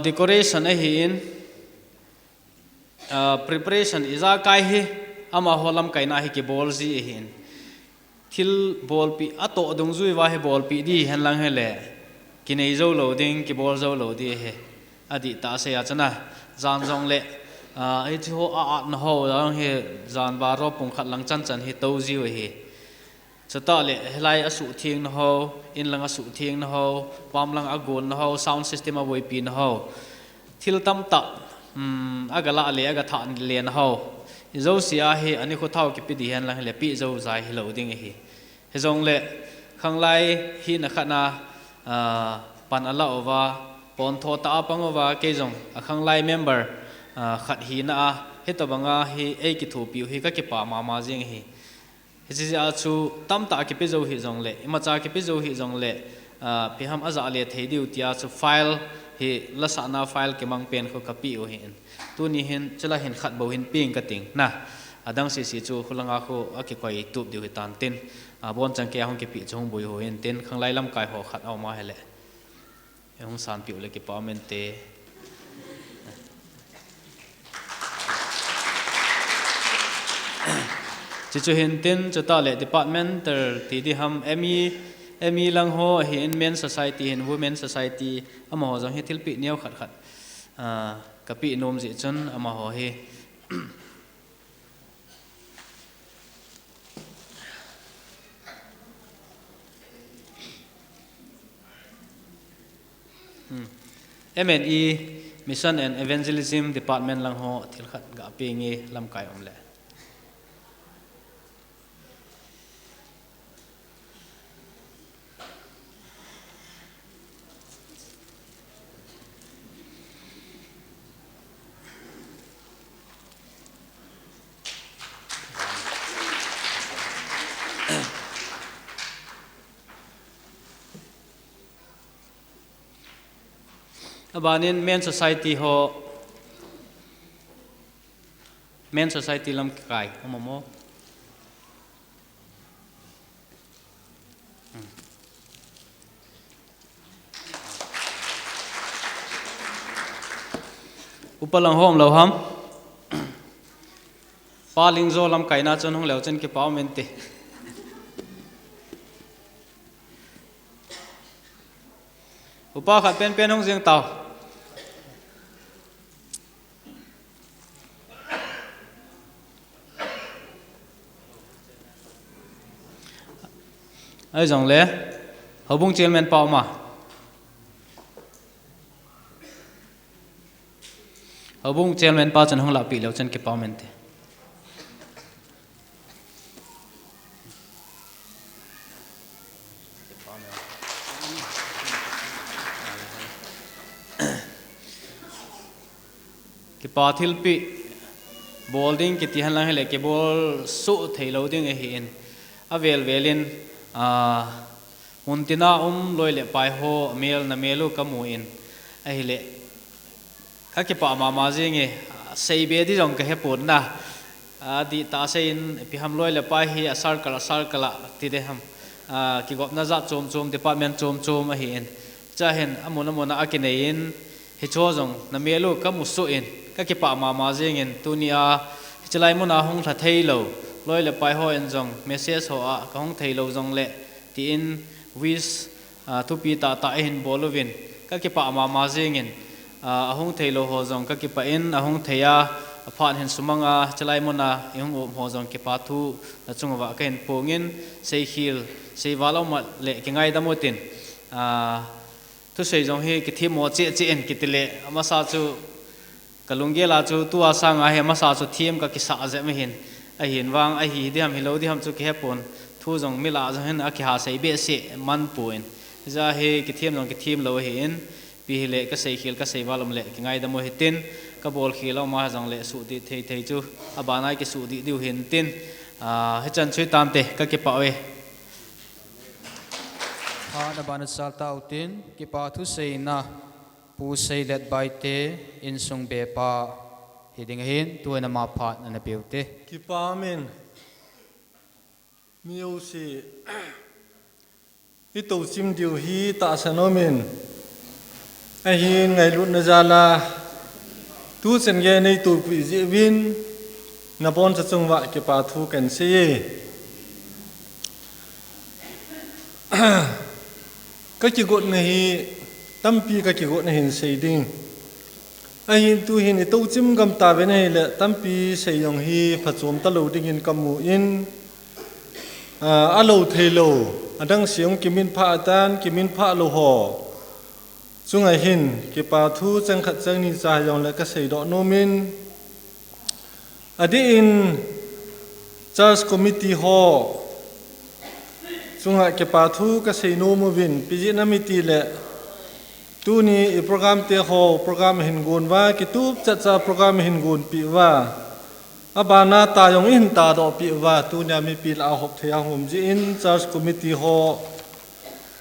decoration a hi in preparation iza kai hi ama holam kaina hi ki bol ji hin thil bol pi ato dung zui wa he bol pi di hen lang hele ki nei zo lo ding ki bol zo lo di he adi ta se ya chana zan jong le ai chu a na ho dang he zan ba ro pung khat lang chan chan hi to ji we he chata le helai asu thieng na ho in lang asu thieng na ho pam lang agon na ho sound system a voi pi na ho thil tam ta agala le aga tha le na ho zo sia hi ani kho thau ki pi di hen lang le pi zo zai hi lo ding hi he zong le khang lai hi na khana pan ala ova pon tho ta pang ova ke zong a khang lai member khat hi na he to banga hi e ki thu pi hi ka ki pa ma jing hi he ji a chu tam ta ki pi zo hi zong le ima cha ki pi zo hi zong le pi ham aza le thei diu tia chu file hi la sa na file ke mang pen kho ka pi o hin tu ni hin chela hin khat bo hin ping ka ting na adang si chu khulanga kho aki koi tup diu tan tin bon chang ke hong ki pi chung boi ho hin tin khang lai lam kai ho khat aw ma hele hong san pi le ki pa men te chu hin tin chu ta le departmental ti di ham emi lang ho hi in men society in women society ama ho jang hi thil pi neu khat khat ka pi nom ji chun ama ho hi MNE Mission and Evangelism Department lang ho thil khat ga pi ngi lam kai om le abanin men society lam kai amamo upalang hom lo ham paling zo lam kai na chon hong lo chen ki paw men te upa khat pen hong jing taw ai dòng lẽ hậu bung chiên men pao mà hậu bung chiên men pao chân hông lạ bị leo chân cái pao men thế cái pao thil pi bowling cái tihan lang hele cái ball su thei lo ding e hin avel velin muntina loi le pai ho mel na melu kamu in a hi le ka ke pa ma jing e sei be di jong ka he pon na di ta sein pi ham loi le pai hi asar kala ti de ham ki gop na za chom department chom a hi en cha hen amona akinein hi cho jong na melu ka musu in ka ki pa ma jeng in tunia chalai mona hong tha thei lo loi le pai ho en jong message ho a ka hong thei lo jong le ti in wis tu pi ta hin bolovin ka ki pa ma jeng in a hong thei lo ho jong ka ki pa in a hong theya phan hen sumanga chalai mona ihong ho jong ki pa thu na chungwa ka hen pongin sei khil sei walo ma le ki ngai da motin tu sei jong he ki thi mo che en ki tile ama sa chu kalungge la chu tu asa nga he ma sa chu thiem ka ki sa je me hin a hin wang a hi diam hi lo diam chu ki hepon thu jong mila jong hen a ki ha sei be se man puin za he ki thiem jong ki thiem lo hin pi le ka sei khil ka sei walom le ki ngai da mo hitin ka bol khilo ma jong le su ti thei chu abanai ki su di diu hin tin he chan chui tam te ka ki pa we na ban sal tautin ki pa thu sei na pu sei let bai te in sung be pa hiding hin tu na ma phat na beauty ki pa men miu si i to sim diu hi ta sanomen a hin ngai lut na jala tu sen ge nei tu pi ji win na bon sa chungwa ki pa thu kan se ka ki got na hi tampi ka ki got na hin sei ding a hin tu hin to chim gam ta ve nei le tampi sei yong hi phachom ta lo ding in kamu in a lo thelo adang siong kimin pha tan kimin pha lo ho chungai hin ki pa thu chang khat chang ni cha yong le ka sei do no min adi in church committee ho chunga ke pa thu ka sei no mo win piji na mi ti le tu ni i program te ho program hin gun wa ki tu cha program hin gun pi wa abana ta yong in ta do pi wa tu nya mi pi la hop thia hum ji in church committee ho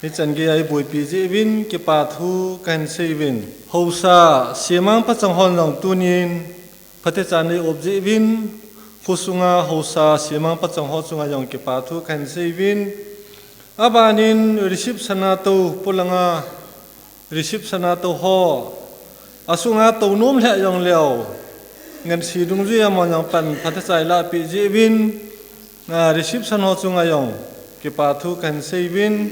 hi chan ge ai bui pi ji win ki pa thu kan sei win ho sa siamang pa chang hon long tu nin phate chan ni ob ji win khusunga ho sa siamang pa chang ho chunga yong ki pa thu kan sei win abanin receive sana to pulanga receive sana to ho asunga to nom le yong leo ngan si dung ji amon yang pan phate chai la pi ji win na receive san ho chunga yong ki pa thu kan sei win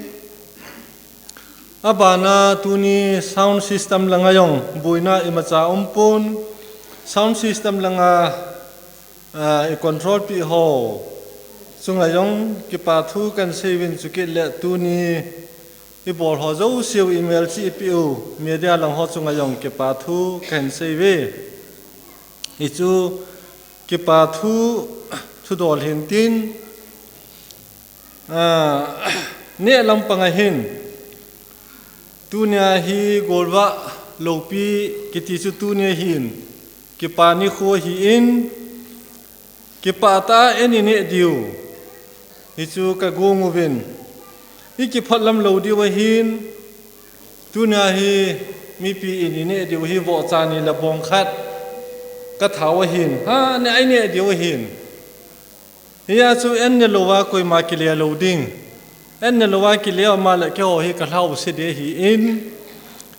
abana tuni sound system langa yong buina imacha ompun sound system langa i control pi ho chunga yong ki pa thu kan sei win chu ki le tuni i bol ho zo siu email chi pi u media lang ho chunga yong ki pa thu kan sei we i chu ki pa thu thu dol hin tin ne lam panga hin tunia hi golwa lopi kiti chu tunia hin ki pa ni kho hi in ki pa ta eni ne diu hi chu ka gongu win hi ki phatlam lo diu hin tunia hi mi pi ini ne diu hi bo cha ni la bong khat ka thawa hin ha ne ai ne diu hin ya chu en ne lowa koi ma ki le lo ding en ne lowa ki le ma la ke ho hi ka hlau se de hi in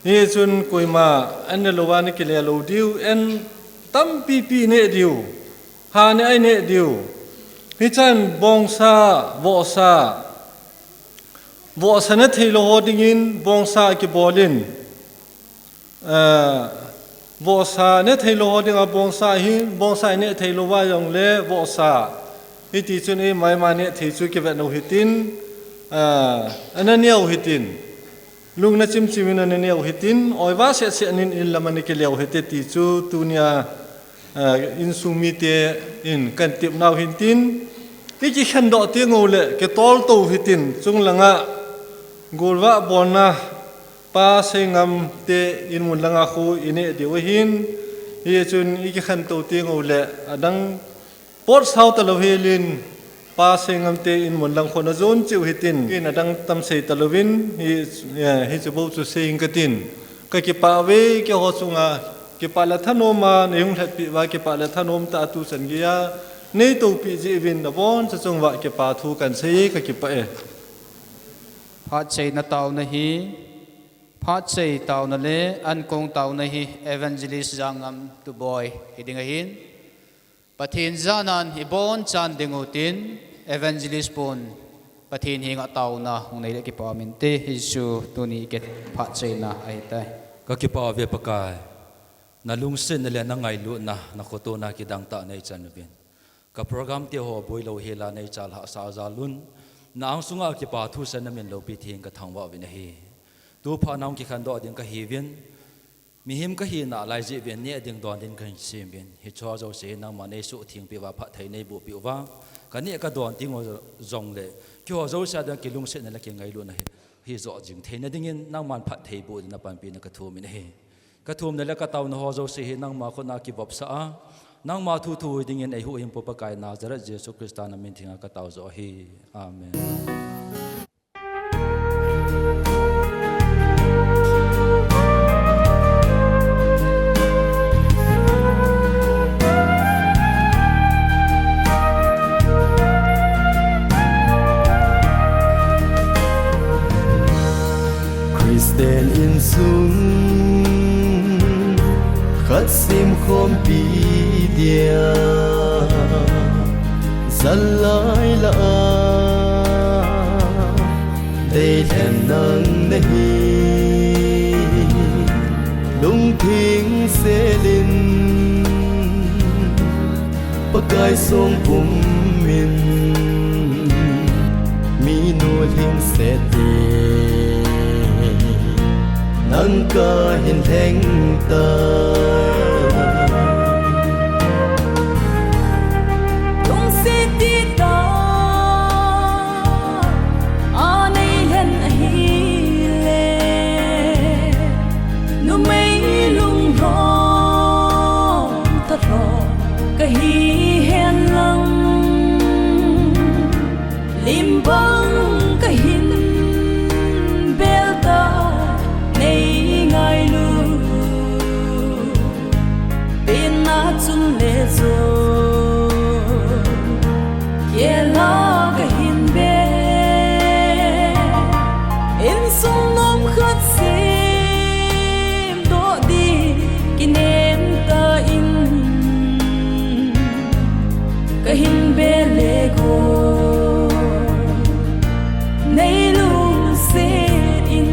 hi chun koi ma en ne lowa ni ki le lo diu en tam pi ne diu ha ne ai ne diu hi chan bong sa vo sa na thei lo ho ding in bong sa ki bolin vo sa ne thei lo ho ding a bong sa ne thei lo wa yong le vo sa hi ti chun e mai ma ne thei chu ki ve no hitin ananiau hitin lung na chim chimin ananiau hitin oi wa se nin in lamani ki leo hete ti chu tunia in sumi te in kan tip nau hitin ki khan do te ngole ke tol to hitin chung langa golwa bona pa sengam te in mun langa khu ine de hin hi chun ki khan to te ngole adang por sau ta lo helin pa sengam te in mun lang khona zon chiu hitin in adang tam sei talovin hi chu bo chu sing katin ka ki pa we ke ho chunga ki pa la thanoma neung that pi wa ki pa la thanom ta tu san gia nei to pi ji vin da bon cha chung wa ke pa thu kan sei ka ki pa e phát chạy na tàu na hi phát chạy tàu na le an kong tàu na hi evangelist zangam tu boy hiding a hin pathin zanan hi bon chan dingutin evangelist pon pathin hi nga tàu na hong nei le ki pa min te Jesu tu ni ke phát chạy na ai tai ka ki pa ve pakai na lung sin le na ngai lu na khoto na ki dang ta nei chan vin ka program te ho boilo hela nei chal ha sa za lun na ang sunga ki pa thu san na min lo pi thing ka thangwa vin hi tu pha naung ki khan do ding ka hi vin mi him ka hi na lai ji vin ne ding don din kan sim vin hi cho zo se na ma nei su thing pi wa pha thai nei bu pi wa ka ne ka don ting o zong le ki ho zo sa da ki lung sin na la ki ngai lu na hi zo jing the na ding in nang man pha thei bu na pan pi na ka thu min hi ka thum na la ka taw na ho zo se hi nang ma kho na ki bop sa a nang ma thu thu ding in ai hu him po pa kai Nazareth Jesus Christ na min thinga ka taw zo hi amen. Christian in sung khát sim khom pi dia dân lại là đây thèm nắng này lung thinh sẽ linh bắc cai sông bùm min mi nuôi linh sẽ đi nắng ca hiền thánh ta lim bang ka hin bel ta nei ngai lu bin na chun le zo ye la ka hin be in sung nom khat sim do di kinem ta in ka hin be le go nay lu set in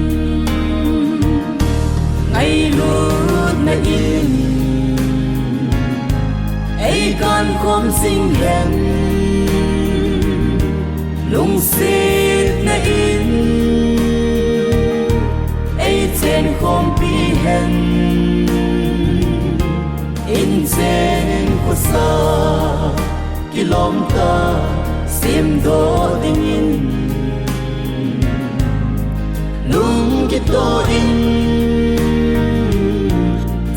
ngày luôn na in ai con khom sinh hèn lung set na in ai trên khom pi hèn in trên của sa kilom ta sim do ding in lung kito in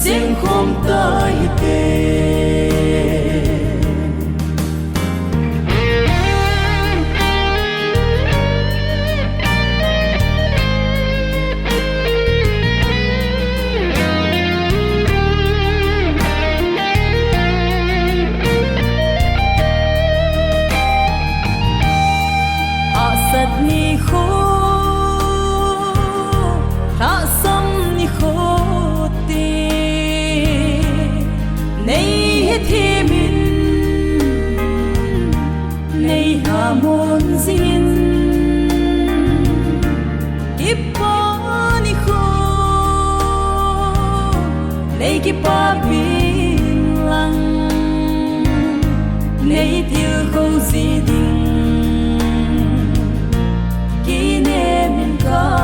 chim khom ta ite asat ni kho môn zin kipa ni kho lấy kipa bin lang lấy tiêu khâu gì đình kỷ niệm ca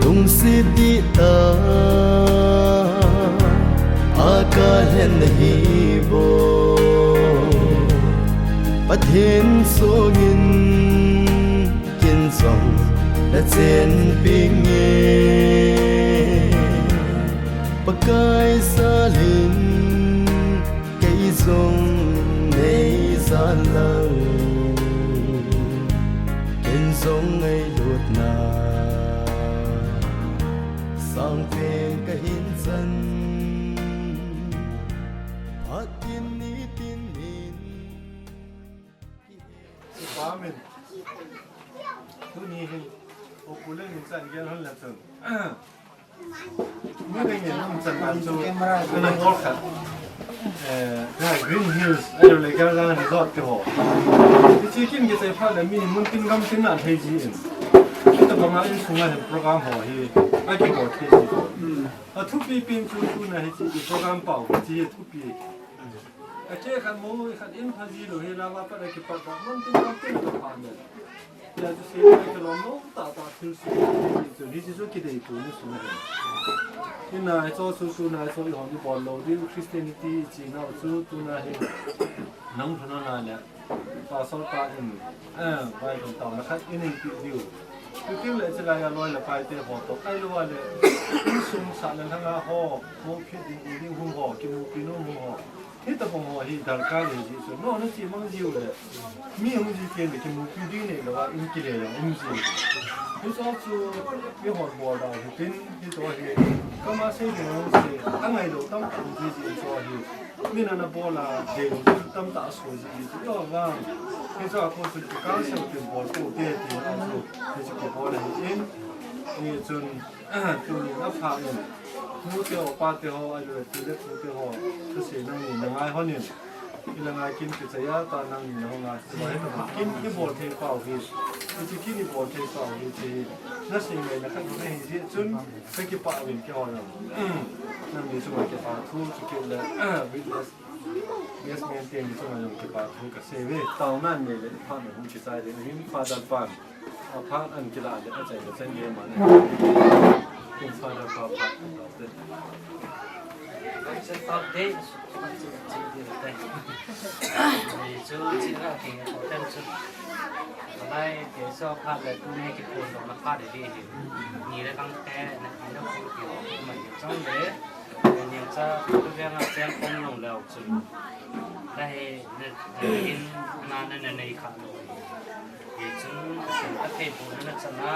tung si đi ta ka hen hi bo pathin songin kin song la chen ping ye pakai salin kai zong nei san lang kin song ngai lut na sang pheng ka hin san กินนี้ตินนิน ป้ามินตัวนี้เห็นโอ้กูเล่นมินสันเกี่ยวกับอะไรซึ่งไม่ได้เห็นมินสันมันตัวเป็นวอลคัทถ้ากรีนฮิลส์ไอ้เราเลยก็ร้านรีสอร์ทที่หัวที่กินกินใส่ผ้าแล้วมีมุนกินกำตินนั่นให้จีนที่ตะบังอินสุงานโปรแกรมหัวที่ไอ้ที่หัวที่ทุกปีเป็นชุดๆนะให้จีโปรแกรมเป่าจีทุกปีเจ้าขันโม่ขันอินพาจีโร่เฮลาว่าไปกี่ปัตตามันติดกับติดกับพันเนี่ยอยากจะเสียไปก็ลองน้องตาทิลสุดนี่จะคิดได้ตัวนี้สุดเลยที่น่าไอ้สู้น่าไอ้อีห้องที่บอลโลดีคริสเตียนิตี้จีน่าสู้ตัวน่าเห็นน้องพนันน่ะเนี่ยภาษาตาอินไปตรงต่อนะครับอินเองคิดดิวคือเลยจะได้ยังลอยละไปเตะบอลตกไอ้ลูกว่าเลยสุ่มสารทั้งอาหอบโมคิดดิ้งหุ่นหอกินกินหุ่นหอที่ตะบงหัวที่ดาร์การเลยจีส่วนน้องนั่นจีมังจิวเลยมีหุ่นจีเก่งเลยกินมุกิดิ้งเนี่ยแล้วว่าอินกิเลย์อินจีที่ชอบสู้มีหอดบอลดาวที่เป็นที่ตัวที่ก็มาเสียเงินเสียตั้งไงลูกตั้งตั้งจีตัวที่มีนั่นบอลละเดี๋ยวตั้งตาสวยจีที่ก็ว่าที่ชอบคนสุดการเสียงเป็นบอลตัวเด็ดที่อันสุดที่จะเก็บบอลเลยอินนี่จนตัวนี้นับผ่านมูเตียวปาเตียวอะไรแบบนี้เด็กมูเตียวก็เสียนั่งนี่นั่งไอ้คนนี้อีหลังไอ้กินกิจยาตานั่งนี่นั่งไงสบายมากกินที่บอลเทเป่าที่ที่กินที่บอลเทเป่าที่นั่นสิ่งเลยนะครับไม่เห็นที่จนไปกี่ป่าวินกี่วันนั่นมีสมัยกี่ป่าทูสกิลเลยวิทย์เยสเมนเตียนมีสมัยกี่ป่าทูกับเซเว่ตอนนั้นเนี่ยเลยผ่านหุ่นชิดใจเลยนี่ผ่านดันฟันผ่านอันกีฬาเด็กอาจารย์เส้นเยี่ยมมันเป็นฝ่ายดันฟันผ่าน จะตอบได้จะจินตนาการของท่านสุดอะไรเดี๋ยวชอบภาพเลยตัวนี้กี่คนออกมาภาพได้ดีนี่เลยตั้งแต่นะนี่เราพูดเกี่ยวกับมันจังเลยเนี่ยจะตัวเรื่องแจ้งองค์ลงแล้วจุดได้ยินนานในข่าวจึงสิ่งประเทศบุญนั้นจะนะ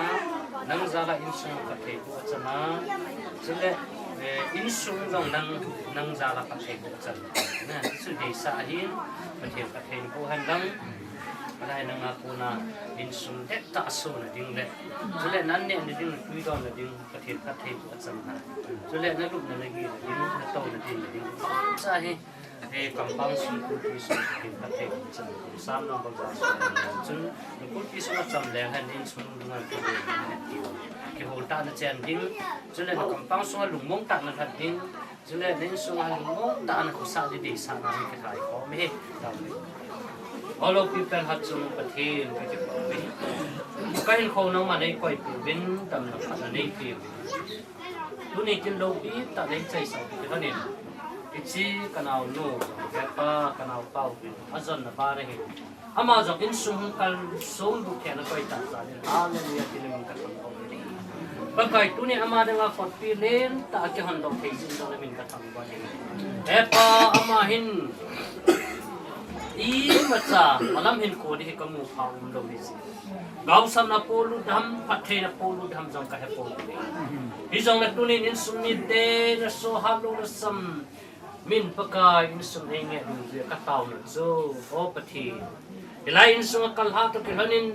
นั่งจะละอินสุงประเทศบุญจะนะจึงเลยอินสุงตรงนั่งจะละประเทศบุญจะนะสุดที่สาหินประเทศบุญหันดังอะไรนั่งอากูนะอินสุงเด็กตาสูนะดิ้งเลยจึงเลยนั่นเนี่ยดิ้งคุยตอนนั้นดิ้งประเทศบุญจะนะจึงเลยนั่นรูปนั่นเลยดิ้งนั่นโตนั่นดิ้งสาหินกำบังสุนทรพิสุนทรประเทศจันทร์สามน้องบางจนคุณพิสุนจำแรงให้นิสุนงานที่เรียนนั่นที่ว่าเกี่ยวกับตาเจนดิ้งจนเลยกำบังสุนลุงมงตานั่นหัดดิ้งจนเลยนิสุนลุงมงตานั่นกุศลดีสานามิกไทยเขาไม่ดาวเลย all of people หัดสุนประเทศที่เขาไม่ก็เห็นเขาน้องมาได้คอยเป็นวินตำหนักขันในที่ทุนนี้กินโลบีตัดได้ใจสาวที่เขาเนี่ยichi kanau no pa kanau pau bin azan na bare he ama jo in sum kal som bu khena koi ta sa ni hallelujah tin min ka thang ko ni ba kai tu ni ama danga kot pi len ta ke han do thei jin do min ka thang ba ni e pa ama hin i ma cha malam hin ko di ka mu phau do ni si gau sam na polu dham pathe na polu dham jong ka he polu ni hi jong na tu ni in sum ni de na so halu na sam min pakai in sum henge du ka taw na zo o pathi ilai in sum kal ha to kihanin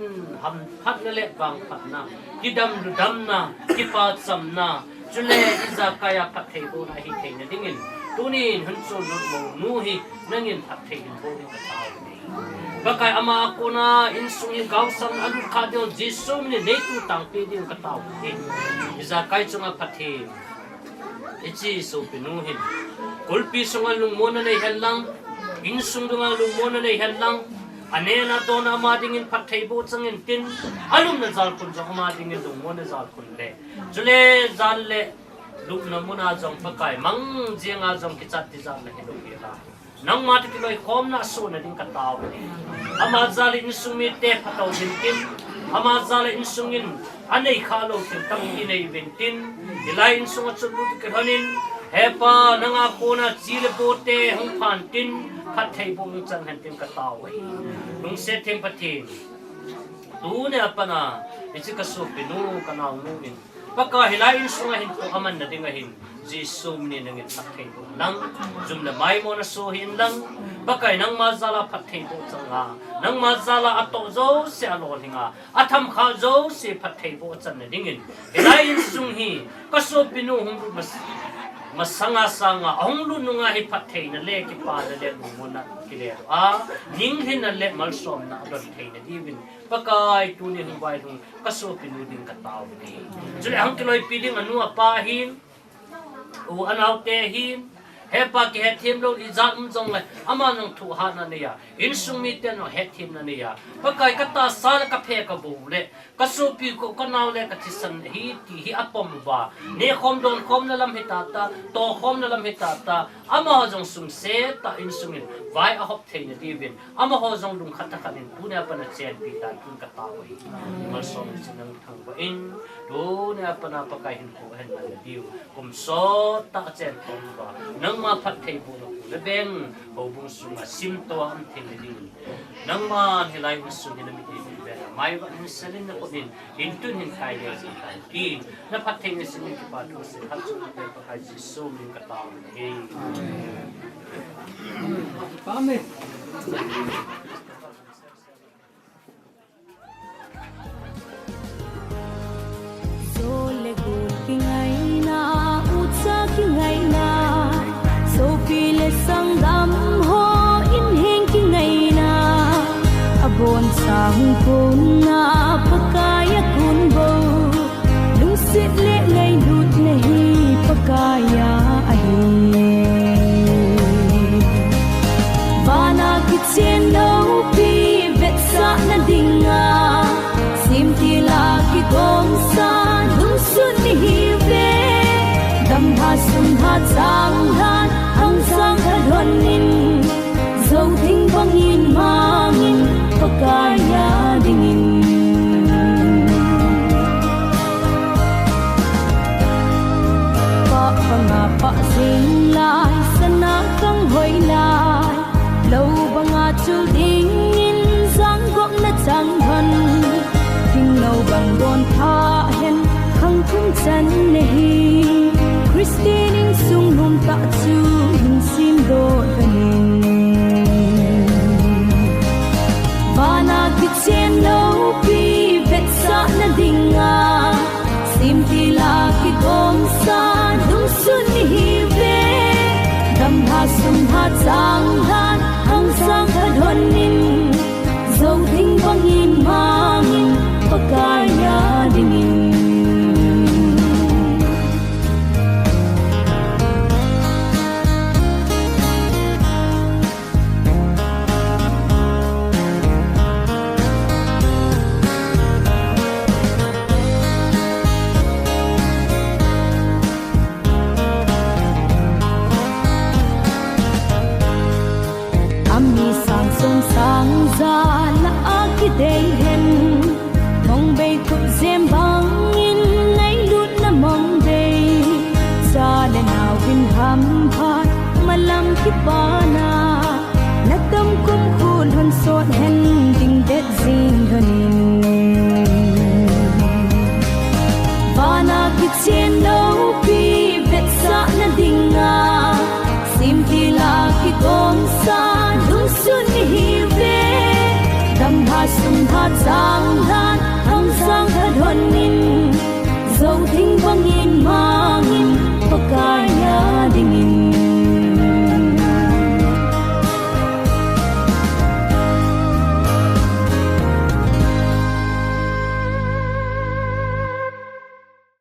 ham phat na le bang phat na kidam du dam na kipa sam na chule iza kaya pathe bo na hi thei na dingin tunin hun so lu mo nu hi nangin pathe in bo ni ka taw ni pakai ama ko na in sum ni gaw sam adu kha de jisu ni ne tu tang pe din ka taw ni iza kai chunga pathe ichi so pinu hin kulpi sungal lung mona nei hellang in sungdunga lung mona nei hellang anena dona madingin pathai bo changin tin alum na zal kun jong madingin lung mona zal kun le jule zal le luk na mona jong pakai mang jenga jong ki chat ti zal na hi lung ira nang mat ki loi khom na so na ding ka taw ni ama zal in sumi te phatau din tin ama zal in sungin anei khalo tin tam ki nei ventin ilai in sunga chulu ki hanin hepa nanga kona chile bote hung phan tin khat thei bom chan han tin ka taw lung se them pathin tu ne apana ichi ka su pinu kanau nu in paka hilain sunga hin to aman na dinga hin Jisu ni nangin pathei do lang zum na mai mo na so hin lang paka nang mazala pathei do changa nang mazala ato zo se alo hinga atham kha zo se pathei bo chan na dingin hilain sung hi ka so pinu hum mas masanga sanga onglu nunga hi pathei na le ki pa na le mo na ki le a ning hin na le mal som na don thei na divin pakai tu ni hu bai hu ka so pinu ding ka taw ni jule hang ki loi pi ding anu apa hin u anau te hin hepa ki het him lo izat jong le ama nong thu ha na ne ya in sung mi te no het him na ne ya pakai ka ta sa ka phe ka bu le ka so pi ko ka naw le ka thisan hi ti hi apom ba ne khom don khom na lam hita ta to khom na lam hita ta ama jong sung se ta in sung in vai a hop the ne divin ama ho jong dum khat khat in punya pa na chen pi ta kun ka ta ho hi mal som sinang thang ba in do ne pa na pakai hin ko hen na diu kum so ta chen kom ba nang ma phat thei bu no le beng ho bung sung a sim to am the ne diu nang ma hilai bu sung ni mi ti be mai ba ni selin na ko din in tun hin kai le sin kai ki na phat thei ne sin ki pa do se khat su pe pa kai ji so min ka ta he Amen. Zole gol ki ngai na utsa ki ngai na so pile sangam ho in heng ki ngai na abon sang kun na pakaya kun bo lung sit le ngai lut nahi pakaya ahi vana ki chen no pi vet sa na dinga sim ti la ki gom sa lung sun ni hi ve dam ha sum ha chang han hang sang ha don nin zo thing bang in mang in pakaya dingin pa panga pa sing lai sana kang hoi lai lâu banga chu ding in sang gok na chang han thing lâu bang don tha hen khang thum chan ne hi Christine in sung hum ta chu hin sim do hanin vana ki chen no pi vet sa na dinga sim ti la ki gom sa dung sun ni hi ve dam ha sum ha chang han hang sang ha don nin zo thing bang in mang in pakaya dingin sang za la aki dei hen mong bei kut zem bang in nai lut na mong dei sa le naw bin ham phat malam ki pana na tam kum khul han sot hen ding det zin hanin vana ki chen no pi vet sa na dinga